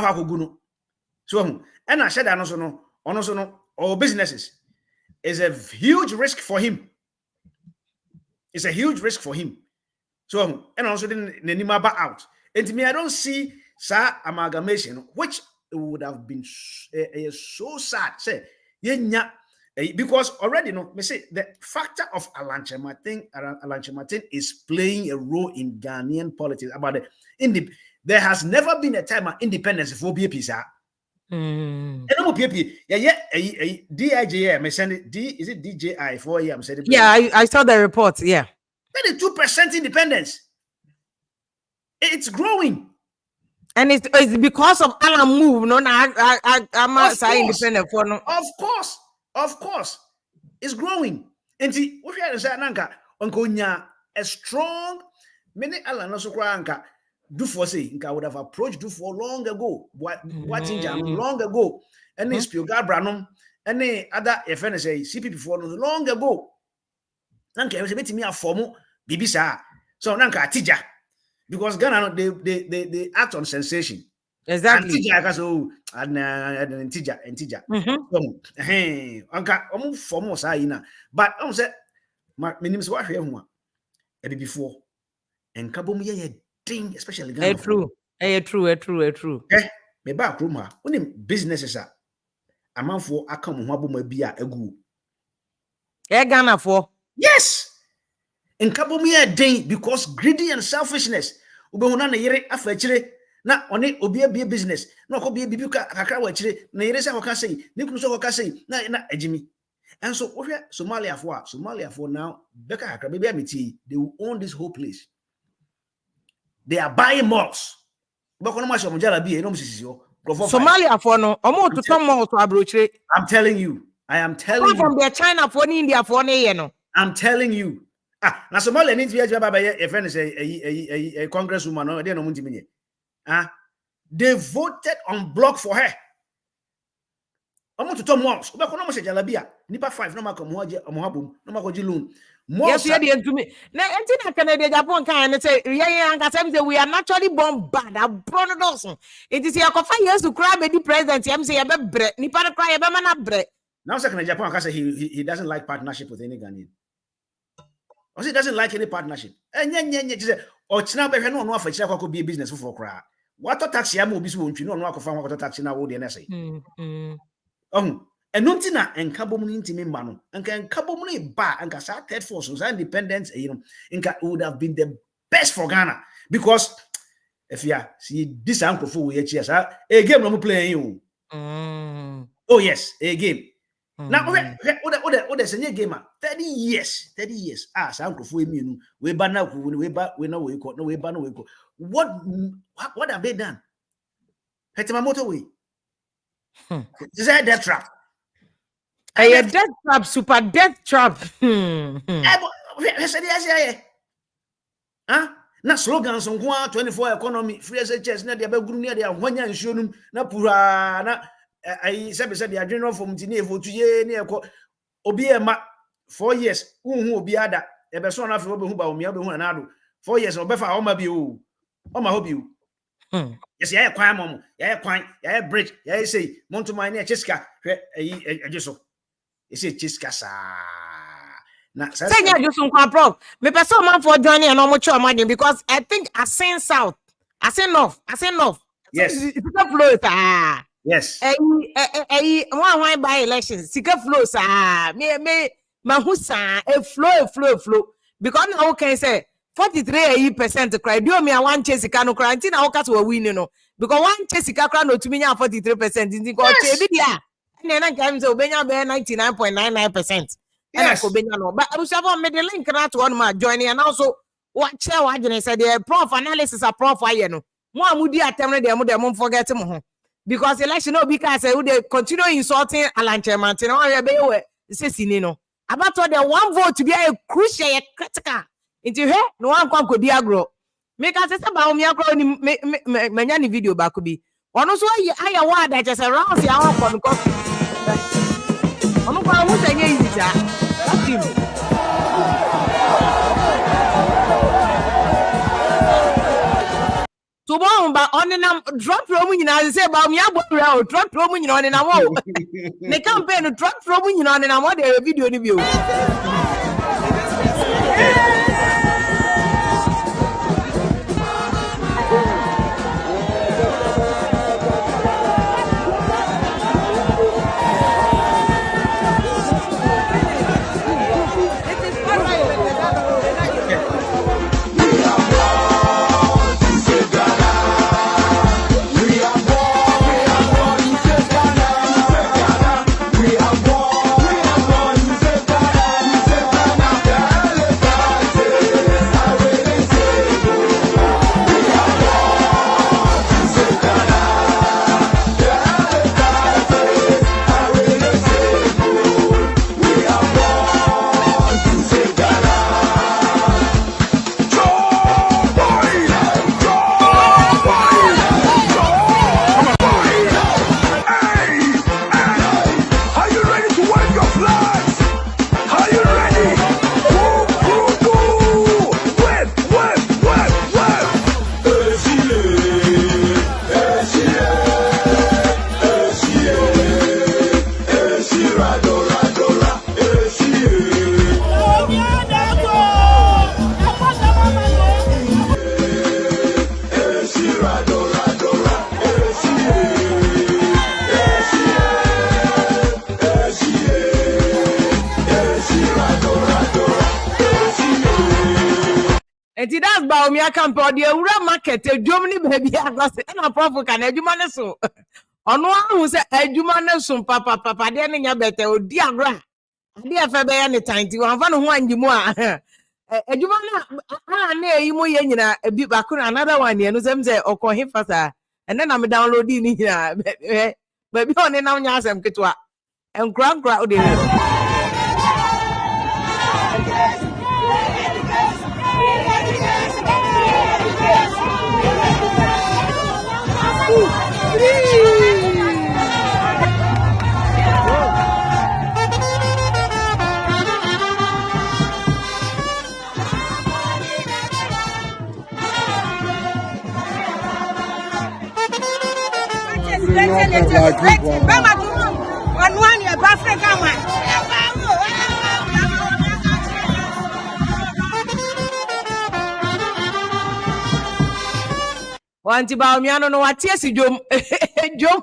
so and I said that also no all businesses is a huge risk for him. It's a huge risk for him. So and also then Nenima out. And to me, I don't see amalgamation, which would have been so sad. Say, because already me say the factor of Alan Chematin is playing a role in Ghanaian politics. About there has never been a time of independence for BAP, sir. DIJ, me send it. Is it DJI 4 years? Yeah, I saw the report. Yeah, 32% independence. It's growing, and it's because of Alan move. No, I'm independent for no. Of course, it's growing. And see, what we are saying, Nanka, Onkonya, a strong many Alan also cranka. Do for say, I would have approached do for long ago. What in jam long ago, and this Pioga Branum, and the other FNSA CP before long ago. Nanka was a bit me a formal Bibisa. So Nanka Tija, because Ghana they act on sensation. Exactly. And Tija and Tija. Hey, Anka almost formal Saina. But I said, my name is what we have before. And Kabum especially Ghana. True. Me back room ha. When businesses are a man for a come wabuma bia egu. Ghana for. Yes. And Kabumia day because greedy and selfishness. Ubehuna na yere afechire na one obi a business. No ko be bibuka kakra wa chire na yere se hoka sei. Ni kunu so hoka sei na ejimi. And so Somalia for now beka kakra baby amiti they will own this whole place. They are buying malls. Somalia for no, to come malls to abroad. I'm telling you. I am telling you. From their China for India for no. I'm telling you. Now Somalia needs to be a friend is a congresswoman. They don't want they voted on block for her. I want to talk malls. Nipa 5 no come no loan. Yes, you did to me. Now, Canada, Japan can say, we are naturally born bad. I'm proud of us. It is your 5 years to cry, baby president. I'm saying, Nipa cry, bread. Now, second Japan can say he doesn't like partnership with any Ghanaian. Or he doesn't like any partnership. And then, or it's now better no for China could be a business for cry. What a taxi I'm obviously won't you know, no find what a taxi now would NSA. And Nuntina and Kabomuni Timimano, and can Kabomuni ba and Kasa third force was independence, would have been the best for Ghana because if you see this uncle for yes, a game I'm playing you. Oh, yes, a game. Now, what is a gamer? 30 years. Ah, some for me. We ban now. We know we got no we ban no. What have they done? It's my motorway. Is that death trap? A death trap, super death trap. Huh? Na slogans on 24 economy, free SHS, na dia baguru ne dia hwanya nsuonum na pura na I said the general from Tine for 2 years near Obi ma 4 years. Obi ada. Ebe so na fe obi hu ba omi obi hu na ado. 4 years obefa o ma bi o. O ma hobi o. Yes, ya kwan mom. Ya kwan, ya bridge, ya say monto mine na chiska hwe ajiso. You say chiska sa. Na say ya just kwa prof. Me person man for joining and omo cho amadi because I think I send south. I send north. yes. It's a flow ah. Yes. One by elections, sika flows me mahusa a flow because now can say 43% cry do me one chase no cry until now cast we win no because one chase cry no to me 43% in go chebidia and then can say obenya be 99.99% and I go benya no but I was have made the link na to one ma joining and also what share what you said the prof analysis a prof aye no mo amudi atemne dem forget mo because election no because say they continue insulting Alan Chairman no we say sini no about the one vote to be a crucial critical into here no one kwa kodi agro make us say ba omi agro ni manya ni video ba ko bi ono so aya wa da just around ya won kon ko ono kwa mu say easy ja that's him. To bomb ba on na drop from nyina say ba me abora drop from nyina on na wo ne campaign drop from nyina on na wo the video ni bi o and that's about me campaign the ura market Germany baby across and prof can adwuma ne so ono hu say adwuma ne so papa de ne nya bete odi agra ade afa be ya ne tanti wan fa no ho anjimu a adwuma na na eyi mo ye nyina bi bakuru another one ye no sem say okohe fasa and then am download ni nyina baby on na nya asem ketwa enkra o de Wanti ba miano no watie si jom jom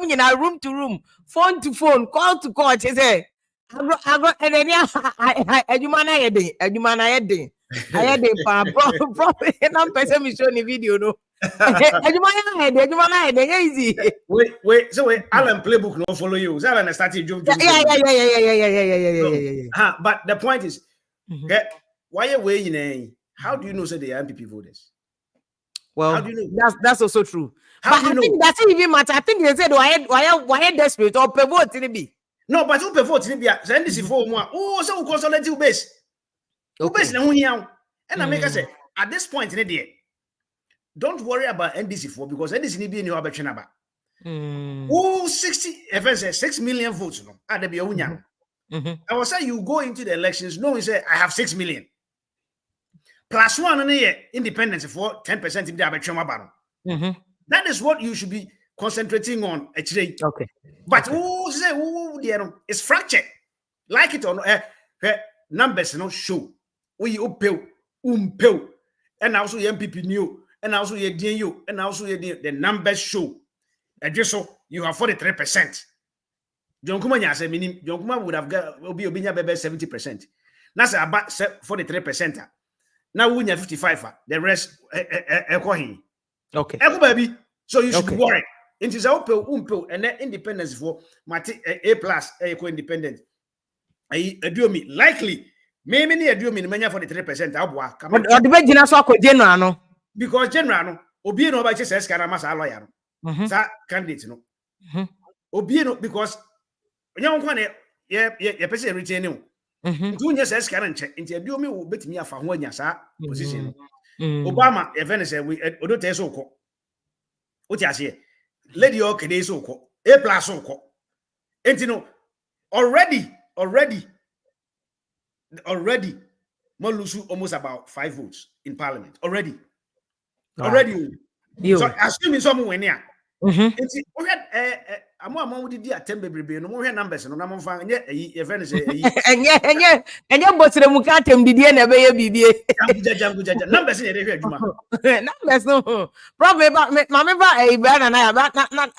nyina room to room phone to phone call to call say agro eneni adwuma na yede pa bro na person mi show ni video no Easy. Wait. So Alan playbook no follow you. Alan started jump. Yeah. But the point is, why are we in? How do you know say they are NPP voters? Well, how do you know? that's also true. How But do you I know? think that's even matter. I think they said why desperate or pivot in be. No, but who vote in India? NDC-Who more. Oh, so we consolidate you base. Who base na hunya. And I make us say at this point in the day, don't worry about NDC-Who because NDC need be in your action about. Oh, 6 million votes. No, at the hunya. I was saying you go into the elections, no, he said I have 6 million. Plus one on the independence for 10% in the action about. That is what you should be concentrating on actually. Okay. But who say it's fractured. Like it or not, numbers no show. We upel, and also MPP new, and also your DNU, and also the numbers show. And just so you have 43%. John Kumanya said, meaning John Kuma would have got will be 70%. That's about 43%. Now we have 55. The rest, Okay. Baby. So you should be worried. It is upel, and then independence for A plus independent. I do me likely. Maybe I do me many 43%. Or the bed general so general because general obi no ba che says caramasa lawyer. That candidate no. Obi no because young one ye person retain you. Do you says caran check into do me will bet me a fa sa position. Obama event say we odo te so ko. What you say? Lady okay so ko. A plus so ko. And no already Molusu almost about 5 votes in parliament already. So assuming someone went here. It's we had among did attend baby no more numbers no na fan event say and but the mukatem did na be bibie numbers in the adwuma numbers no probably about mama ba brother na na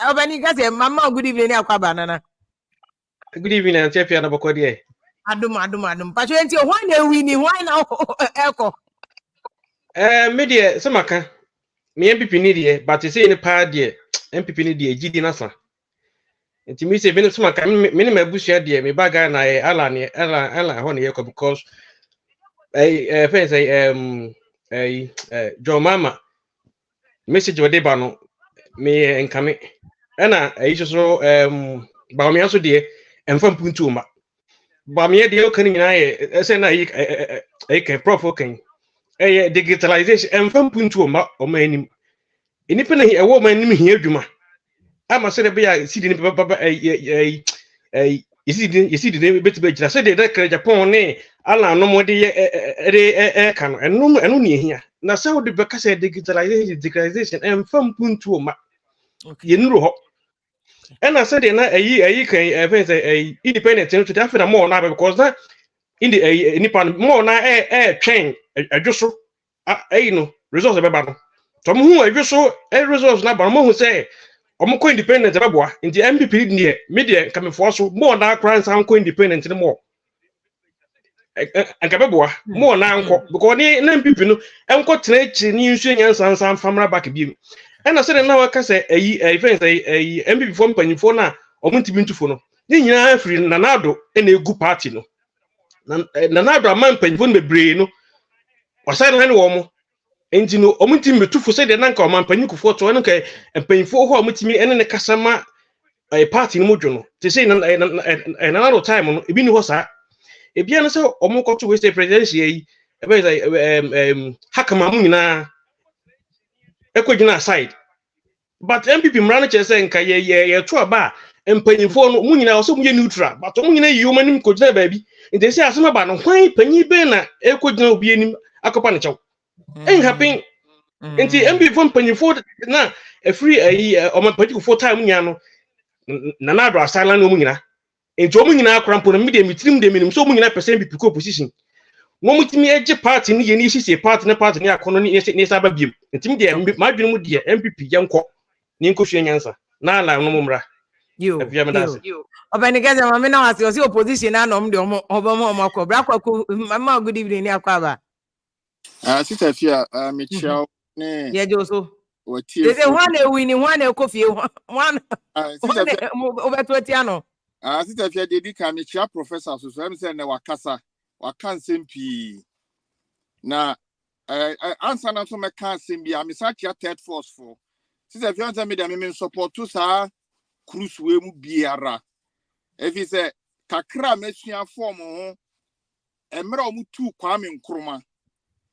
obani ka say mama good evening akwa banana. Good evening, and Chef Yana Bokodi. Adum. Pacho enti why na win why na eko? Media Samaka. Me MPP need but you say in the part there, MPP need GD Nasa. And to me say Samaka, minimum bush there, me baga na Alan honey because John Mama message wa debano me enkame. Ana just so ba me aso de enfam puntu ma. Ba me de o kan nyina say na I prof okay. Digitalization enfam puntu ma o manim. Enipa na e wo manim hia adwuma. Ama se de be ya sidi ni baba yesidi de betibe gira se de kra Japan ne ala no mo de kan no eno ne hia. Na se wo de be ka se digitalization enfam puntu ma. Yenuru ho. And I said, I can independent to the Africa more now because that in the Nippon more now train a just so results of a some who I just saw a results now, but who say, I'm co independent of in the MPP near media coming for so more now crimes I'm co independent anymore. And Kababua more now because the MPP and got trade news and some family back beam. And I said, now I can say a friend, a MPP form penny for now, or Monty for no. Then you are free Nanado and a good party. No, Nanado, a man penny for me brain, or silent warm. And you know, omitting me to for say the Nanka man penny for 20 and paying for her with me and then a customer a party in Mojono. To say another time on Ibini Hosa. If you answer or more to waste a presidency, Hakamamuna. Ekwejina side but MPP manager say nka ye to aba empanyimfo no mu nyina so mu neutral but mu nyina human ko jina baabi nti say asema ba no hwan panyi be na ekwejina obi anim akopa ne chew en happen nti MPP mpanyimfo na free o mapanyimfo time nya no na na do asala no mu nyina nti o mu nyina akrampo no me tirim de minim so mu nyina person MPP ko position Momutimi eje party ni ye ni sisi party na party ni akono ni saba biem ntimi de madwene mu de MPP yanko ni nkohwe nyansa na ala no mumra yo obani gaza mama na wasi opposition na no mde obomo omako bra kwaku mama good evening ni akwaba Sister Fia, Michelle, ye joso what They say one a winning, one a coffee, one over 20 ano. Sister Fia did come a professor, so I'm saying Wakasa, Wakan Simpi. Now, answer not to make can't simbi. I'm such a third force for. Sister Fia tell me that I mean support to sa cruise we mu biara. If he say kakra machine form on emra mu tu kwame nkruma.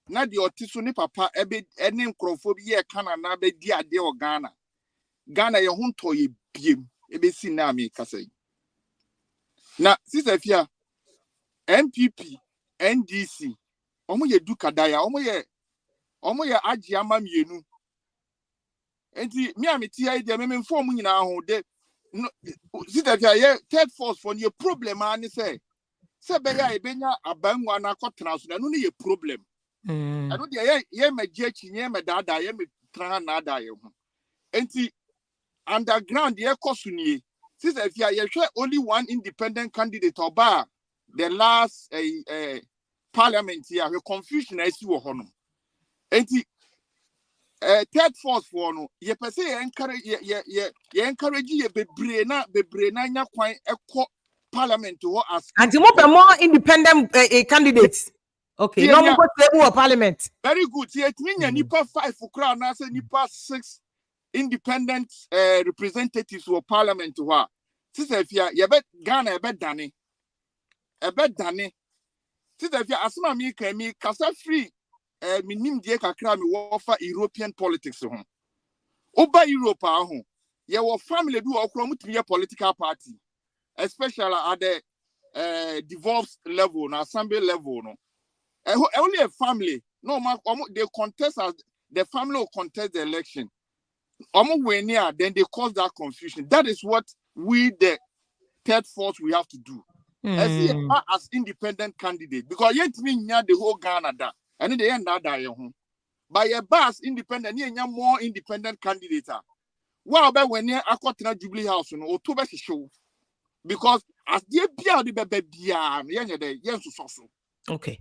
Na di otiso ni papa ebe ene nkrofo bi ye kana na be di ade o Ghana. Ghana ye ho to ye biem ebe si na me kasa. Na sister Fia NPP NDC omo ye du kadaya omo ye agi ama mienu enti me ameti ai de me form nyina ho de sister Fia ye third force for ye problem ani say be ya ebenya abanwa na akotena so na no ye problem eno de ye magye chinye me dada ye me tra na ada ye ho enti underground ye kosuni sister Fia ye hwe only one independent candidate oba the last parliament here we confusion as you were enti third force for no ye pese ye encourage ye bebre na nya kwan ekọ parliament wo as And you more independent candidates. Okay, no more table of parliament. Very good. Yet me nipa 5 ukra na say nipa 6 independent representatives for parliament wa. Sister Fia ye be Ghana e be dane. Sister Fia asma mi kan mi kasa free minim die kakra mi wo fa European politics ho. Oba Europe ho. Ye wo family bi wo kro mutumi political party, especially at the devolved level, na assembly level no. Only a family, no man, they contest as the family will contest the election. When near, then they cause that confusion. That is what we, the third force, we have to do. As independent candidate, because yet me the whole Ghana da, and they end that die home. By a bus independent, you more independent candidate. Well, about when you are caught in a Jubilee House, or two best show, because as they be out the baby, yes, so. Okay.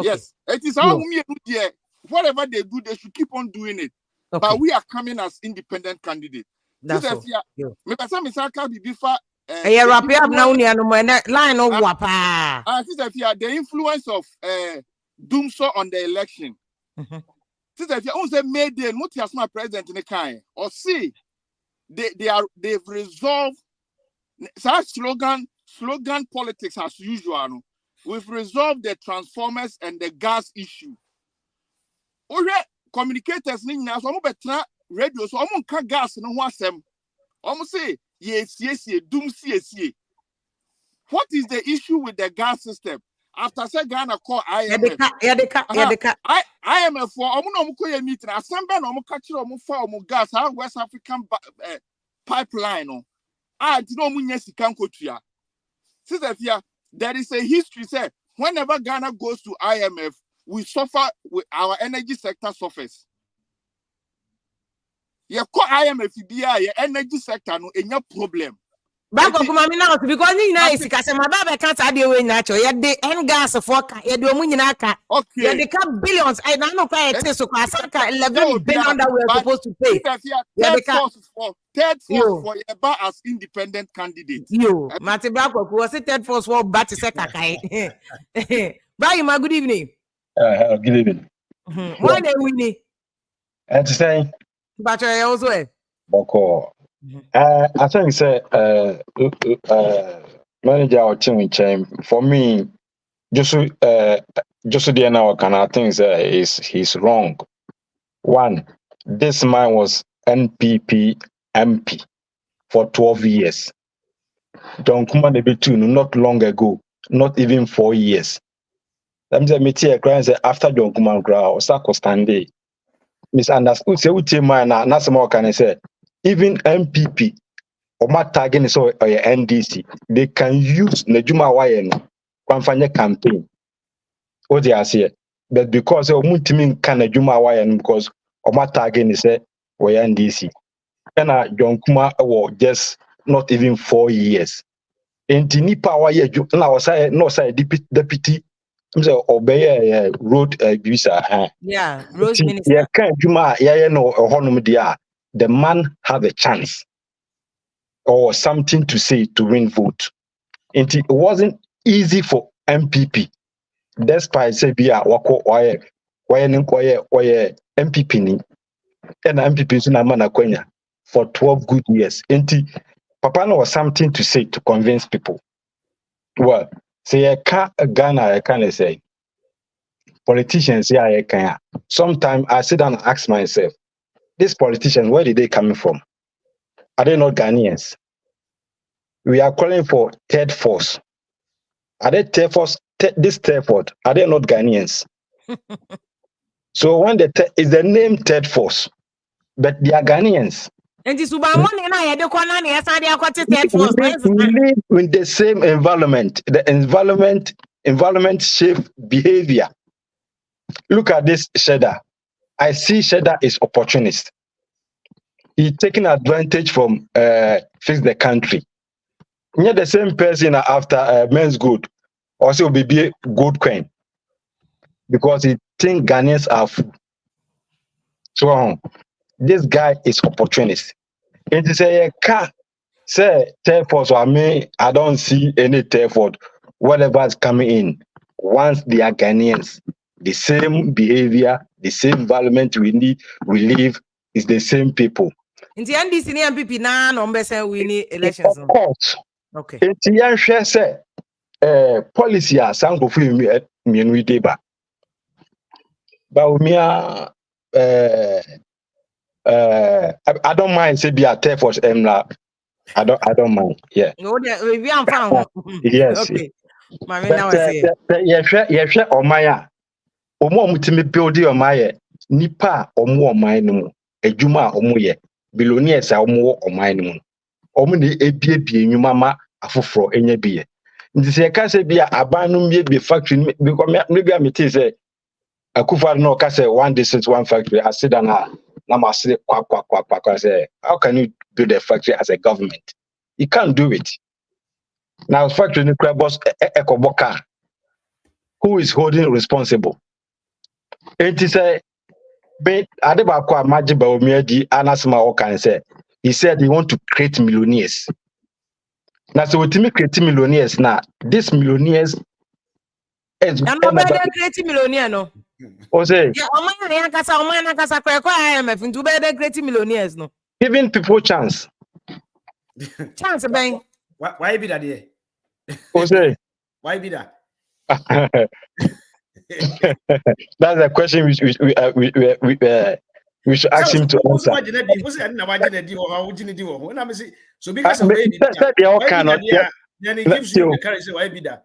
Yes, it is how we do. Whatever they do, they should keep on doing it. Okay. But we are coming as independent candidates. That's all. Me pesa me saka bi bifa. Wrap up now. Line of wapa. Sister Fia, the influence of Doomso on the election. Sister Fia, on say made the multi-national president in the kind or see they've resolved. Such slogan politics as usual. We've resolved the transformers and the gas issue. Communicators now so betra radio so ka gas no ho asem. Say yes, doom see. What is the issue with the gas system? After say Ghana call IMF. IMF for no ko meeting assemble no ka kire fa gas how West African pipeline no. No munya sika nkotua. Sister Fia, there is a history say whenever Ghana goes to IMF, we suffer with our energy sector suffers. You call IMF your energy sector no any problem. Back of mommy now because you know is because my baba can't add away natural. You the end gas for you do munyinaka. Okay. You the billions. I don't know why it is so because 11 billion that we are supposed to pay. Third force for Eba as independent candidate. Yo, Mati Bako was a third force for Batty Sekakai. Bye, my good evening. Good evening. Why they winning? And to say, but I also Boko. I think say manager or team chain for me just the now can I think he's wrong. One, this man was NPP MP for 12 years. Don't come on the two not long ago, not even 4 years. Let me say me tea after John Kuman Grau, Sako Stande. Misunderstood say what man na some can say even NPP or my tagging so NDC they can use Nejuma Wayen kwamfanye campaign. What they are saying. But because of Muntimin can Nejuma Wayen because or my tagging is or NDC. And John Kuma just not even 4 years. And nipa wa ye na was no say deputy So obey road visa. Yeah, Rose Yeah, Minister. can't Juma, yeah, no, honum dia. The man have a chance or something to say to win vote. And it wasn't easy for MPP. Despite say be a wako why MPP ni and MPP so na man akwanya for 12 good years. And Papa no was something to say to convince people. Well, say I can't Ghana, I can't say politicians here I can. Sometimes I sit down and ask myself, these politicians, where did they coming from? Are they not Ghanaians? We are calling for third force. Are they third force? This third force, are they not Ghanaians? So when is the name third force, but they are Ghanaians. And this money na ye de kwana na yesa de akwati third force. We live in the same environment. The environment shape behavior. Look at this Shedder. I see Shedder is opportunist. He's taking advantage from fix the country. You're the same person after men's good, also be a good queen because he think Ghanaians are fool. So this guy is opportunist. And he say, "Can't say Telford, so I don't see any Telford. Whatever is coming in, once they are Ghanaians, the same behavior, the same environment we live is the same people." In the NDC and NPP na no mbese we need elections. Of course. Okay. It's yan share say policy a sanko fu mienu deba. But me I don't mind say be a Telford I don't mind. Yeah. No, we am found. Yes. Okay. Mami now I say. Ye hwe omaya. Omo mutimi build omaya. Nipa omo oman no mu. Adwuma omo ye. Billionaires a omo oman no mu. Omo ne ebiebie enwuma ma afoforo enye biye. Nti se ka se bia aban no mie bi factory because maybe I meet say Akufo no ka say one district one factory. I sit down na ma say kwa say how can you build a factory as a government? You can't do it. Now factory nuclear boss ekoboka. Who is holding responsible? And he say but Adebakwa Majiba Omiedi Anasma Okan say he said he want to create millionaires. Now so with me create millionaires now, these millionaires is creating millionaire no. O say yeah, Omana kasa kwa IMF into better creating millionaires no. Giving people chance. Chance bang. Why be that there? O say Why be that? That's a question we should ask him to answer. So because of then he gives you the courage. Why be that?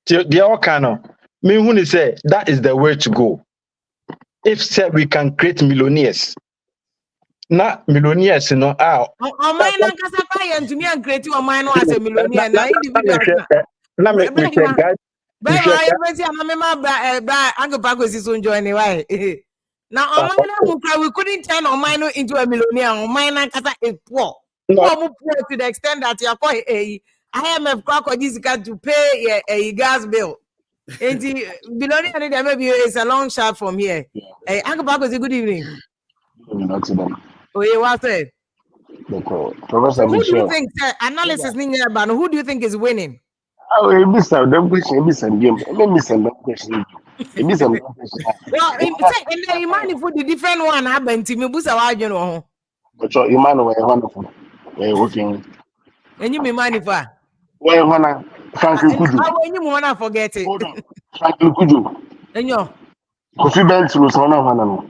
The Okano, me who say that is the way to go. If say we can create millionaires, not millionaires, you know. Omana kasa kwa ye ntumi an create omana as a millionaire na individual. Let me guide. But I am saying, I'm Uncle Paco is on joining. Why? Now, we couldn't turn Omino into a millionaire. Omina Casa is poor. Poor to the extent that you are quite a IMF crack or this guy to pay a gas bill. And the billionaire maybe is a long shot from here. Uncle Paco is a good evening. Oh, you what said? Professor, who do you think analysis but who do you think is winning? Oh, it be some dumb question, it be some game. Let me some dumb question. It be some dumb question. Well, in the IMANI for the different one happened to me, Busa, you know. But your Emmanuel were wonderful. We're working. And you mean money for? Well, Hana, Franklin Kuju. How when you wanna forget it? Hold on. Franklin Kuju. And you Kofi Banks was one of Hana.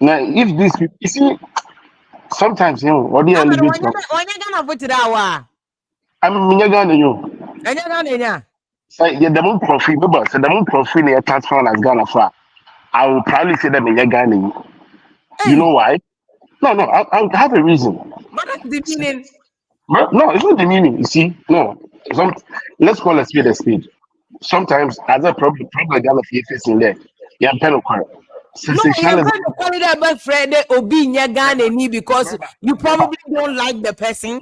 Now, if these people, you see, sometimes, you know, what do you when you're gonna put it out? I'm Ghana, you. And you're gonna, say, the moon profit, but the moon profit near transfer as Ghana for. I will probably say that in Ghana. You know why? No, I have a reason. But that's the meaning. No, it's not the meaning. You see, no. Let's call a spade a spade. Sometimes, as a problem Ghana facing there, you have pen of sensationalism. You're going to call it about Fred Obinya Ghana because you probably don't like the person.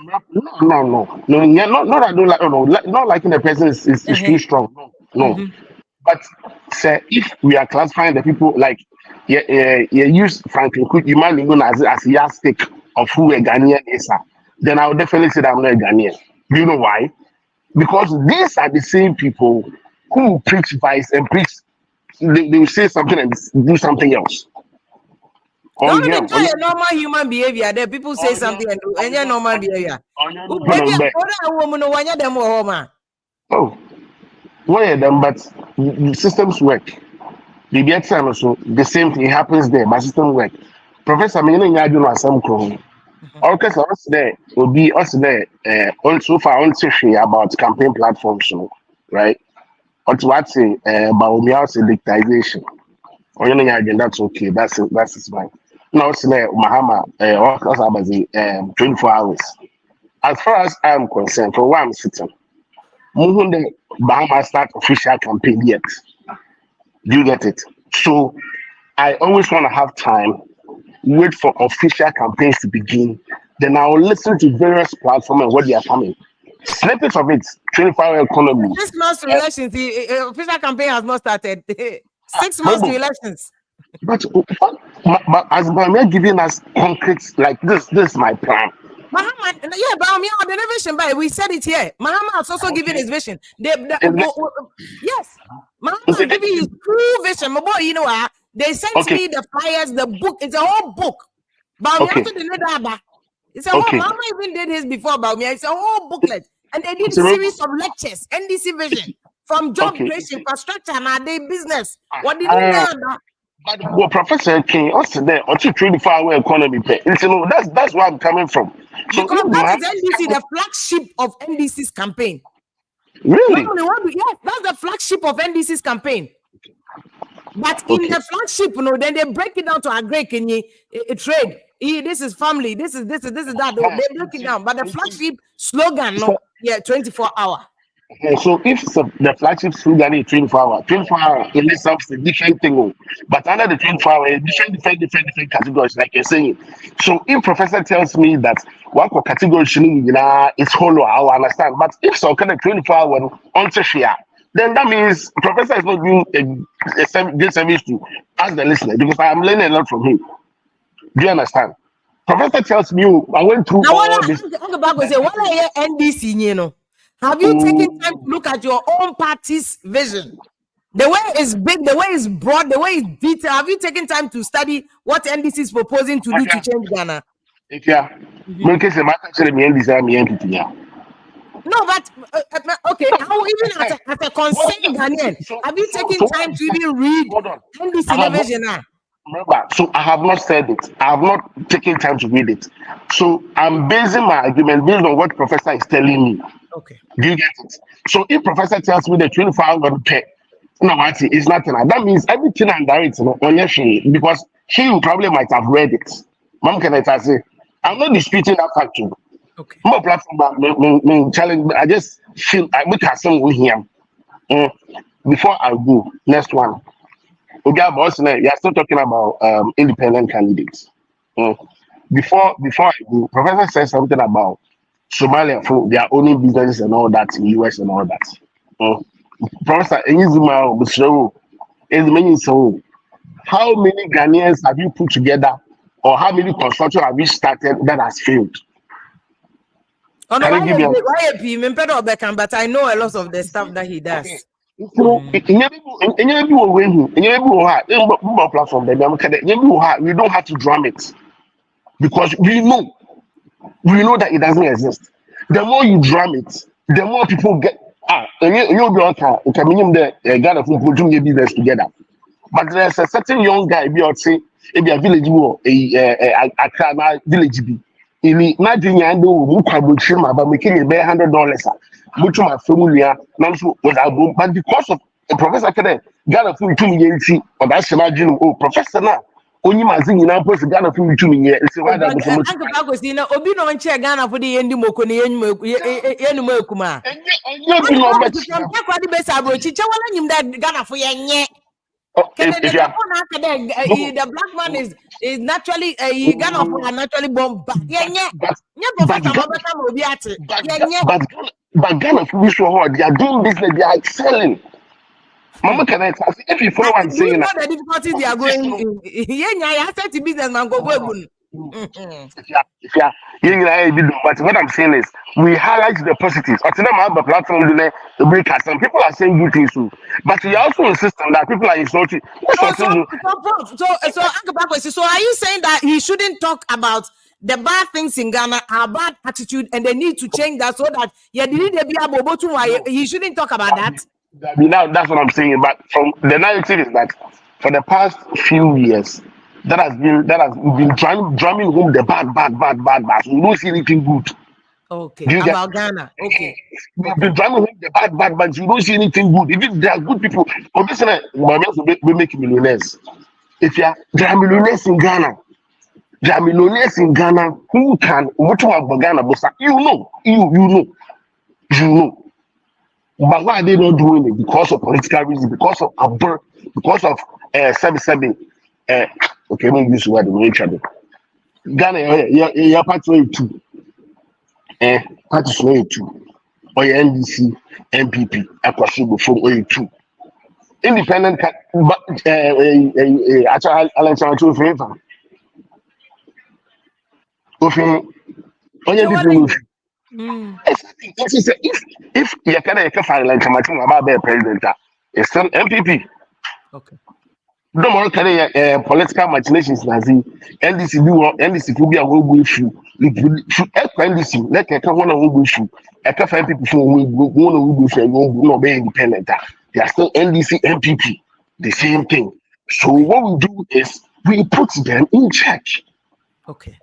No. Yeah, not I don't like. No, not liking the person is too strong. No. But say if we are classifying the people like use Franklin Cook, you might even as a yardstick of who a Ghanaian is, then I would definitely say that I'm not a Ghanaian. Do you know why? Because these are the same people who preach vice and preach. They will say something and do something else. Don't enjoy a normal human behavior. There people say something and do any normal behavior. Maybe a woman no one them home. Oh, where them? But the systems work. The get time also the same thing happens there, but system work. Professor, me no know some crown. Orchestra us there will be us there. Also far on about campaign platforms, right? Or to what say about me also digitalization. Or you know that's okay. That's fine. Now it's there Mahama about 24 hours. As far as I'm concerned, for where I'm sitting, the Bahama start official campaign yet. Do you get it? So I always want to have time, wait for official campaigns to begin. Then I will listen to various platforms and what they are coming. Snippets of it, 24-hour economy. 6 months to elections. The official campaign has not started. 6 months to elections. But as by giving us concrete, like this is my plan. Mahama, yeah, but the vision, but we said it here. Mahama has also given his vision. Yes, Mahama is giving his true vision. My boy, you know what? They sent me the flyers, the book. It's a whole book. But it's a whole. Mahama even did his before about me. It's a whole booklet, and they did a series of lectures. NDC vision from job creation, infrastructure, and day business. What did you know? But what Professor King also there, or 24-hour economy pay. That's where I'm coming from. So because that is NDC, the flagship of NDC's campaign. Really? Yes, that's the flagship of NDC's campaign. But in the flagship, then they break it down to agree in a trade. This is family. This is that. They break it down. But the flagship slogan, 24 hour. So if the flagship slogan is 24 hour in this is a different thing. But under the 24 hour, different categories, like you're saying. So if Professor tells me that one category is hollow, I understand. But if so kind of 24 hour on share, then that means Professor is not doing a good service to us the listener, because I am learning a lot from him. Do you understand? Professor tells me I went through all this. What are NDC, you know? Have you taken time to look at your own party's vision? The way it's big, the way it's broad, the way it's detailed. Have you taken time to study what NDC is proposing to do to change Ghana? No, but okay. How even as a concerned Ghanaian, have you taken time to even read NDC vision now? Remember, so I have not said it. I have not taken time to read it. So I'm basing my argument based on what Professor is telling me. Okay. Do you get it? So if Professor tells me the 24 hour pay, it's nothing. That means everything I'm directing on your sheet, because he probably might have read it. Mom, can I say? I'm not disputing that fact too. Okay. More platform challenge. I just feel I would have some with him. Before I go, next one. Okay, boss, you are still talking about independent candidates. Before I go, Professor said something about Somalia for their owning businesses and all that in the US and all that. Professor, how many Ghanaians have you put together, or how many construction have you started that has failed? Oh, no, but I know a lot of the stuff that he does. Okay. We don't have to drum it, because we know that it doesn't exist. The more you drum it, the more people get you'll be okay. You can mean the Ghana from putting your business together. But there's a certain young guy be out say maybe a village war a village be in nothing and do but making $100 much my family but because of the professor Ghana from 2 million or that's imagine professor now only mazing in post Ghana from 2 million. It's why that was Obi no nche Ghana for the endi moko ne yenum ekuma. Ghana for yenye. The black man is naturally Ghana are naturally born bad. But Ghana we show they are doing business, they are excelling. Mama, can I tell you, if you follow what I'm saying, know the difficulties they are going in. I said to business man go but what I'm saying is we highlight the positives. Or today, my platform, some people are saying good things too, but we also insist on that people are insulting. So are you saying that he shouldn't talk about the bad things in Ghana, our bad attitude, and they need to change that so that he shouldn't talk about that? Now that's what I'm saying. But from the narrative is that for the past few years, that has been drumming home the bad. So we don't see anything good. Okay, about Ghana. Okay. We've been drumming home the bad, but you don't see anything good. Even there are good people. Obviously, we make millionaires. There are millionaires in Ghana. There are millionaires in Ghana who can what about Ghana, but you know. But why are they not doing it? Because of political reasons, because of Abur, because of 7-7. Okay, let me use the word in trouble. Ghana, you're part 22. Part 22. Or your NDC, NPP, Akwasubo from 82. Independent, but actually, I'll try to favor. If you can find like something about the president, it's still MPP. Okay. No more political machinations. Nazi NDC do NDC could be a whole issue. NDC like a one of issue. A couple people who will be independent. They are still NDC MPP. The same thing. So what we do is we put them in check. Okay.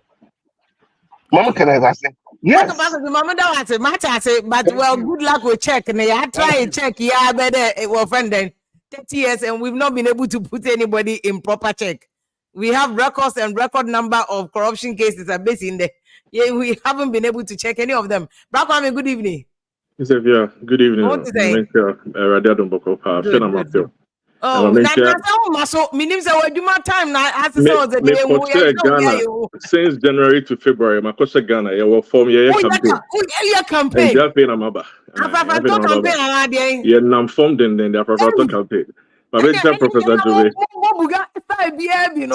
Mama, can I say? Yes. Mama, I say, but well, good luck with check. And I try and check. Yeah, better. Well, friend, then 30 years, and we've not been able to put anybody in proper check. We have records and record number of corruption cases are based in there. Yeah, we haven't been able to check any of them. Black Kwame, good evening. Good evening. What to say? Oh, so meaning that we do my time now. As since January to February, my coach Ghana, I will form your campaign. Yeah, I'm formed in the professor campaign. But Professor Joe.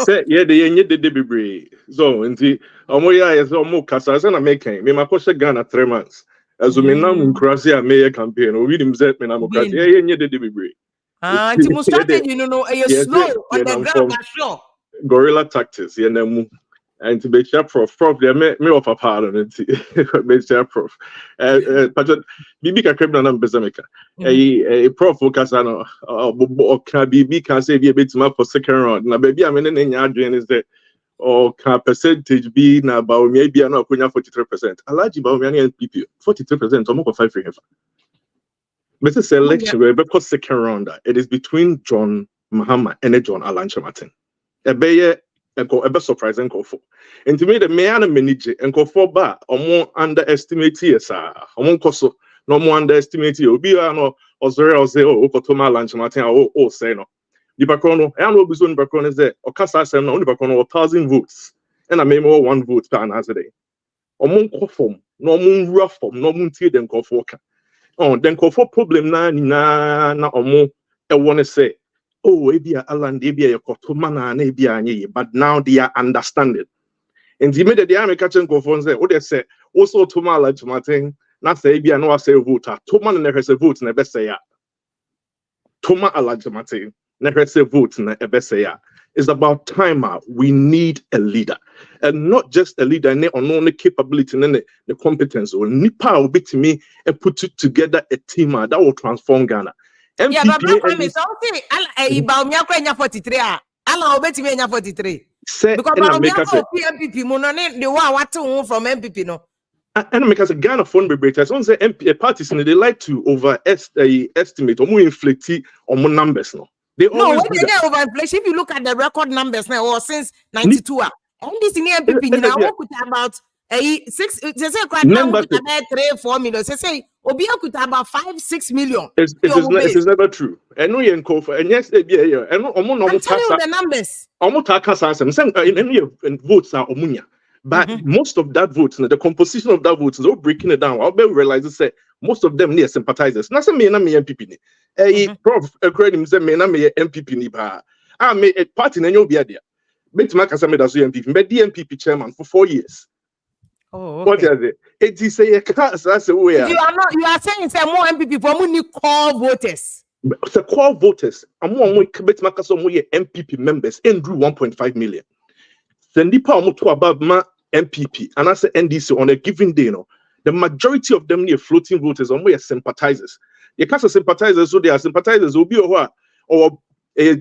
Say, yeah, the baby. So, indeed, Omoya is almost Casas and American. Me, my coach Ghana 3 months. As we now in Croatia mayor campaign, or read him set me, I'm a the baby. Strategy, slow on the ground, sure. Guerrilla tactics, and to be sure prof, they me of a pardon and be sure prof. But Bibi can come down Bezameka. A prof Casano or can Bibi can say be a bit more for second round. Now, baby, I mean, in Adrian is that or can percentage be now about maybe I'm not 43%. I like about NPP 43% or more 5 for Mr. Selection, because second round, it is between John Mahama and John Alan Martin. A surprise and go for. And to me, the mayor and manager and go for bar or more underestimate yes, or more coso, no more underestimate you. Be or sorry, or say, oh, Toma Lanch Martin, or say no. The Bacono, and will be soon Bacon is there, or Casa Sam, only Bacono 1,000 votes, and I may more 1 vote per answer day. Or more conform, no more rough form, no more tea than call for. Oh, then call for problem na or more. I want to say, oh, maybe Alan, maybe a Kotomana, maybe but now they are understanding. And the immediate the army catching conference, what they say, also Tomala to Martin, not say, be a no say voter, Toman never say vote, never say ya. Toma Alaj Martin, never say vote, never say ya. It's about time we need a leader, and not just a leader, and only capability and the competence. Or Nipa will be to me and put it together a team that will transform Ghana. MPP, yeah, but Black is okay. I'll 43. I'll bet me 43. Because MPP, Monone, the one what to from MPP no. And because a Ghana phone breakers, on the parties they like to overestimate or more inflate or more numbers no. They always when they overinflation, if you look at the record numbers now, or since 92, and this in MPP, you know, about 6, they say quite now 3-4 million. They say, Obi akuta about 5-6 million. It is never true. And no yen call for and yes, yeah, and no I'm telling you the numbers. Votes are omunya. But most of that votes, the composition of that votes is all breaking it down. I'll be realize say most of them near sympathizers. Not me na me MPP ni. Prof credit say me na me MPP ni ba. I me a party na nyo be there. Bet ma kasa me da so MPP. Be the MPP chairman for 4 years. Oh, okay. What is it? It is say class as you are saying say more MPP for money core voters. The core voters, bet ma kasa mo MPP members endru 1.5 million. Sendipa omoto above ma MPP and I say NDC on a given day, the majority of them near floating voters or more sympathizers. You can't say sympathizers, so they are sympathizers will be or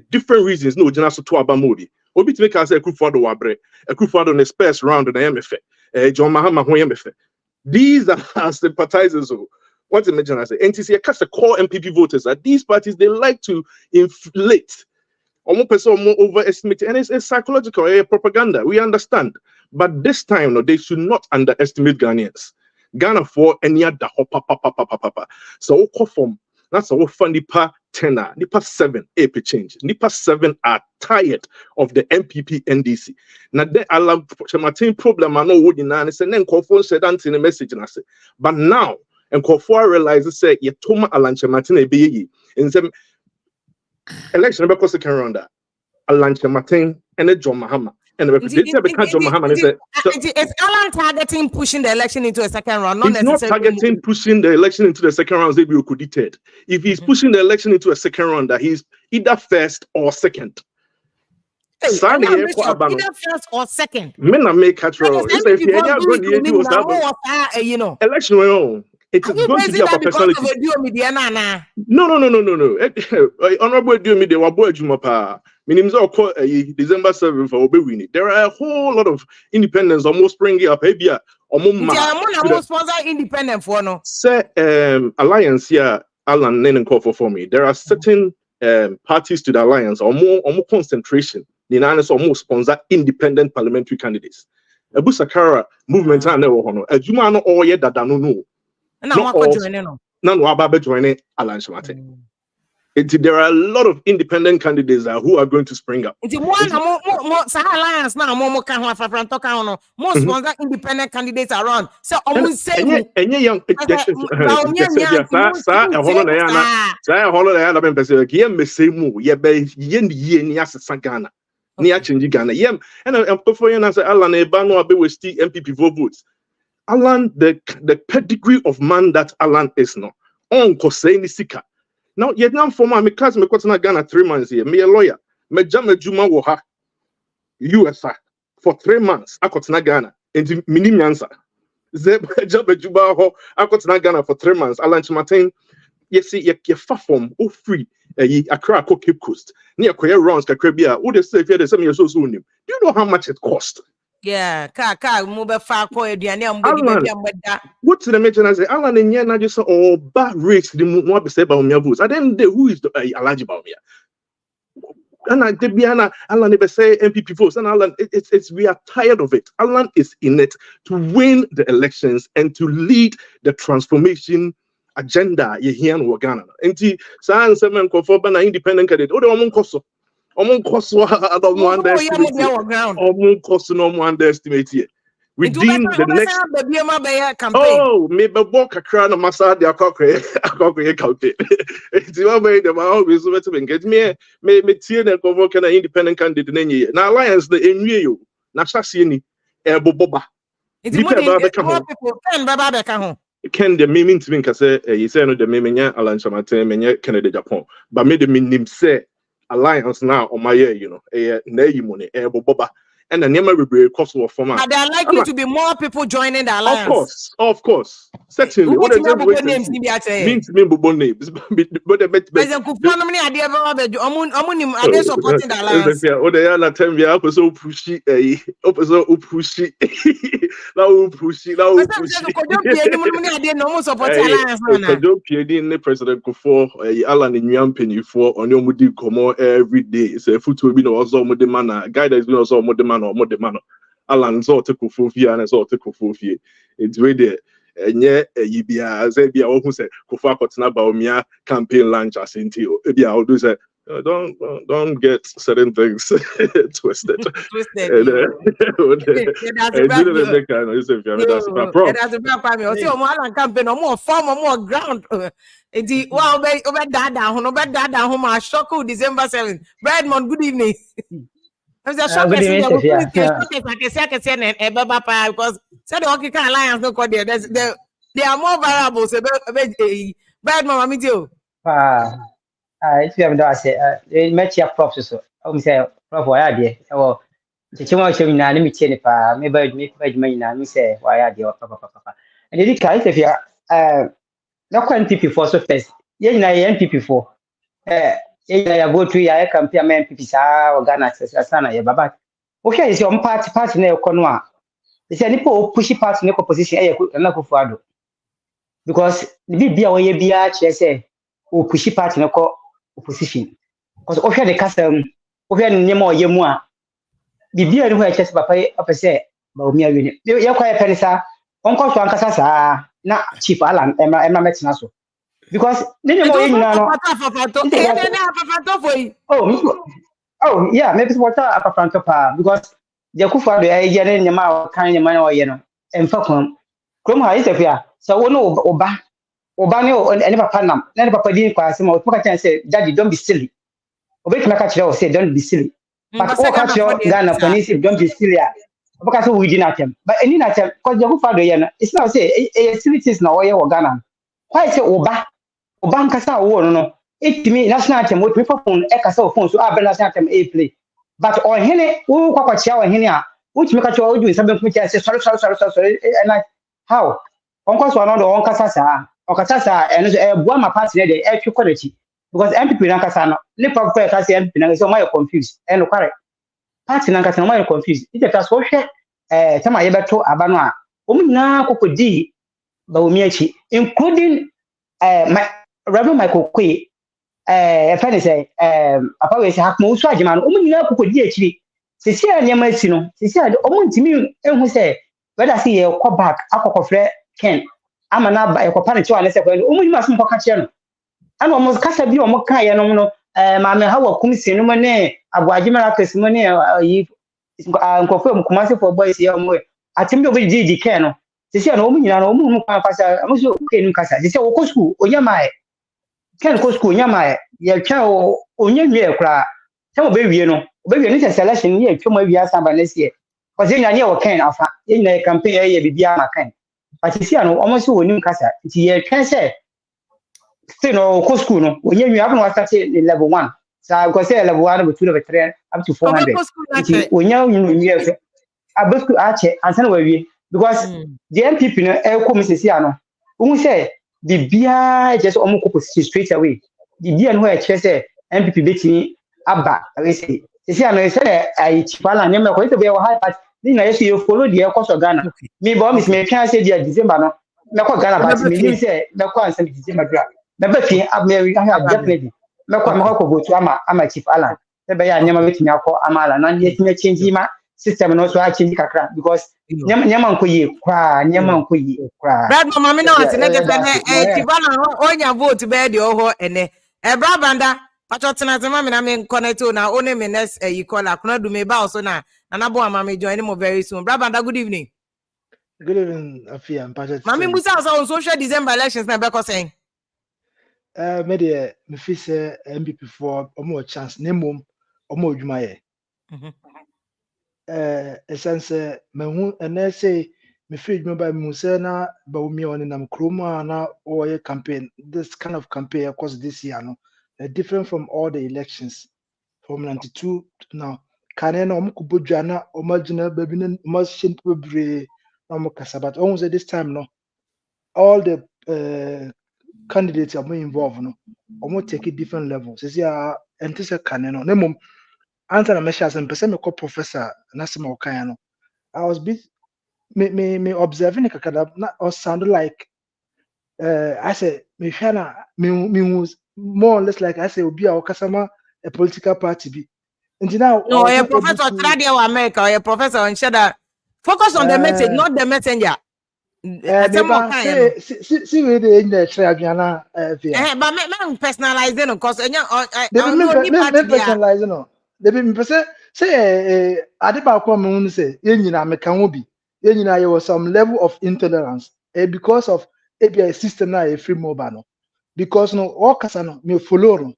different reasons. No, just to abamodi. Obi to make us a Akufo-Addo wabre, Akufo-Addo on the space round in the MFA, John Mahama MFA. These are sympathizers. What imagine I say? NTC, I cast the core MPP voters. That these parties they like to inflate. Overestimate, and it's psychological propaganda. We understand, but this time, no, they should not underestimate Ghanaians. Ghana for any other papa. So from that's all fun. Nipa 10, Nipa 7, AP change. Nipa 7 are tired of the NPP NDC. Now they allow Chamatin problem. I know what you know. And then Kofo said in a message, and I say, but now and Kofo realizes say Yatoma Alan Chamatin ebi in some. Election never second round. Alan Chamatin and John Mahama. And the John Mahama is Alan targeting pushing the election into a second round? He's not targeting pushing the election into the second round. If he's pushing the election into a second round, that he's either first or second. Either first or second. Men are make control. Election. It is going to be about personality. No. Honorable do me the wabo jumapa. Meaning December 7th for Obewini. There are a whole lot of independents almost springing up. Hebia or Mumma. Sponsor independent for no. Say alliance here, Alan Nen call for me. There are certain parties to the alliance or more concentration. The alliance or more sponsor independent parliamentary candidates. Abu Sakara movement and never honor. A Jumano or yet that no. None of joining Alan Chamatin. There are a lot of independent candidates who are going to spring up. More alliance now, more sponsor independent candidates around. So almost say young Alan, the pedigree of man that Alan is no. Uncle saying sika. Now, yet now for my because me kwatana Ghana 3 months here. Me a lawyer. Me jama juma wo ha. USA for 3 months. Akotana Ghana. And minim answer. Ze jama juma ho. Akotana Ghana for 3 months. Alan Chamatin. You see, you far from free. Accra Cape Coast. Near Korea rounds Kakrabia. Who they say if you're the so soon. Do you know how much it cost? Yeah, move far what's the mention? I say, Alan and Yana just bad race the more be said about me votes. I didn't know who is the Alaji about me. And I did be Alan never say NPP votes. And Alan, it's we are tired of it. Alan is in it to win the elections and to lead the transformation agenda here in Ghana. And science and conform independent candidate. Oh, the I don't underestimate it. Within the next maybe walk a crown of Massa, the campaign. It's one way the always get me tear and convoke an independent candidate in any now alliance the NU Nashasini Boba. Ken the meaning to think I say you say no the Mimia Alan Chamatin Canada Japan, but made the meaning say alliance now on my year, money, boba, and the name will cost of former. But there are likely to be more people joining the alliance. Of course. Certainly. What are the names? Means me names, but supporting the alliance. Oh, they are not telling me I was so pushy, pushy. President Kufo, Alan in Yampini for on your Mudi Como every day. It's a foot will be also Modemana, guy that is also Modemano or Modemano. Alan Zote Kufofia and Zote Kufofia. It's way there. enye yibia say bia wo hu say Kufuor akotena Bawumia campaign launch as into bia wo do say don't get certain things twisted. Twisted. And That's a bad o si o mo ala campaign o mo form o mo ground enti wa obe dada ho ma shock December 7th. Bradmond, good evening. Shock Good evening, Sophia. because said the Hockey Alliance no call there. They are more variables. Bradmond, I'm you. If you have done it, met your prof. So I say, Prof, why are they? Or the Chimo Chimina, let me tell you, maybe me say, why are they? Papa. And it is if you are not NPP for so first. Yeah, NPP for. Yeah, go to your compare NPP, or Ghana, Sana, yeah, Baba. Okay, it's your party near Conwa. It's a nipple pushy party in the opposition, and not for because the BBA BR say, or pushy party in the opposition. Because of the custom, of your name or Yemua, the beer who just papa up a say, Baumia unit. You're quite penisa, Uncle Francasa, not Chief Alan, Emma Metinaso. Because then oh, yeah, maybe it's water up front of her because the Kufa, the Ayan and Yama, kind of man or Yeno, and Falcon. Chroma is a fear. So, no, Obano and never Panam, never Papa didn't pass him or Pocket say, Daddy, don't be silly. Obey Macatio say, don't be silly. But all Catio, Ghana, Panisi, don't be silly. Because we didn't at him. But any night, because the Kufa, it's not say, a silly is no way or Ghana. Why say Obankasa war no? It to me, national anthem, what people phone, Ecasa phone, so I national anthem a play. But on Henny, who Quacha or Henny, which make a choice doing something which I say, sorry, and like, how? Uncle Swan or Oncasasa, Ocasasa, and a Buama party, the actual quality. Because MPP Nankasana, lip of prayer, MPP is my confused, and correct. Party Nankasana, confused. It's a social, Tamayabato, Abana, Omina Cocodi, Baumiachi, including my Reverend Michael Quay, if I say, Apa have most Rajaman, Omina Cocodi, Cecilia Yamasino, Cecilia, Omonti, and who say, whether I see a call back, Akoko Ken, I'm not by a companion, and I said, Omi must not catch him. I'm almost cast a view on Mokai, no, Mamma, how a commission, money, a Wajima testimony, confirm commercial for boys here. I think you'll be Gigi Cano. Cecilia, no, I'm also okay, Casa. They say, Okosku, Oyamai. Can Cosco, Yamai, Yacho, Onya, cry. Tell baby, baby, need a selection here, to my via Sambanes here. Because then I know can of in a campaign, a Bibia can. But you see, I know almost new Casa. It's can say. Still no Cosco, no, when you haven't started in level 1. So I got say level 1 with 2 of 3 up to 400. When you a book archer and send away because the NPP no Commissiano, who say the beer just almost straight away. The beer where I say NPP betting Abba, I say. You see, I say I chipala and never going to be a high, but then I see you follow the course of Ghana. Me, Bomis may can't say the December, no, not Ghana, but me say, no, one some December. Never think I'm definitely. No, I'm go to Ama Chief Alan. The Bay, I never met me, Amala, and yet me change my system and also I change Kakra because Yaman Kuyi, Yaman Kuyi, Brad Mamma, on your vote to bed your and a Brabanda. Patotana Mamma, I mean, connect now, only minutes you call up, not do me bow so now, and I bought Mammy join him very soon. Brabanda, good evening. Good evening, Afia and Patrick. Mammy Musa on social December elections, never saying. Media, me feel say MPP for a more chance, name more Jumaye. Essence, me who and I say, me feel me by Musena, Bawumia on in Kroma now or a campaign. This kind of campaign, of course, this year, no, different from all the elections from 92 now. Can no Mukubujana, Omagina, Babin, Mushin, no more Casabat. Almost this time, no, all the candidates are more involved, no, or more take it different levels. Says yeah, and this a canon. No mum answer a measures and person me call Professor Nasima Okayano. I was me observing the kakada or sounded like I said me shana me was more or less like I say Obi or Kasama a political party be. And now no, a professor Tradia America or a professor and Shada focus on the message, not the messenger. Neba see we dey in the Traviana via. But me personalize no cause I They be me only personalize no. They be me say Adepa kwa me hu say ye nyina me kan obi. Ye nyina ye was some level of intolerance because of a system na a free mobile no. Because no all kasa no me follow no.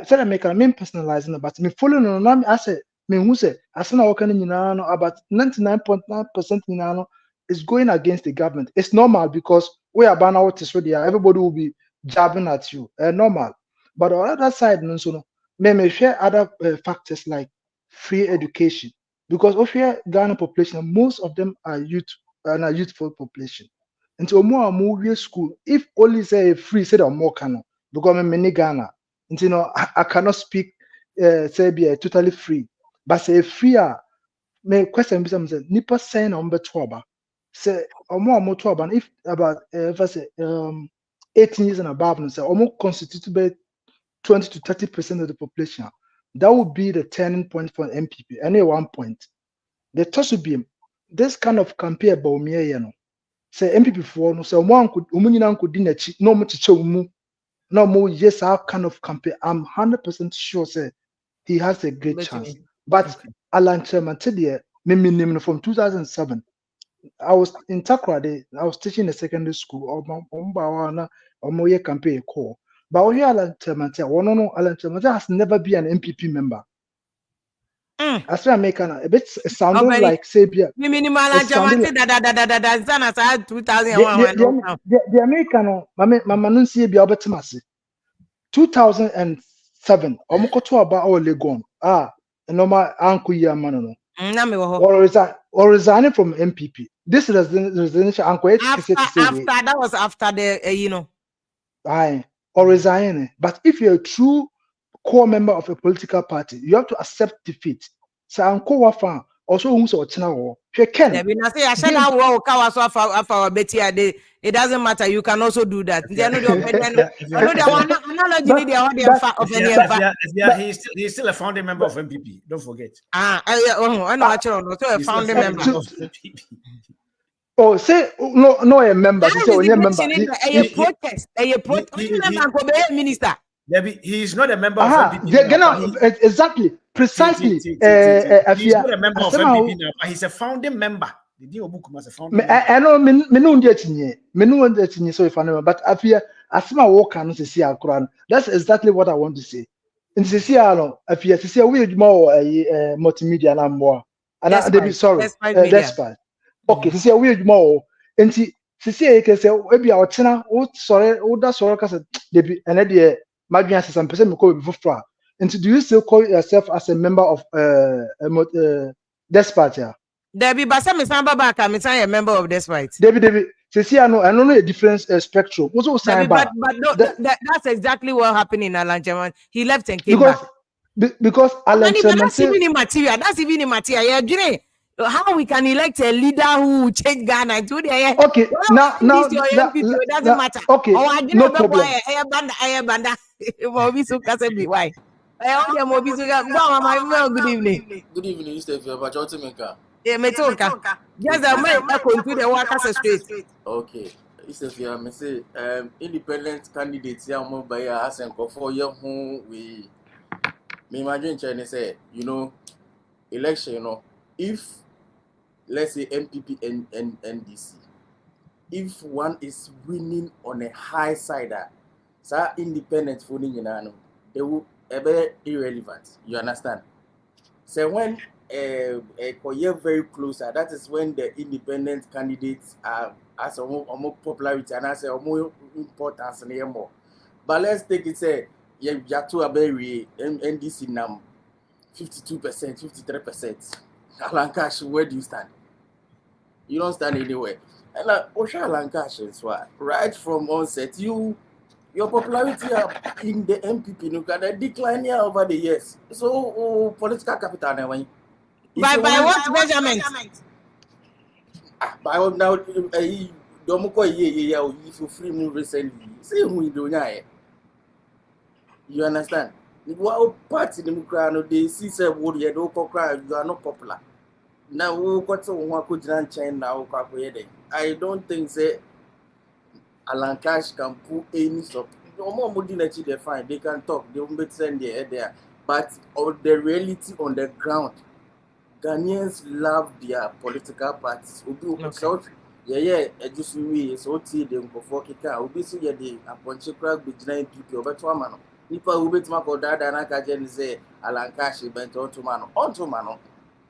Say I make me personalize no but me follow no na I say me hu say asena wo kan nyina no about 99.9% nyina no is going against the government. It's normal because we are banner what is ready. Everybody will be jabbing at you. Normal. But on the other side, no, so no, may share other factors like free education. Because of here Ghana population, most of them are youth and a youthful population. And so more school, if only say free, say more can because I'm many Ghana. And you know, I cannot speak say be totally free. But say free me question be say nipa saying on beto aba say omo amoto aba if about if I say 18 years and above no say omo constitute be 20 to 30% of the population. That would be the turning point for NPP. Any 1 point. The toss would be this kind of campaign about me, you know. Say NPP for no say one could umunyina could dinner no much umu no more yes our kind of campaign. I'm 100% sure say he has a great chance. But Alan Chairman me from 2007. I was in Takrade, I was teaching a secondary school or my campaign call. But we Alan Chairman, Alan Chairman has never been an MPP member. As I make a bit sounded like Sabia. Minimal Alan Chairman that 2001. The American, Mama Nunsi be Albertamasi. 2007, Omokoto about our Legon. Normal Uncle Yamano. Or resigning from MPP. This is the residential uncle. After that was after the Aye, or resigning. But if you're a true core member of a political party, you have to accept defeat. So uncle Wafa also who's or China can. It doesn't matter. You can also do that. He's still a founding member of NPP. Don't forget. I know. So a founding member of NPP. Oh, say no, a member. Say a member. Minister. He's not a member of NPP. Exactly, precisely. He's not a member of NPP now, but he's a founding member. I know me no so if I know, but afia asema walk and see akran. That's exactly what I want to say. In see no afia see we more multimedia na more. And they be sorry. Despite. Okay, see we more. And see you can say we be our china sorry that sorry cause they be and the madrian some person me call before. And do you still call yourself as a member of Despite? Debbie Basam is a member of Despite. Debbie, I know a different spectrum. But that's exactly what happened in Alan Chairman. He left and came back. Because Alan Chairman that's even immaterial. That's even immaterial. Yeah, how we can elect a leader who will change Ghana to the okay now it doesn't matter. Okay, no problem. Why? Good evening. Good evening, Mr. Yeah, me too. Just I continue the work as a straight. Okay. Mr. I say independent candidates here more by us and for you who we imagine China say, election, if let's say NPP and NDC, if one is winning on a high side, so independent for they will be irrelevant. You understand? So when very close, that is when the independent candidates are as a more popularity and as a more importance and more. But let's take it say you have to be NDC now 52%, 53%. Alankash, where do you stand? You don't stand anywhere. And Osha Alankash is why right from onset your popularity in the MPP you can decline here over the years. So political capital now. By what measurement? By what now? Domuko if you free move recently. See who you do now. You understand? What party democrat they see say what you don't cry, you are not popular. now who got so one could chain now. I don't think say Alan Cash can pull any stop. No more Mudinachi they find they can talk, they won't send their head there. But of the reality on the ground, Ghanaians love their political parties. Yeah, just we so tea them before Kika, Ubisi ya the Aponche Crag with NPP over to a man. Nipa Ubit Mako Dada and Akajan say Alan Cash event on to mano.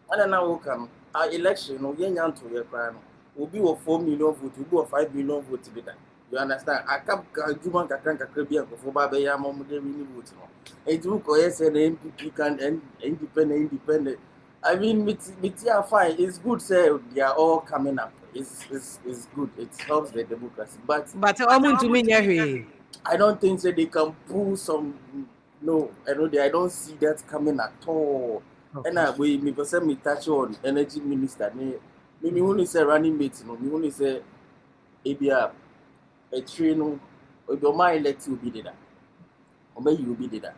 And now come our election, no young to your crown. Will be of 4 million votes, will be of 5 million votes to be done. You understand? I can't do one Caribbean for Babaya Momu really votes. It will coerce an NPP can independent. I mean, it's fine. It's good. Say they are all coming up. It's good. It helps the democracy. But to me, I don't think that they can pull some. No, I don't see that coming at all. Okay. And we me touch on energy minister. Me only say running mates. No, me only say ABR a train. If your mind let you be there, or maybe you be there.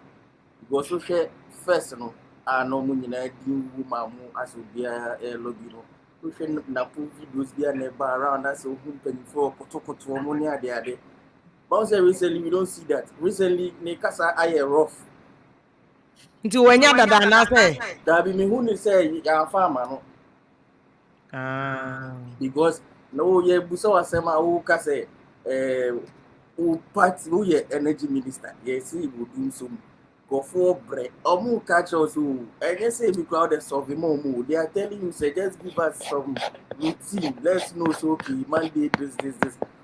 You also share first, no. No munina di woman as will be a lobby. We can napu videos be a neighbor around us who can for Kotokoto money at the other. But recently we don't see that. Recently, Nekasa I rough. Do when you're that I say that be me who say ya farmer. Because no ye buso asema who kase who party who ye energy minister. Yes, he will do some. Go for bread. Or catch us who I guess say we crowd solve more. They are telling you say just give us some routine. Let's know so okay, Monday this.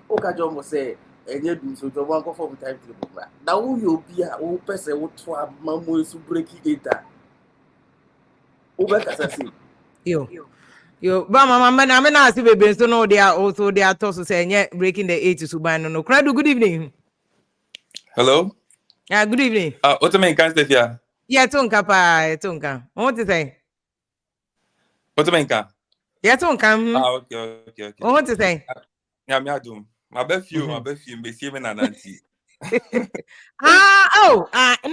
Okay, almost say and you do so one go for time table. Now who you be who person who try mamu is break it. Over Casasi. Yo, but mama, I'm not see baby. So no, they are also they are tossed saying yeah, breaking the 80s to buy no. Crowd, good evening. Hello. Yeah, good evening. What do you mean, Stefia? Yeah, Tonka pa, Tonka. What to say? What do you mean, yeah, Tonka. Okay. What to say? Yeah, me adum. My best few, me see me nananti. And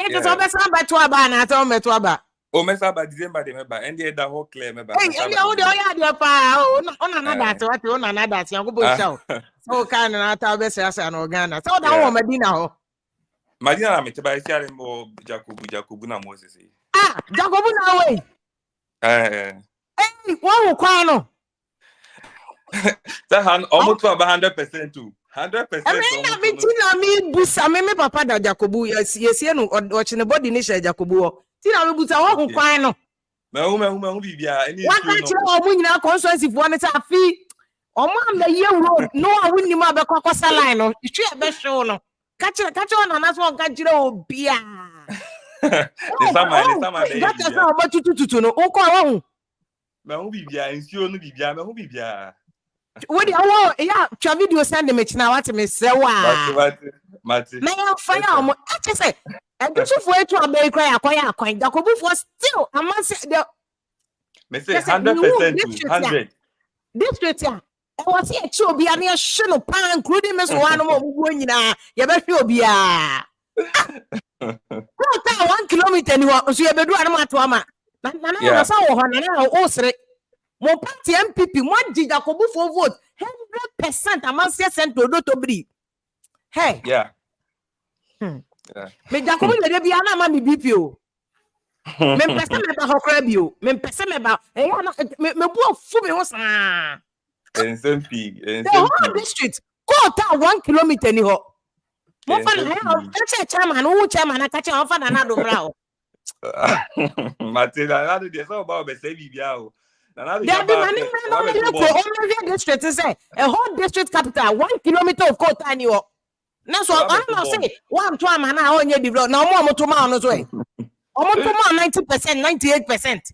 it is always by Twaba and I told me Twaba. Oh, Mesa by December, the member, and the other whole clear member. Hey, and you dear pa, on another, what on another, young boy show. So kind of not our best as an organa. So that woman dinner. Madina, I'm to sharing more Jacobuna Moses. Jacobuna way. Hey, what will quano? That almost 100% too. 100%. I mean, Busa, me papa da Jacobu, yes, no, watching the body nation Jacobu. Tina Busa, what will quano? What can't you win our conference if one is a fee? Or man, the year road, no, I wouldn't even have a cocoa line. You should have shown. Catch on, and that's one catch you, beer. That's about to know. Oh, who be bia. What do you want? Yeah, video send them now. What me say? Mati. Now fire. I just say, and this is for to a baby cry. Acquire coin. That could be for still. I must say the. Me say 100% 100. This straight here. I was here to be a near shino pan, including Miss One more going in. You better be a. 1 kilometer anymore. So you better do a matwama. Nana, so Hana, Osre. Mon parti NPP, moi, dit Jacobu for vote 100% amongst your centre to be. Hey, yeah. Mais Jacobu, il est bien à ma BPO. Même personne n'est pas recrébio. Même personne n'est pas. Et me bois fou, mais on s'en. The whole district, go 1 kilometer ni ho. Mon fan, chairman, who chairman, I catch on fan another brow. Matilda, there's all about the same video. District is a whole district capital, 1 kilometer of court annual. That's what I'm not saying. 1 man, I only develop no more to man as well. Almost 90%, 98%.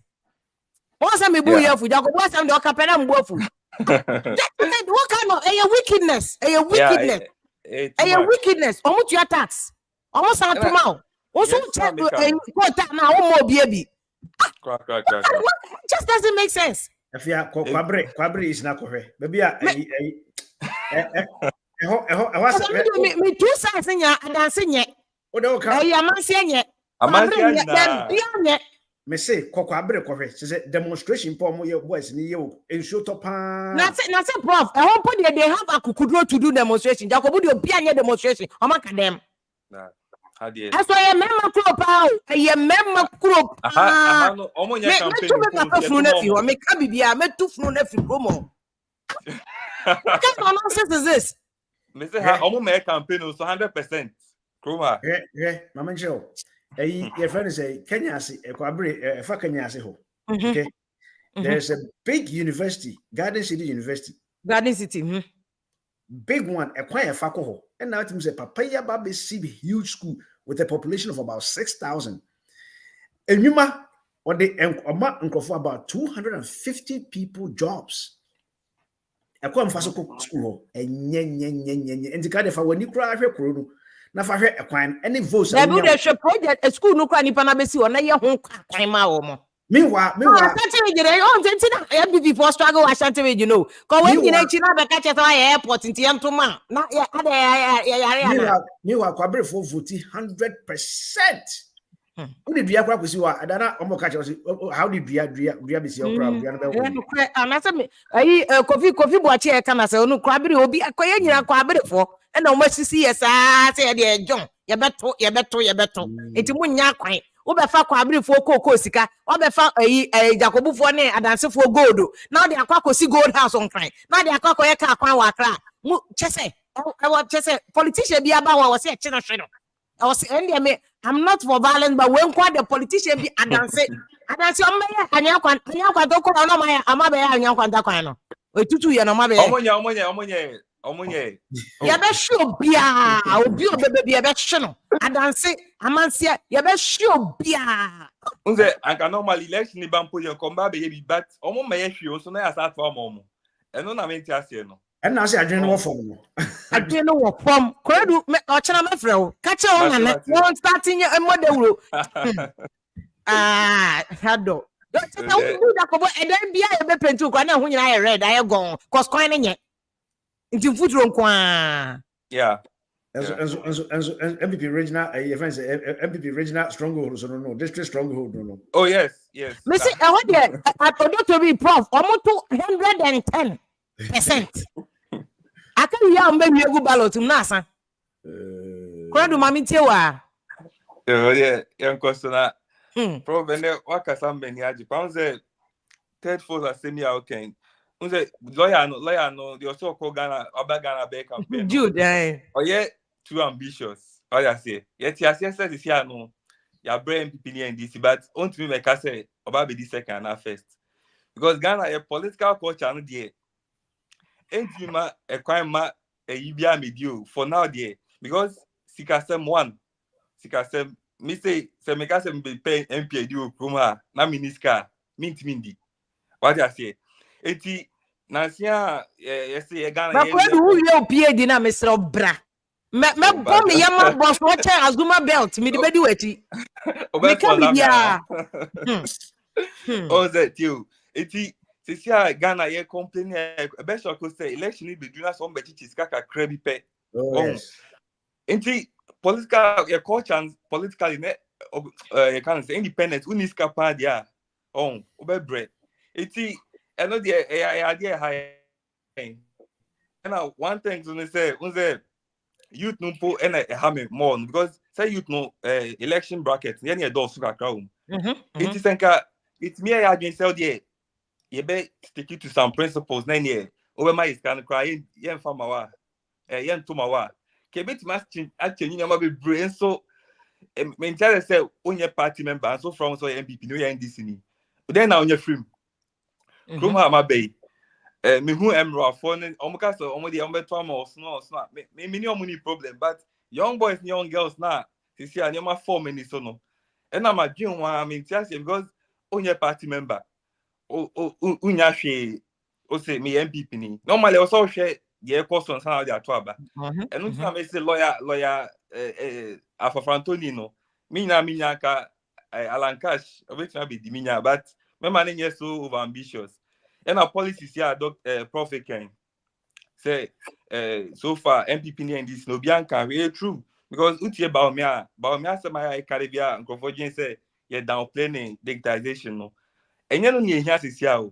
What's a me boo here for Jacob? What's a capella and woeful? What kind of a wickedness? A wickedness. Almost your tax. Almost on tomorrow. Also, check now, more baby. Just doesn't make sense. If you are Quabri is not correct. Maybe me 2 sides in your and dancing yet. Oh, no, I'm not saying yet. me say kokwabre kohwe say demonstration po mo ye boys ni ye o ensuo to pa na say prof e hon po they have akukudro to do demonstration Jacob do obi anye demonstration o maka dem na ha de aso ye memma kuro pa o ye memma kuro aha no omo nya campaign me papa funu na fi ho me ka bibia me tu funu na fi promo what kind of nonsense is this me say ha omo me campaign so 100% kroma mama ncheo your friend say Kenya say kwabre fa Kenya say ho okay there's a big university Garden City University big one ekwan e fa ko ho and now it means papa ya ba be see huge school with a population of about 6,000 enwuma or the nkrofo about 250 people jobs ekwan fa so school ho enye ndika de fa wani kura hwe kuro no na fa hwe ekwan any votes na be dey show project school no kura nipa na be si na ye ho kwan ma wo mo meanwhile NPP for struggle Ashanti you know cause when you na be catch at airport into Yantoma na meanwhile kwabre for vote 100%. Who did you kwasi wa adana omo catch how did we be see crowd and I me coffee boachi e kana say onu kwabre obi akoye nyina kwabre for e na omo sisi yesa say de John ye beto enti munya kwan wo be fa kwabre fo koko sika wo be fa Jacob fo ne adanse fo gold na de akwa kosi gold house on kran na de akwa koye ka kwan wa kra mu chese politician bi aba wa se che no hwe no I was ending I'm not for violence but when quite the politician be adanse on me anya kwan to ko no ma ama be anya kwan ta kwan no etutu ye no ma be omonye ya be show bia obi obebe bia be hwe no adanse amansia ya be show bia unze anka normal election ni bampo ye komba be bi but omo me ye hwe so na ya start for omo eno na menti ase no and now say adwene wo fom no adwene wo fom koradu me o chena me frɛ wo ka che wo na won starting ye modewuro hado tata wo bu da ko bo eden bia ye be pentu kwa na ho nyina ye red aye gon cause coin ne nye nti futuro nko yeah MPP regional MPP regional stronghold so no district stronghold no oh yes me say I want there to be prof omoto 110% akari ya mbe wiegu ballot mnasa koradu mami tiewa yan kwasona prof ene wakasa mbeni aji panze third force assembly okay unze lawyer no the also call Ghana Ghana be campaign Jude oye too ambitious oya say yet yes here no ya brain MPP and NDC but on to me make say oba be the second and first because Ghana a political culture no there entima e kwan ma yibia medio for now there because sikasem me say se me kasem be pay MP dio kuma na miniska mintindi what I say eti na sia yes Ghana but when who you PhD na Mr. Bra me bomb yama boss watch azuma belt me the bedi wati me ka bia oh that you eti sisia Ghana ye complain be sure ko say election be do na some bechichis kaka krebi pe enti political your culture politically you can say independent uniska pa dia obebre eti eno the idea high and one thing to say unze youth no po and have more because say youth no election bracket yen ye do suka crowd enti senka it's me I against sell there you be stick to some principles na here over my is can cry yen fama wa yen to ma wa ke bit mas actually nyama be brain so me tell say onye party member so from so MPP no NDC ni then na onye film from ha ma be me who emro for omuka so omo dey ombeto am osno me ni omuni problem but young boys and young girls na sisi anyama form ni so no and na ma dwen wa me tell say because onye party member unya hwe o say me MPP ni normally o so hwe ye question san dey ato aba enu ti na me say lawyer Afafantoni no minya ka Alankash obetna be di minya but me man nye so over ambitious and our policies here Prophet can say so far MPP ni NDC no bianca really true because utie ba me say my Caribbean nkofo say you're downplaying digitalization no. And you know you hear this here.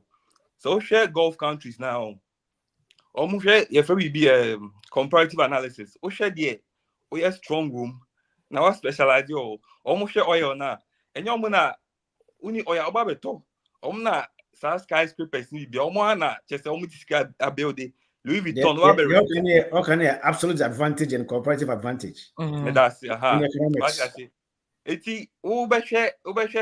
So share Gulf countries now. Almost share if we be comparative analysis. O share there. O yeah strong room. Now what specialize you? Almost share oil now. And you muna uni oil oba beto. Omna sa skyscrapers ni bi. Omo na chese omo disika a building. Louis Vuitton wa be rent. Okay, absolute advantage and comparative advantage. That's In economics. What I say. Eti wo be share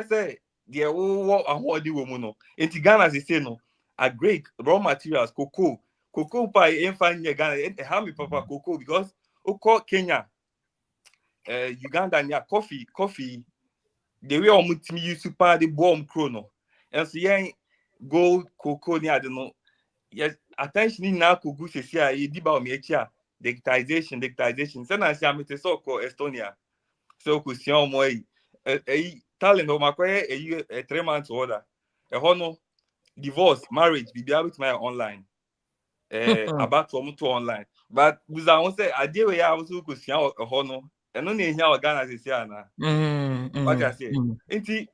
say there wo ahodi wo mu no. Eti Ghana say no. A great raw materials cocoa pie in fine Ghana how me papa cocoa because oko Kenya Uganda nya coffee the way omutimi use super the bomb chrono and so yen gold cocoa ni ade no yes attention na kogu sesi a yedi ba o me echi a digitalization say na sia me te so ko Estonia so ko sia omo talent o makoye 3 months order no divorce marriage bibia with my online about from to online but buza won say ade we ya so ko sia ho no eno na ehia organize sia na what I say enti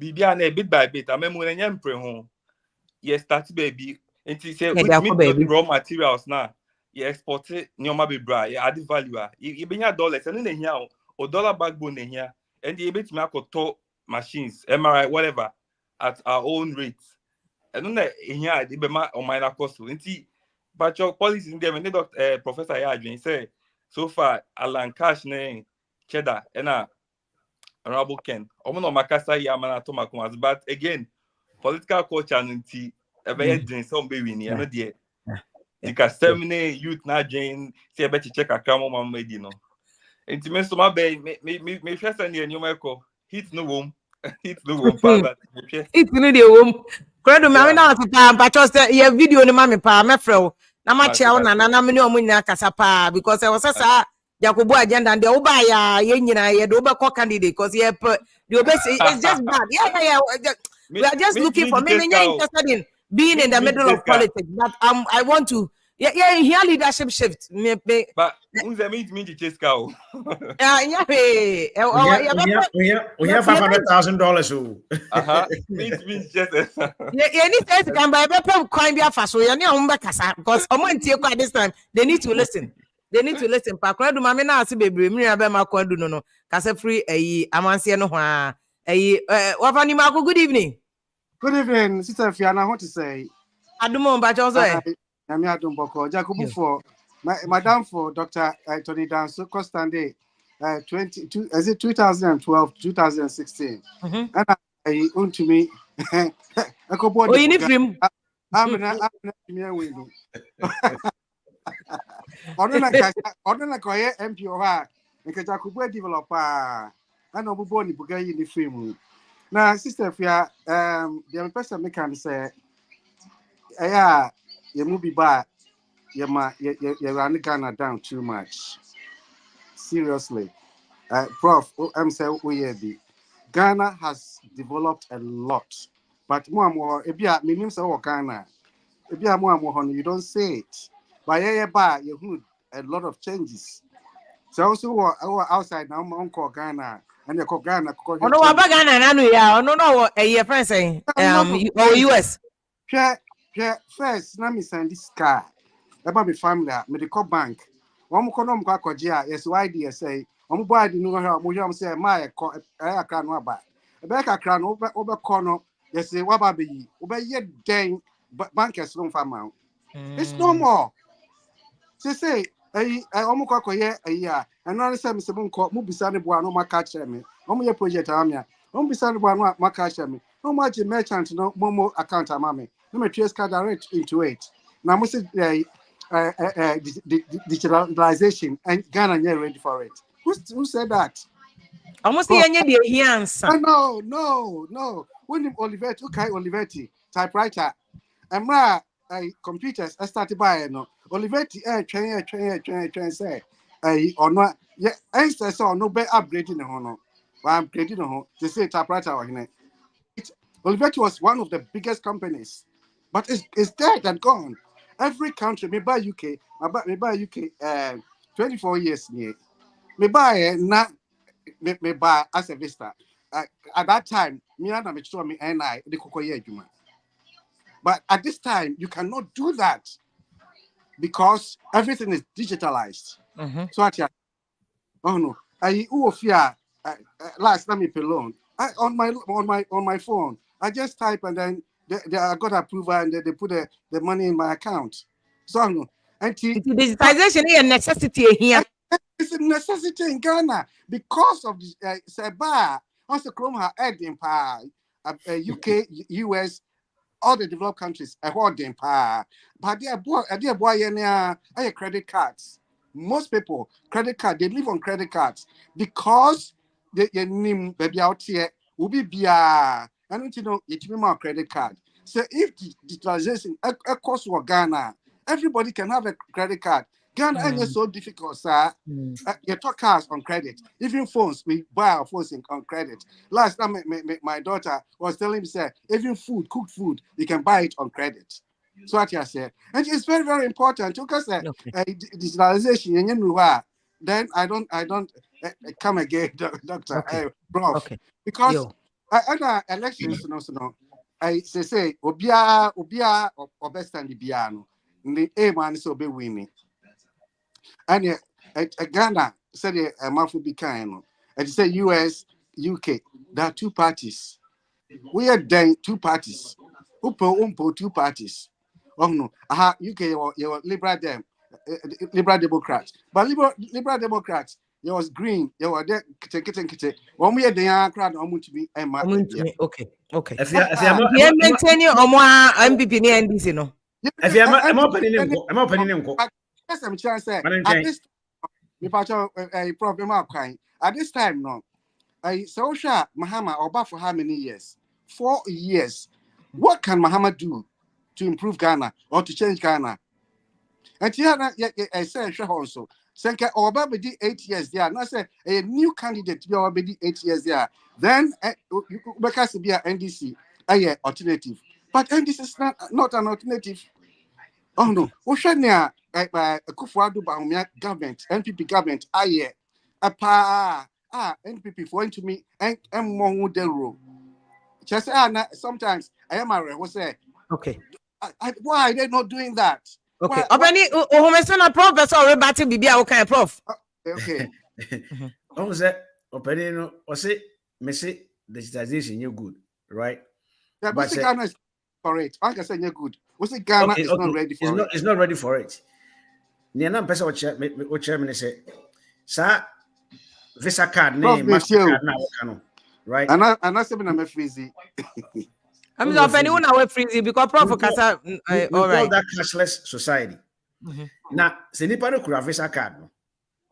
bibia na bit by bit amemu na nyam pre ho ye start baby enti say with me raw materials na ye export nyoma be bra ye add value e benya dollars eno na ehia o dollar backbone ehia and e bit me akoto machines MRI whatever at our own rates and no here the bema on my cost nti but your policy in there when professor Yadwin say so far Alan Cash ne cheddar and honorable Ken omo makasa ya mana to makumas but again political culture nti ebe din some be win no there tika semine youth na join say ebe check akamo mama di no nti me so ma be me first and you meko hit no wom hit no wom pa It no dey wom. Credo me na ata pa just ye video ni ma me pa me frɛ na ma chia na me ne omo nyina kasa pa because I was say Jacobo agenda and the oba ya ye nyina ye do be call candidate because ye the obe say it's just bad. Yeah. We are just looking for me interested in being in the middle of politics but I want to here leadership shift me but unze me the chase cow. Yeah, we have $500,000. Me just yeah, need to can buy better coin be fast. We are near kasa because at this time they need to listen. They need to listen. Pakra do mama na ase bebre mi na be ma kwadu no kasa free amanse no ho a wafani mako good evening. Good evening, Sister Fiana. What to say? Adumo mba chozo I'm Adum Boko. Jacobu for Madam for Dr. Tony Danso Costande 2012, 2016. And I own to me. I go board. Oh, you need him. I'm not window. Ordena koye MP oha nke Jacobu developer. I know born the Bugai in the film. Now, Sister Fia, the person me can say, you move back, you run Ghana down too much. Seriously, Prof. I'm saying Ghana has developed a lot, but more, if you are minimum so Ghana, if you are more, you don't say it. But you a lot of changes. So also outside now, my uncle Ghana. And you Ghana. Ono wa ba Ghana na no ya ono no e friend say US. First na me send this car. About my family, medical bank. One ko no mko akọji a yes YD say. Omo boy di no ha mo yam say my akra no aba. E be ka kra no obe ko no yes wa ba be yi. Obe ye den bankers no farm. It's no more. Say omo ko akoye a eno say me se mo bisa ne boa no maka kire me. Omo ye project amia. Omo bisa ne boa no maka kire me. No much merchant no momo account amame. No me trace card direct into it. Now mo say digitalization and Ghana are ready for it. Who said that? Almost the answer. No. When Olivetti, okay, Olivetti, typewriter, and computers, I started buying no. Olivetti, train, say, or not, yeah, I saw no better upgrading the honor. I'm upgrading the home to say typewriter or in it. Olivetti was one of the biggest companies, but it's dead and gone. Every country, me buy UK, me buy UK 24 years near. Me buy not me buy as a vista. at that time, me and I'm sure me and I the Kokoye Juma. But at this time, you cannot do that because everything is digitalized. So at oh no, I fear last time me alone. On my phone, I just type and then I got approval and they put the money in my account. So no, and digitization is a necessity here. It's a necessity in Ghana because of the Seba. Also, Chrome ha in pa UK, US, all the developed countries. I hold them pa. But they are credit cards. Most people credit card. They live on credit cards because they name baby out here will be bia. I don't know it be more credit card. So if digitalization cost for Ghana, everybody can have a credit card. Ghana is so difficult, sir. You talk cars on credit. Even phones, we buy our phones on credit. Last time, my daughter was telling me, say, even food, cooked food, you can buy it on credit. So what I said, and it's very, very important because digitalization, you know, then I don't come again, doctor, bro, because other elections, I say, obia or best and the piano, the A man is be winning. And Ghana said a month will be kind. And say US, UK, there are two parties. We are then two parties. Umpo two parties. Oh no, UK your liberal liberal Democrats. But liberal Democrats, you was green, you were there kite. When we are the crowd on to be okay. If you maintaining MPP and NDC no. If I'm opening yes, I'm trying to say at this problem at this time no. Social Mahama Oba for how many years? 4 years. What can Mahama do to improve Ghana or to change Ghana? And here I say also. Senke Oba be 8 years there. Now say a new candidate be Oba be 8 years there. Then because be a NDC, a alternative. But NDC is not an alternative. Oh no, Oshania Kufuadu Bahumia government, NPP government, NPP for to me and more the just sometimes I am a was say okay. Why are they not doing that? Okay. Obani Ohomesona professor rebati bibia okay prof. Okay. Almost that opinion or say Messi digitalization you're good, right? Yeah, but Ghana is for it. I can say you're good. What's it Ghana is not ready for it? It's not ready for it. Niana person what chairman say, sir, Visa card name, Mastercard now, right? And I said I'm a freezy. I'm not anyone away freezy because prof Kasa all right. That cashless society. Now, Senipano could have Visa card.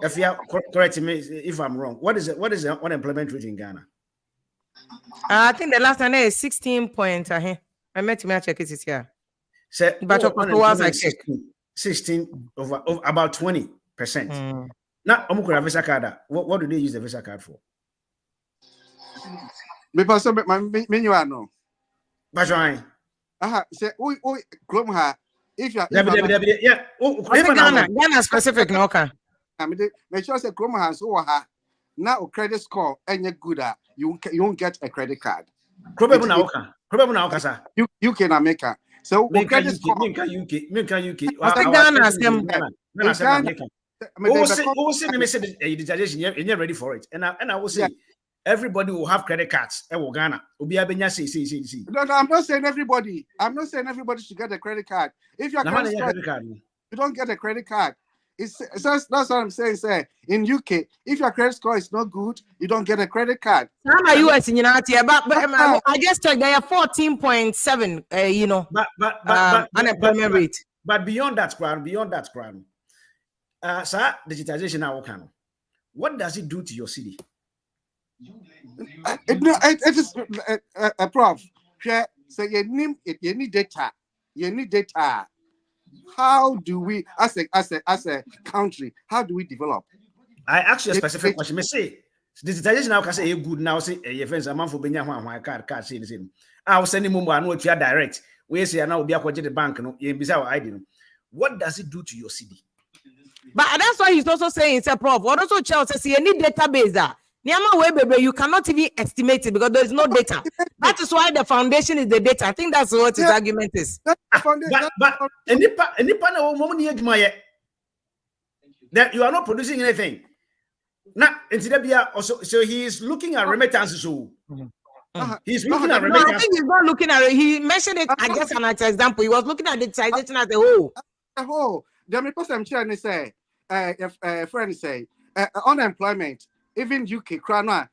If you correct me if I'm wrong, what is the unemployment rate in Ghana? I think the last one is 16 points. I met me check it here. So, but 16 over about 20%. Now, Omukura Visa card. What do they use the Visa card for? Because my menu are no. Bajwai. Say, if you Ghana specific no can. I mean, make sure say Chrome has now credit score and you're good at you won't get a credit card. You can America. So credit score. You're ready for it. And I will say everybody will have credit cards. Ghana. No, I'm not saying everybody. I'm not saying everybody should get a credit card. If you're credit card, you don't get a credit card. That's what I'm saying. Say in UK, if your credit score is not good, you don't get a credit card. I'm a US in United, but I just checked. They are 14.7. But unemployment rate. But beyond that, crowd, sir, digitalization now what does it do to your city? It is a prof. So you need data. You need data. How do we, as a country, how do we develop? I ask you a specific question. Me say digitalization now can say good now. Say your friends a man for benya card say the same. I will send him more. I know if you are direct. We say now be the bank. No, you be our ID. What does it do to your city? But that's why he's also saying it's a prof. What also Charles says you need database that You cannot even estimate it because there is no data. That is why the foundation is the data. I think that's what his argument is. But that you are not producing anything. Now, also, so he is looking at remittances. He's looking at remittances. No, I think he's not looking at it. He mentioned it as an example. He was looking at digitization as a whole. The person I'm say, if friend say, unemployment, even UK crano,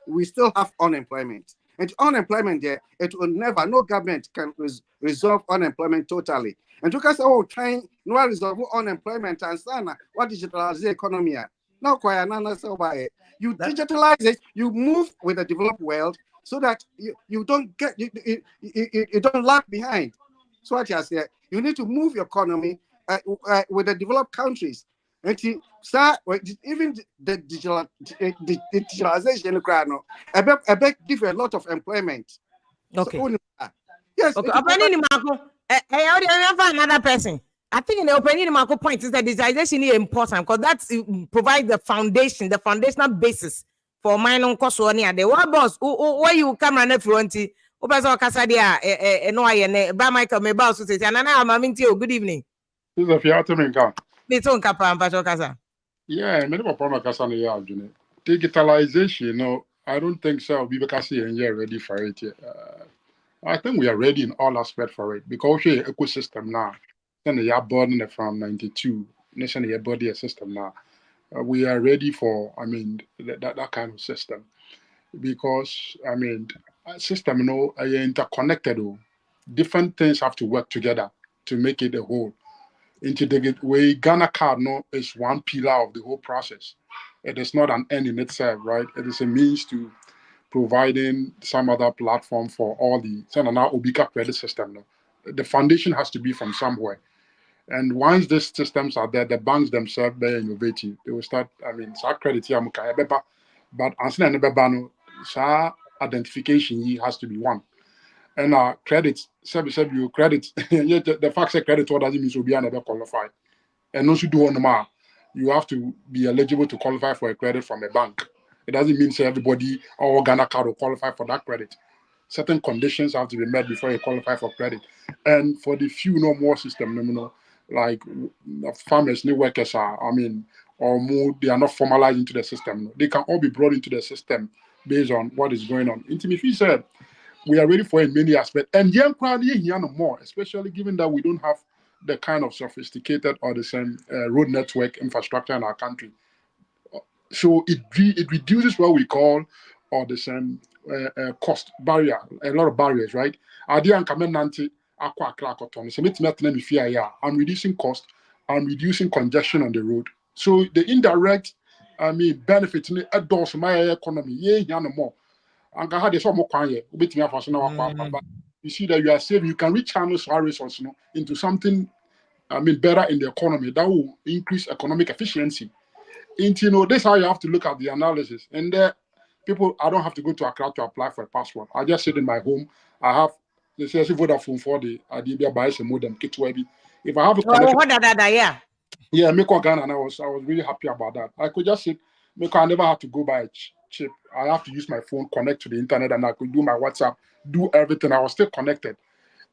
we still have unemployment. And unemployment there, it will never, no government can resolve unemployment totally. And to us, trying no resolve unemployment and sana, what digitalize the economy? Now, quite another so by it. You digitalize it, you move with the developed world so that you don't get you don't lag behind. So what I say, you need to move your economy with the developed countries. And even the digitalization, I bet give a lot of employment. Okay. So, yes. Okay. Another person. I think in the opening Marco point is that digitalization is important because that provides the foundation, the foundational basis for minor cost or near the what boss where you come and fronti. Casadia, no, by Michael Mebal Society, and I'm having to good evening. This is a fiat menka. It's on Capa and Pacho Casa. Yeah, many of them are digitalization. No, I don't think so. We because you're ready for it. I think we are ready in all aspects for it because we ecosystem now. Then they are born from 92. Nation year body system now. We are ready for. I mean that kind of system because I mean system. Interconnected. Different things have to work together to make it a whole. Into the way Ghana card is one pillar of the whole process. It is not an end in itself, right? It is a means to providing some other platform for all the Ubika credit system. The foundation has to be from somewhere. And once these systems are there, the banks themselves, they're innovative. They will start, credit here, but identification has to be one. And credit, you credit, the fact that credit doesn't mean to be never qualified. And once you do on you have to be eligible to qualify for a credit from a bank. It doesn't mean everybody or Ghana card will qualify for that credit. Certain conditions have to be met before you qualify for credit. And for the few more system, like farmers, new workers or more, they are not formalized into the system. They can all be brought into the system based on what is going on. If said we are ready for it in many aspects, and more, especially given that we don't have the kind of sophisticated or the same road network infrastructure in our country. So it reduces what we call or the same cost barrier, a lot of barriers, right? I'm reducing cost, I'm reducing congestion on the road. So the indirect, benefits adults my economy, more. And I had this more quiet, but you see that you are saving, you can rechannel our resources into something better in the economy that will increase economic efficiency. This is how you have to look at the analysis. And people, I don't have to go to Accra to apply for a passport. I just sit in my home. I have the Vodafone for the Adibia buys a modem kit. If I have a connection, yeah, make Ghana, and I was really happy about that. I could just sit. I never have to go buy a chip. I have to use my phone, connect to the internet, and I could do my WhatsApp, do everything. I was still connected.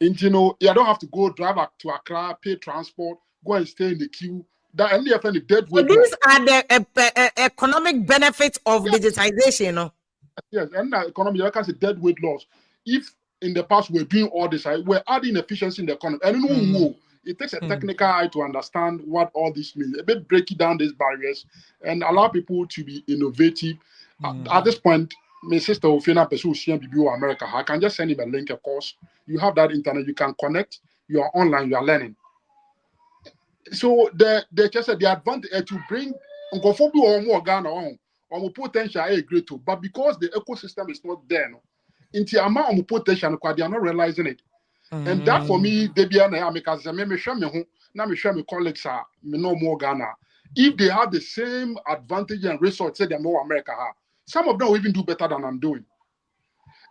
And I don't have to go drive back to Accra, pay transport, go and stay in the queue. That only the dead weight. So these are the economic benefits of digitization, Yes, and the economy, I can say dead weight loss. If in the past we're doing all this, we're adding efficiency in the economy. And it takes a technical eye to understand what all this means. A bit breaking down these barriers and allow people to be innovative. At this point, my sister Ofina Pesu CMBB America, I can just send him a link, of course. You have that internet, you can connect, you are online, you are learning. So the just said the advantage to bring or more Ghana on or potential is great too, but because the ecosystem is not there, into amount of potential, they are not realizing it. And that for me, they be because me show me colleagues are no more Ghana. If they have the same advantage and resources that more America have, some of them will even do better than I'm doing.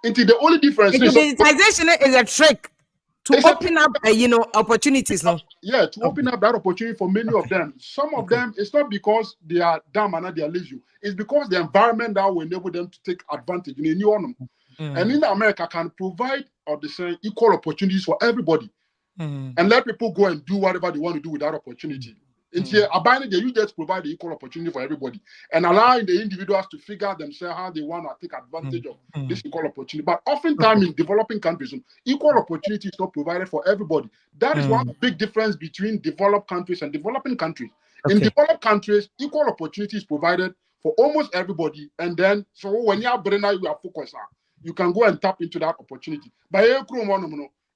Into the only difference is digitization is a trick to open up opportunities. No, yeah, to open up that opportunity for many of them. Some of them, it's not because they are dumb and they are lazy. It's because the environment that will enable them to take advantage. And in America can provide or the same equal opportunities for everybody. And let people go and do whatever they want to do with that opportunity. And here, you just provide the equal opportunity for everybody and allowing the individuals to figure out themselves how they want to take advantage of this equal opportunity. But oftentimes in developing countries, equal opportunity is not provided for everybody. That is one big difference between developed countries and developing countries. In developed countries, equal opportunity is provided for almost everybody. And then, so when you are focused, you can go and tap into that opportunity. But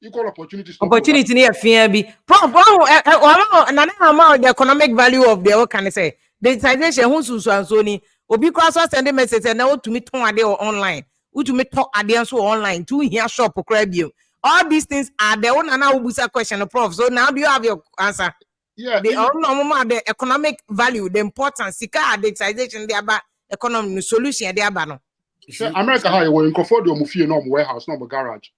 equal opportunities. Opportunity near fear be. The economic value of the can I say digitization who's Sony Obi cross send a message and now to me online. Who to me talk at online to here shop or crab you. All these things are the one and now a question of prof. So now do you have your answer? Yeah, the economic value, the importance, Sika digitization there about economic solution there about America high when comfort the mufie no warehouse, no garage.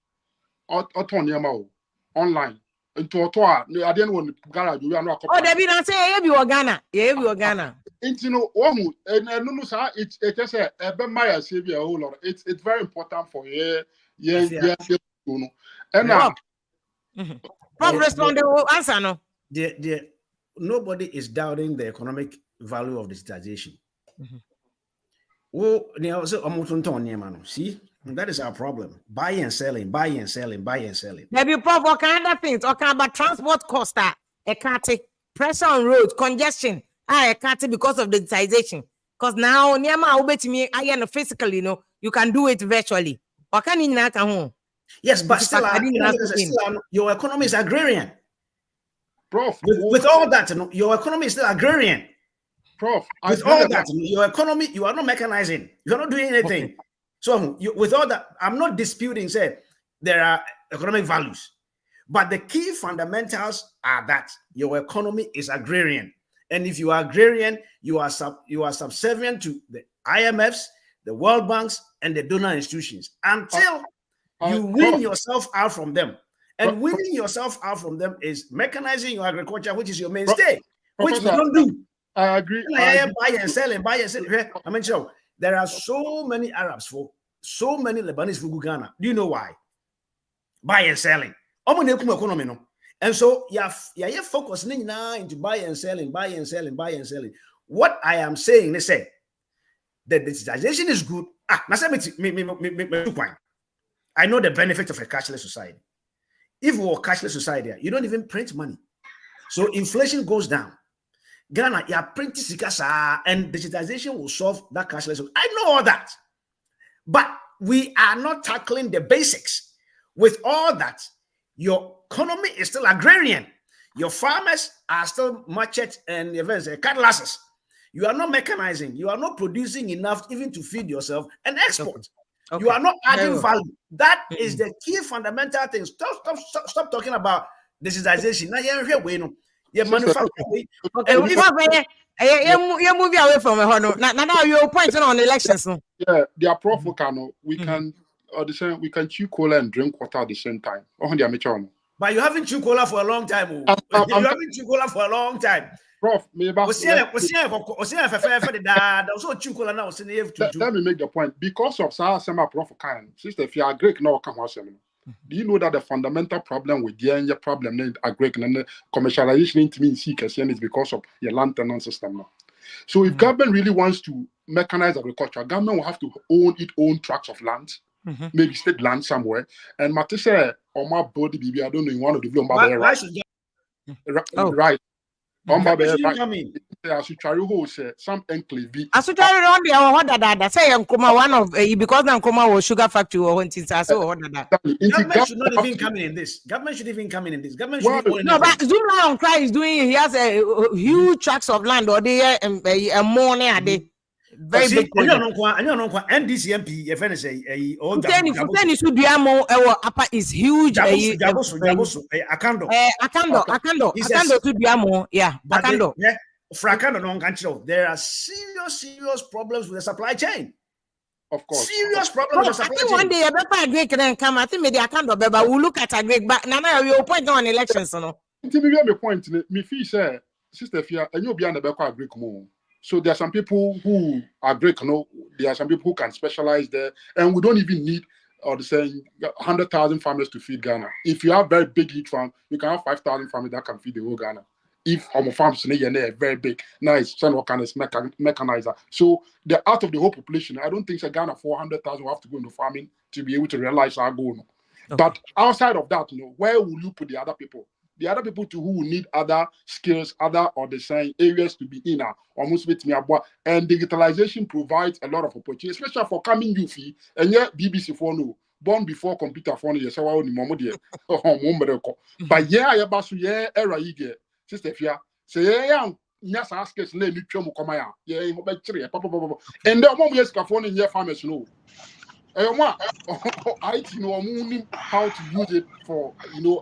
Online. Into I didn't want garage. We are not. Oh, they be not say you be Ghana. Yeah, you Ghana. It's no sir. It's just a Maya save a whole lot. It's very important for and Prof respond the answer no. Nobody is doubting the economic value of digitization. See, that is our problem. Buy and selling, buy and selling, buy and selling. There be prof what kind of things, what kind about transport cost pressure on roads, congestion, because of digitization. Because now me physically, you can do it virtually. What can you home? Yes, but still, your economy is agrarian. Prof, with all that, your economy is still agrarian. Prof, with all that, your economy, you are not mechanizing. You are not doing anything. Okay. So with all that, I'm not disputing, say, there are economic values. But the key fundamentals are that your economy is agrarian. And if you are agrarian, you are subservient to the IMFs, the World Banks, and the donor institutions until you win yourself out from them. And winning yourself out from them is mechanizing your agriculture, which is your mainstay, which we don't do. I agree. Buy and sell. I mean, there are so many Arabs so many Lebanese for Ghana. Do you know why? Buy and selling. And so you're focusing now into buy and selling. What I am saying is say that digitization is good. I know the benefit of a cashless society. If we were a cashless society, you don't even print money. So inflation goes down. Ghana, you are printing sikasa, and digitization will solve that cashless. I know all that. But we are not tackling the basics. With all that, your economy is still agrarian. Your farmers are still machete and cutlasses. You are not mechanizing. You are not producing enough even to feed yourself and export. Okay. You are not adding value. That is the key fundamental thing. Stop talking about digitization. Now you're here waiting. Yeah, manufacturing. Okay, you're moving away from it. Now you're pointing on elections. Yeah, they are provocative. We can we can chew cola and drink water at the same time. But you haven't chewed cola for a long time. You haven't chewed cola for a long time. Prof, let me make the point. Because of Sema Prof Khan, sister, if you are Greek, no come do you know that the fundamental problem with the problem in agric and commercialization into means is because of your land tenant system now? So if government really wants to mechanize agriculture, government will have to own its own tracts of land, maybe state land somewhere. And Matisse or my body, I don't know, you want to develop right. Some enclave. Say one of because Nkoma was sugar factory or government should not even come in this. Government should even come in this. Government should no, but Zoom on Cry is doing. He has a huge tracts of land or there and more near day. Very big. NDC-MP, if anything, upper is huge. Akando to Diamo, yeah. Akando. There are serious problems with the supply chain. Of course. Serious problems with the supply chain. One day, a Greek can come. I think maybe Akando, but we'll look at a Greek. But now you're pointing on elections, no? Until me point, me feel say, Sister Fia, and you'll be on the back of Greek more. So there are some people who are Greek, there are some people who can specialize there, and we don't even need or the saying 100,000 families to feed Ghana. If you have very big each farm, you can have 5,000 families that can feed the whole Ghana. If our farms are very big, nice, some kind of mechanizer. So the out of the whole population, I don't think Ghana 400,000 will have to go into farming to be able to realize our goal. No. Okay. But outside of that, where will you put the other people? The other people who will need other skills, other or the same areas to be in almost with me. And digitalization provides a lot of opportunities, especially for coming youth. And yet BBC phone born before computer phone, yes, I want but yeah, I basu yeah, era ige, Sister Fia, say yeah, yes, ask us name you come here, yeah, and then one years phone in your farmers no. I know how to use it for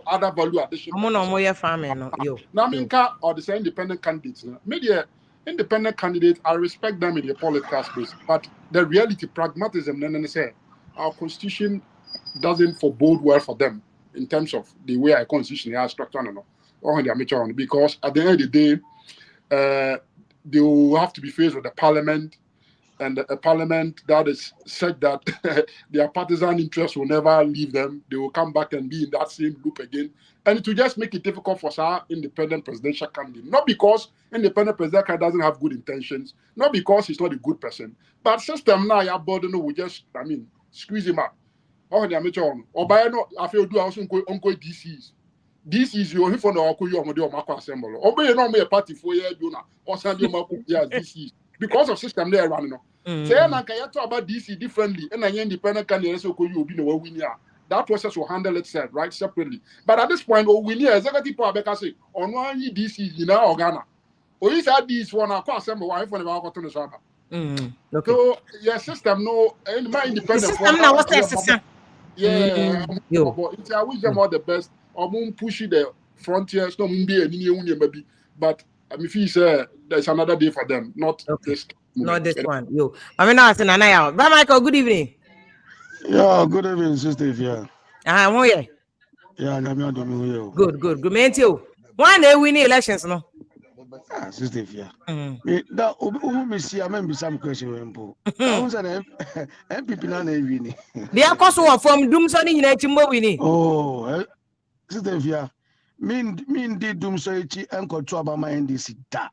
other value addition. Naminka or the same independent candidates. Media independent candidates, I respect them in the political space, but the reality, pragmatism, then say our constitution doesn't forebode well for them in terms of the way our constitution is structured or the amateur on, because at the end of the day, they will have to be faced with the parliament. And a parliament that is said that their partisan interests will never leave them. They will come back and be in that same loop again. And it will just make it difficult for our independent presidential candidate. Not because independent presidential candidate doesn't have good intentions, not because he's not a good person, but system now, your burden will just, squeeze him out. Oh, the amateur. Or by no, I feel do also uncle DCs. This is your for the Oku assembly. Or by no me a party for year, or Sunday Maku, yeah, DCs. Because of system there running. Say na can you talk about DC differently and an independent candidate so you be no win. That process will handle itself right separately. But at this point, we need executive power because say on one DC in our Ghana. Or is that this one I assemble one for the Alcoton Saba. So your system no and my independent system now what's the system? Yeah, it's I wish them all the best. Or moon push the frontiers, no be any maybe. But if you say there's another day for them, not this. Not this one. Yo, I mean, now it's an eye. Bye, Michael. Good evening. Yeah, good evening, Sister. Yeah. Yeah. Yeah, I'm doing good. Man, too. Why they win the elections, no? Sister. Yeah. That me see. I'm be some question. I was an NPP na win. They are cost one from Doomson in Chimbo winning. Oh, Sister. Yeah. Mean did Doomson and control about my NDC. That.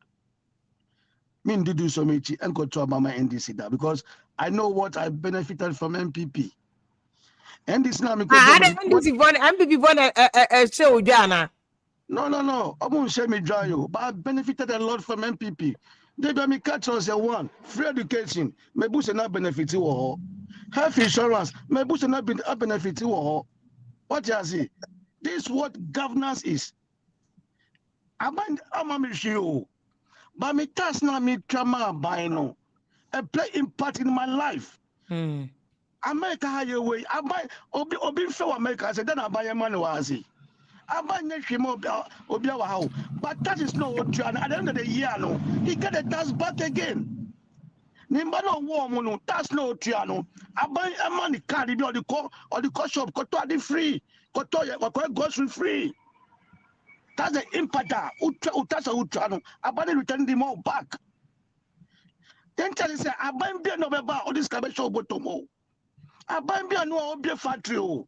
Mean did do so much and control about my NDC. That because I know what I benefited from NPP. And this now MPP won a show, Jana. No. I won't share me dry you, but I benefited a lot from MPP. They do me catch us one free education. My boost not benefit you. Health insurance. My boost not benefit you. What you see? This is what governance is. I'm a issue, but me task now me trauma by no. A play impact in my life. America highway. I buy obi fair America. I said then I buy a money was it. I buy next year Obiawa. But that is not what you are. At the end of the year, no, he get the tax back again. Nimba no warm no, that's not what you are. No, I buy a money card or the cost shop, the free, grocery free. That's the impact. That's a I buy return the more back. Then tell you say I buy be no about all this cabbage shop tomorrow. I buy me no be factory.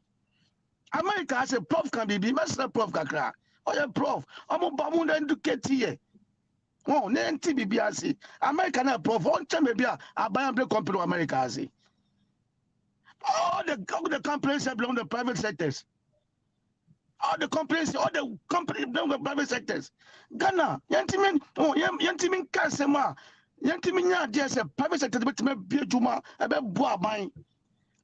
America has a prof can be master prof kakra. Oh yeah, prof. I'm a educate here. Oh, nanti BBC. America na prof. On time maybe I buy a company America has it. All the companies belong to the private sectors. All the companies belong to the private sectors. Ghana, yantimin kasema. Yantimin ya just a private sector but me be juma about buy.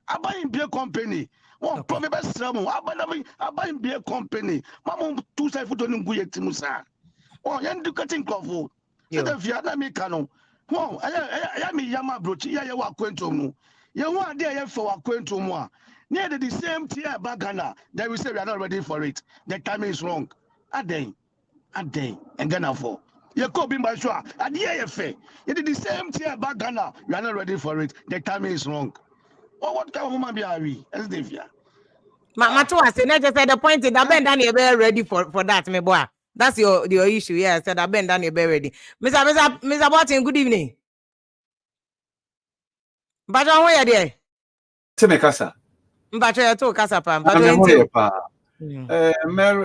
I buy in beer company. One probably best I buy in beer company. Mama 2 side foot on Guya Timusa. Oh, yan ducating covo. So the Vietnam cano. Oh, I am a Yama broach. Yeah, you are going to know. You want there for a going to moi. Near the same tier bagana. They will say we are not ready for it. The time is wrong. A day, and Ghana for. You could be my sure. At the AFA. You did the same tier bagana. We are not ready for it. The time is wrong. What kind of woman be we? As Davia. Matu was saying, just said the point is that Ben Daniel very ready for that, me boy. That's your issue. Yeah, I said I been done you be ready. Mr. Martin, good evening. But on where there? Teme kasa. But you to kasa pa. But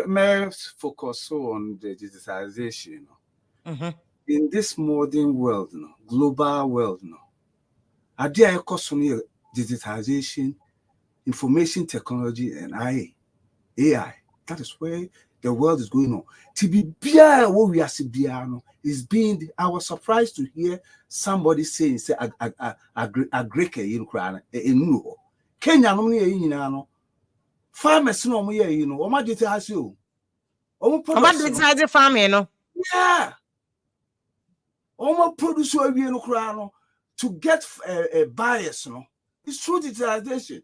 may focus on the digitalization. In this modern world, global world, idea economy, digitalization, information technology, and AI. That is where the world is going on. To be beer, what we are seeing is being. I was surprised to hear somebody saying, "Say, agreke in Ukraine in Kenya no no farmers no mo ye no. Oma digitalize you. Oma digitalize farming no. Yeah. Oma produce we no Ukraine to get buyers no. It's through digitalization.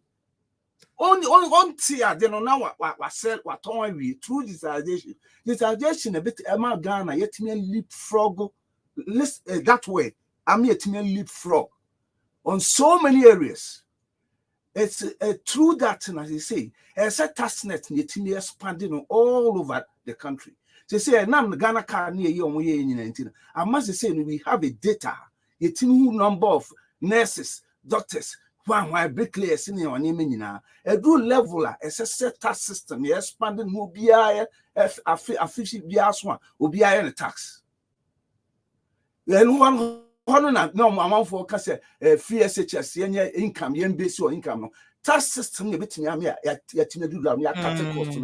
On tia de no na wa sell wa ton we through digitalization a bit ama Ghana yetime leapfrog that way am yetime leapfrog on so many areas. It's through that, as you say, as a tasknet yetime expanding all over the country. They say now Ghana can near you in I must say we have a data yetime number of nurses, doctors. Why bricklayers in your name a good level as a set tax system, you expanding who be a fishy biaswan will be a tax. Then one no amount for free SHS income, yen base or income. Tax system you bet me yet do that cut cost.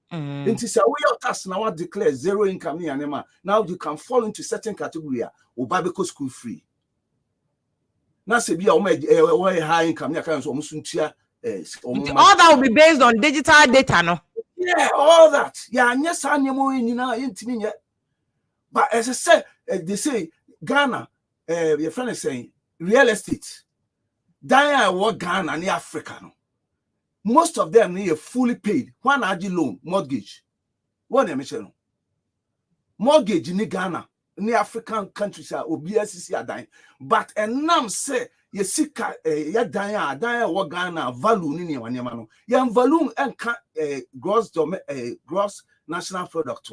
It is a way of tax now declare zero income near now you can fall into certain category or Bible school free. Now say be high income all that will be based on digital data no. Yeah, all that. Yeah, yes, I know. But as I said, they say Ghana, your friend is saying real estate. Diana what Ghana and Africa. No. Most of them need fully paid. One ID loan, mortgage. What they mention? Mortgage in Ghana. Ni African countries are OBSC are dying, but and now say you see ya dying what Ghana value ni wanyamano ya value and gross national product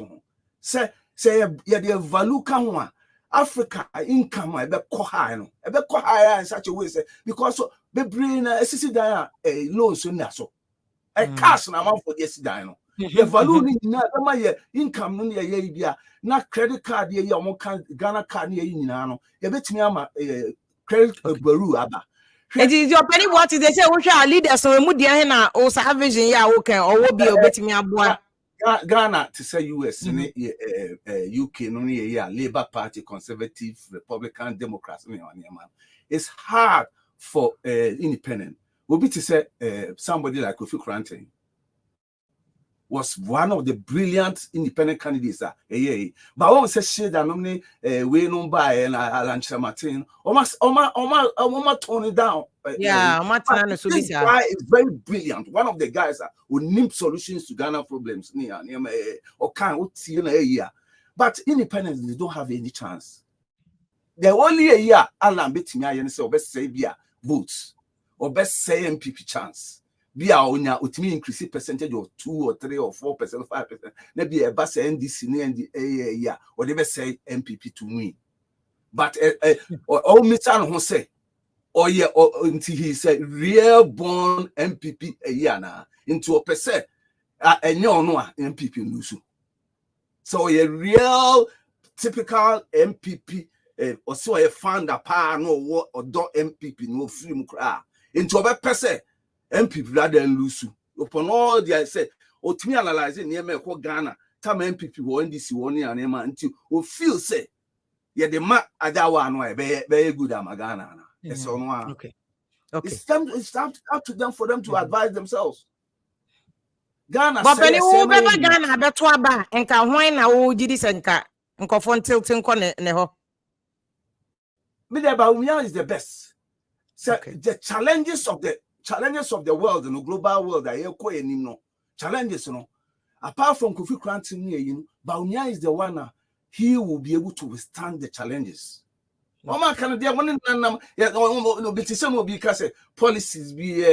say ya the value can Africa income ebe ko high no ebe ko high in such a way say because be bring SC dying loans so so a cash na amount for the dying no. The value ni na my income no ya bia na credit card ye omo kan Ghana card ye nyina no ye betimi ama credit baru aba. It is your penny what they say we shall leaders so mu dia na o sa vision ya o kan o wo bia obetimi aboa. Ghana to say US UK no ye Labour Party, Conservative, Republican, Democrats it's hard for independent. Obi to say somebody like Kofi Kranten was one of the brilliant independent candidates. But one says shit that normally we no buy and Alan Martin almost tone it down. Yeah, this guy is very brilliant. One of the guys who need solutions to Ghana problems. But independents, they don't have any chance. The only a year Alan beat me and say best say votes or best say NPP chance. Be our ultimate increase percentage of 2 or 3 or 4%, 5%. Maybe a bus NDC or they say NPP to win. But all Mr. who say, until he said real born MPP a year now into a percent, and you know MPP lose. So a real typical MPP or so a founder power no what or do MPP no free into a percent. MPP rather than lose. Upon all the I said, or to me analyzing near me Ghana, time MPP or NDC-Who and Emma until we feel say, yeah, the map other one way very good at Ghana. Yes or no. Okay. It's time up to them for them to advise themselves. Ghana but penny who better Ghana beto aba enka hwan na wo gidi senka nkofo tilting ko ne ho. Me the Bawumia is the best. So the challenges of the world and the global world are challenges, apart from Kofi Kranten, Bawumia is the one he will be able to withstand the challenges. Mama can there one no because policies be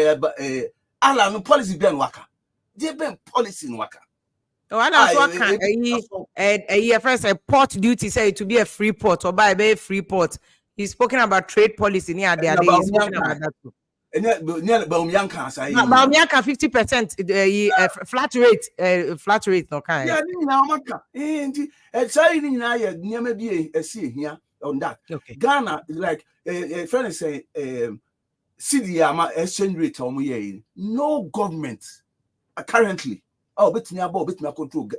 Alan policy be waka. They been policy in waka. Oh, and that's what can a first a port duty say to be a free port or by a free port. He's spoken about trade policy near there. He's spoken about that too. But Baumiaka 50% flat rate no kind. Yeah, now maka. And say near maybe a see here on that. Okay. Ghana like a friend say CDM exchange rate on we no government currently. Oh, bit me about bit me control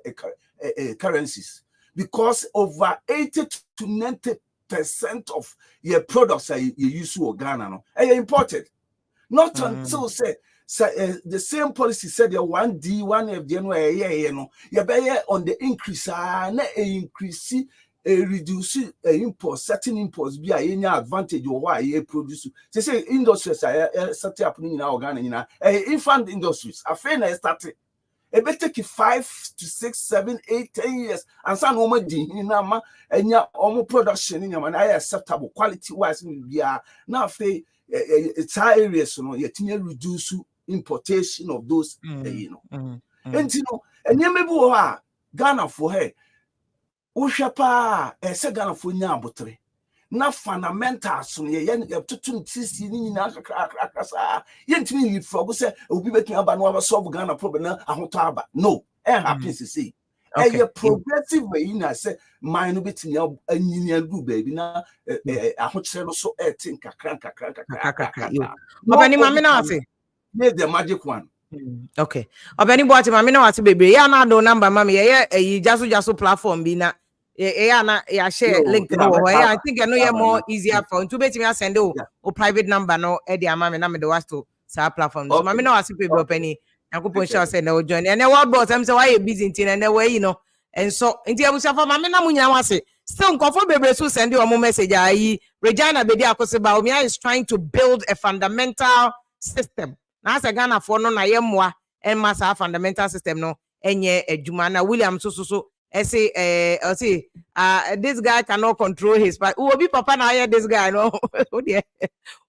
currencies because over 80 to 90% of your products you use to Ghana no are imported. Not until say the same policy said the 1D, 1F, you know, you better on the increase, increase, reduce import, certain imports be any advantage or why you produce. They say industries are starting happening in our Ghana, infant industries. A fair started. It may take 5 to 6, 7, 8, 10 years, and some woman in Nama and your almost production in your man, acceptable quality wise. We are now it's high areas, you know, yet reduce importation of those, you know. And you know, and you may go Ghana for her. Ushapa, a Ghana for Nabotre. Na fundamentals so ye to tisi ni na kakrakrakasa ye ntimi lead for go say obi bekin aba no solve Ghana problem na ahoto aba no happens to see a progressive way na say mine no betimi anyinya gu baby na ahokyere no so think kakrakrakrakrakra obani mame na ase the magic one. Okay obani boati mame na ase bebe ya na do number mame ye jaso platform bi na yeah, share link no. I think I know you're more easier for to bet me send o private number no e dey amame na me do was to sa platform. So mama no was people penny. Yakupon share say no join. And the world boss am say why you busy in and way you know. And so inti abusa for mama na munya wase. Still nkofo bebre so send you a message ayi Regina Bedi Akoseba Omia is trying to build a fundamental system. Na say Ghana for no na yemwa and massa fundamental system no enye adwuma na William so I say, this guy cannot control his part. Who be papa na hear this guy no? Oh dear,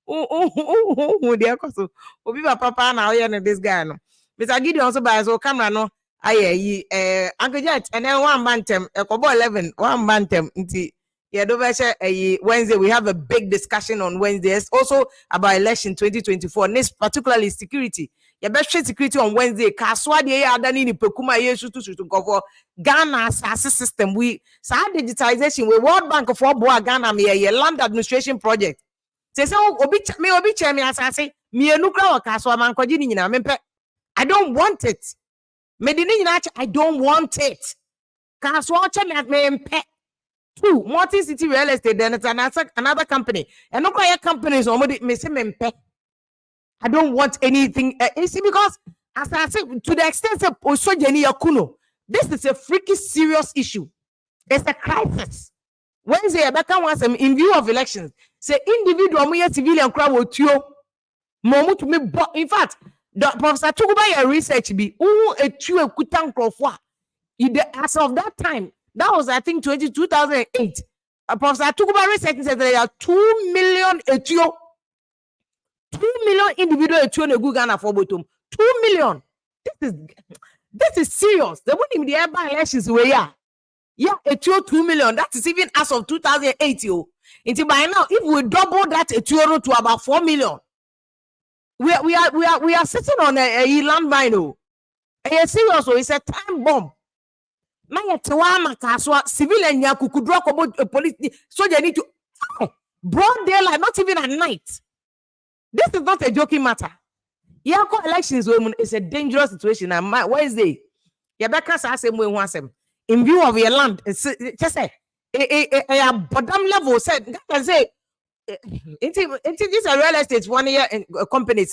oh dear, so who be papa na hear this guy no? Mr. Gideon also by so camera no. Aye, Uncle Jet, and then 1 bantam, a couple 11, 1 bantam. Yeah, Wednesday we have a big discussion on Wednesday. It's also about election 2024. Next, particularly security. Yeah, best security on Wednesday. Kaswa de adani ni pekuma yesu to cover Ghana as system. We sa digitalization. We World Bank for boa Ghana me land administration project. Say obi me asase me enukra wa kaswa man kwaji ni nyina mempe. I don't want it. Medini nyina I don't want it. Kaswa che me mempe. Two, multi-city real estate, then it's another company. And no quiet companies, I don't want anything. You see, because as I said, to the extent of Osojeni Yakuno, this is a freaky serious issue. It's a crisis. Wednesday, Rebecca wants them in view of elections. Say individual, civilian crowd will tio. In fact, Professor Tukuba research be a tio kutang profwa. As of that time. That was, I think, 2008. Professor Tukuba research said there are 2 million etio. 2 million individual etio in Ghana for bottom. 2 million. This is serious. They wouldn't even the urban elections where yeah, etio 2 million. That is even as of 2008. Until by now, if we double that etio to about 4 million, we are sitting on a landmine. It's serious. It's a time bomb. Civilian police soldier need to broad daylight, not even at night. This is not a joking matter. Elections is a dangerous situation. And Wednesday, in view of your land, just say a bottom level said say this is a real estate 1 year company. This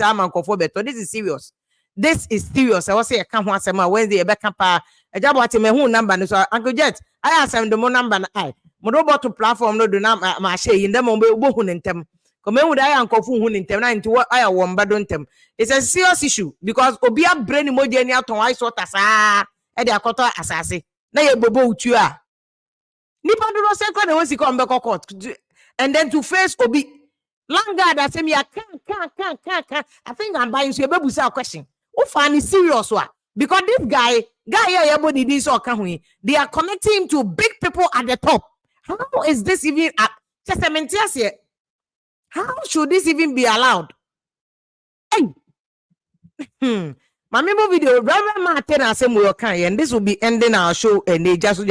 is serious. This is serious. I was say I can't want some Wednesday back up a job what me who number so Uncle Jet I ask him the more number I mo to platform no do na ma share in them bo hu ntem come hu da ya nkofu hu ntem na nti I won bado ntem. It's a serious issue because obi a brain moji ani aton I sort asa e de akoto asase na ye bobo utu a nipa do say kwa na won come back court and then to face obi landguard that say me can I think I'm buying so you bebusa question. Ufani serious wa Because this guy they are connecting him to big people at the top. How is this even how should this even be allowed? Hey. My member video, Reverend Martin and this will be ending our show and they just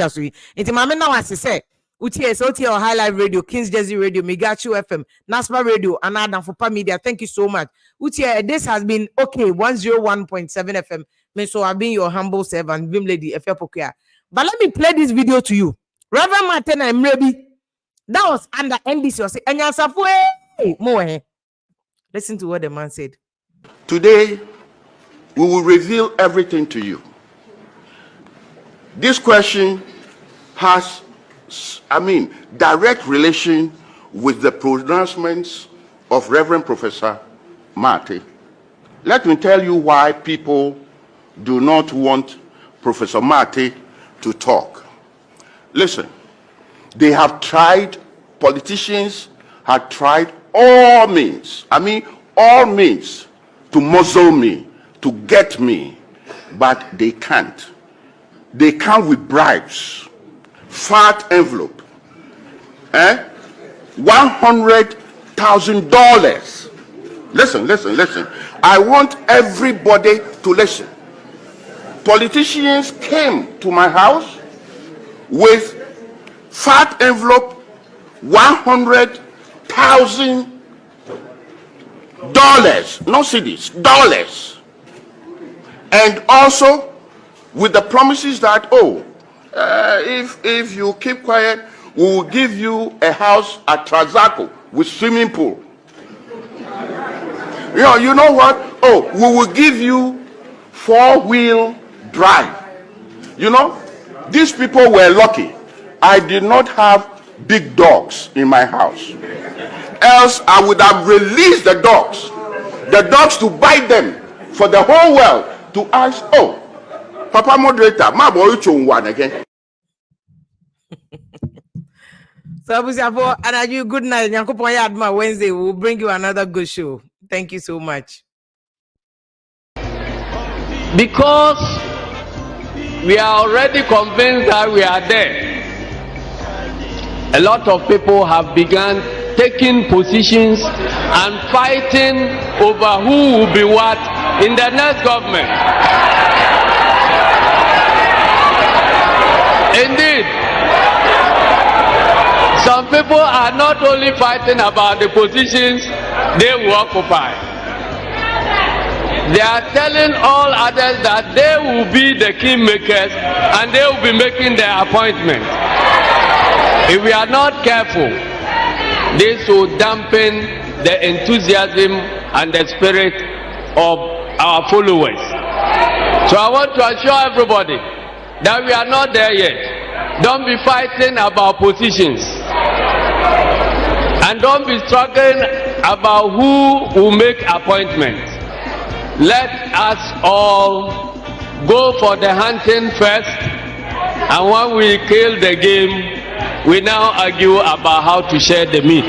it's my now as I say UTS or Highlight Radio, Kings Jersey Radio, Megachu FM, NASPA Radio, and Adam for Media. Thank you so much. UTS, this has been okay 101.7 FM. So I've been your humble servant, Vim Lady Efepokia. But let me play this video to you. Reverend Martin and Mrebi, that was under NDC. Listen to what the man said. Today, we will reveal everything to you. This question has, direct relation with the pronouncements of Reverend Professor Marty. Let me tell you why people do not want Professor Marty to talk. Listen, they have tried, politicians have tried all means, all means to muzzle me, to get me, but they can't. They come with bribes, fat envelope, $100,000. Listen. I want everybody to listen. Politicians came to my house with fat envelope, $100,000, not cedis, dollars, and also with the promises that if you keep quiet, we will give you a house at Trazaco with swimming pool. You know what? We will give you 4-wheel drive. These people were lucky. I did not have big dogs in my house. Else I would have released the dogs to bite them for the whole world to ask, Papa Moderator, my boy one again. So and you good night. Wednesday, we'll bring you another good show. Thank you so much. Because we are already convinced that we are there, a lot of people have begun taking positions and fighting over who will be what in the next government. Indeed, some people are not only fighting about the positions they will occupy, they are telling all others that they will be the kingmakers and they will be making their appointment. If we are not careful, this will dampen the enthusiasm and the spirit of our followers. So I want to assure everybody that we are not there yet. Don't be fighting about positions. And don't be struggling about who will make appointments. Let us all go for the hunting first, and when we kill the game, we now argue about how to share the meat.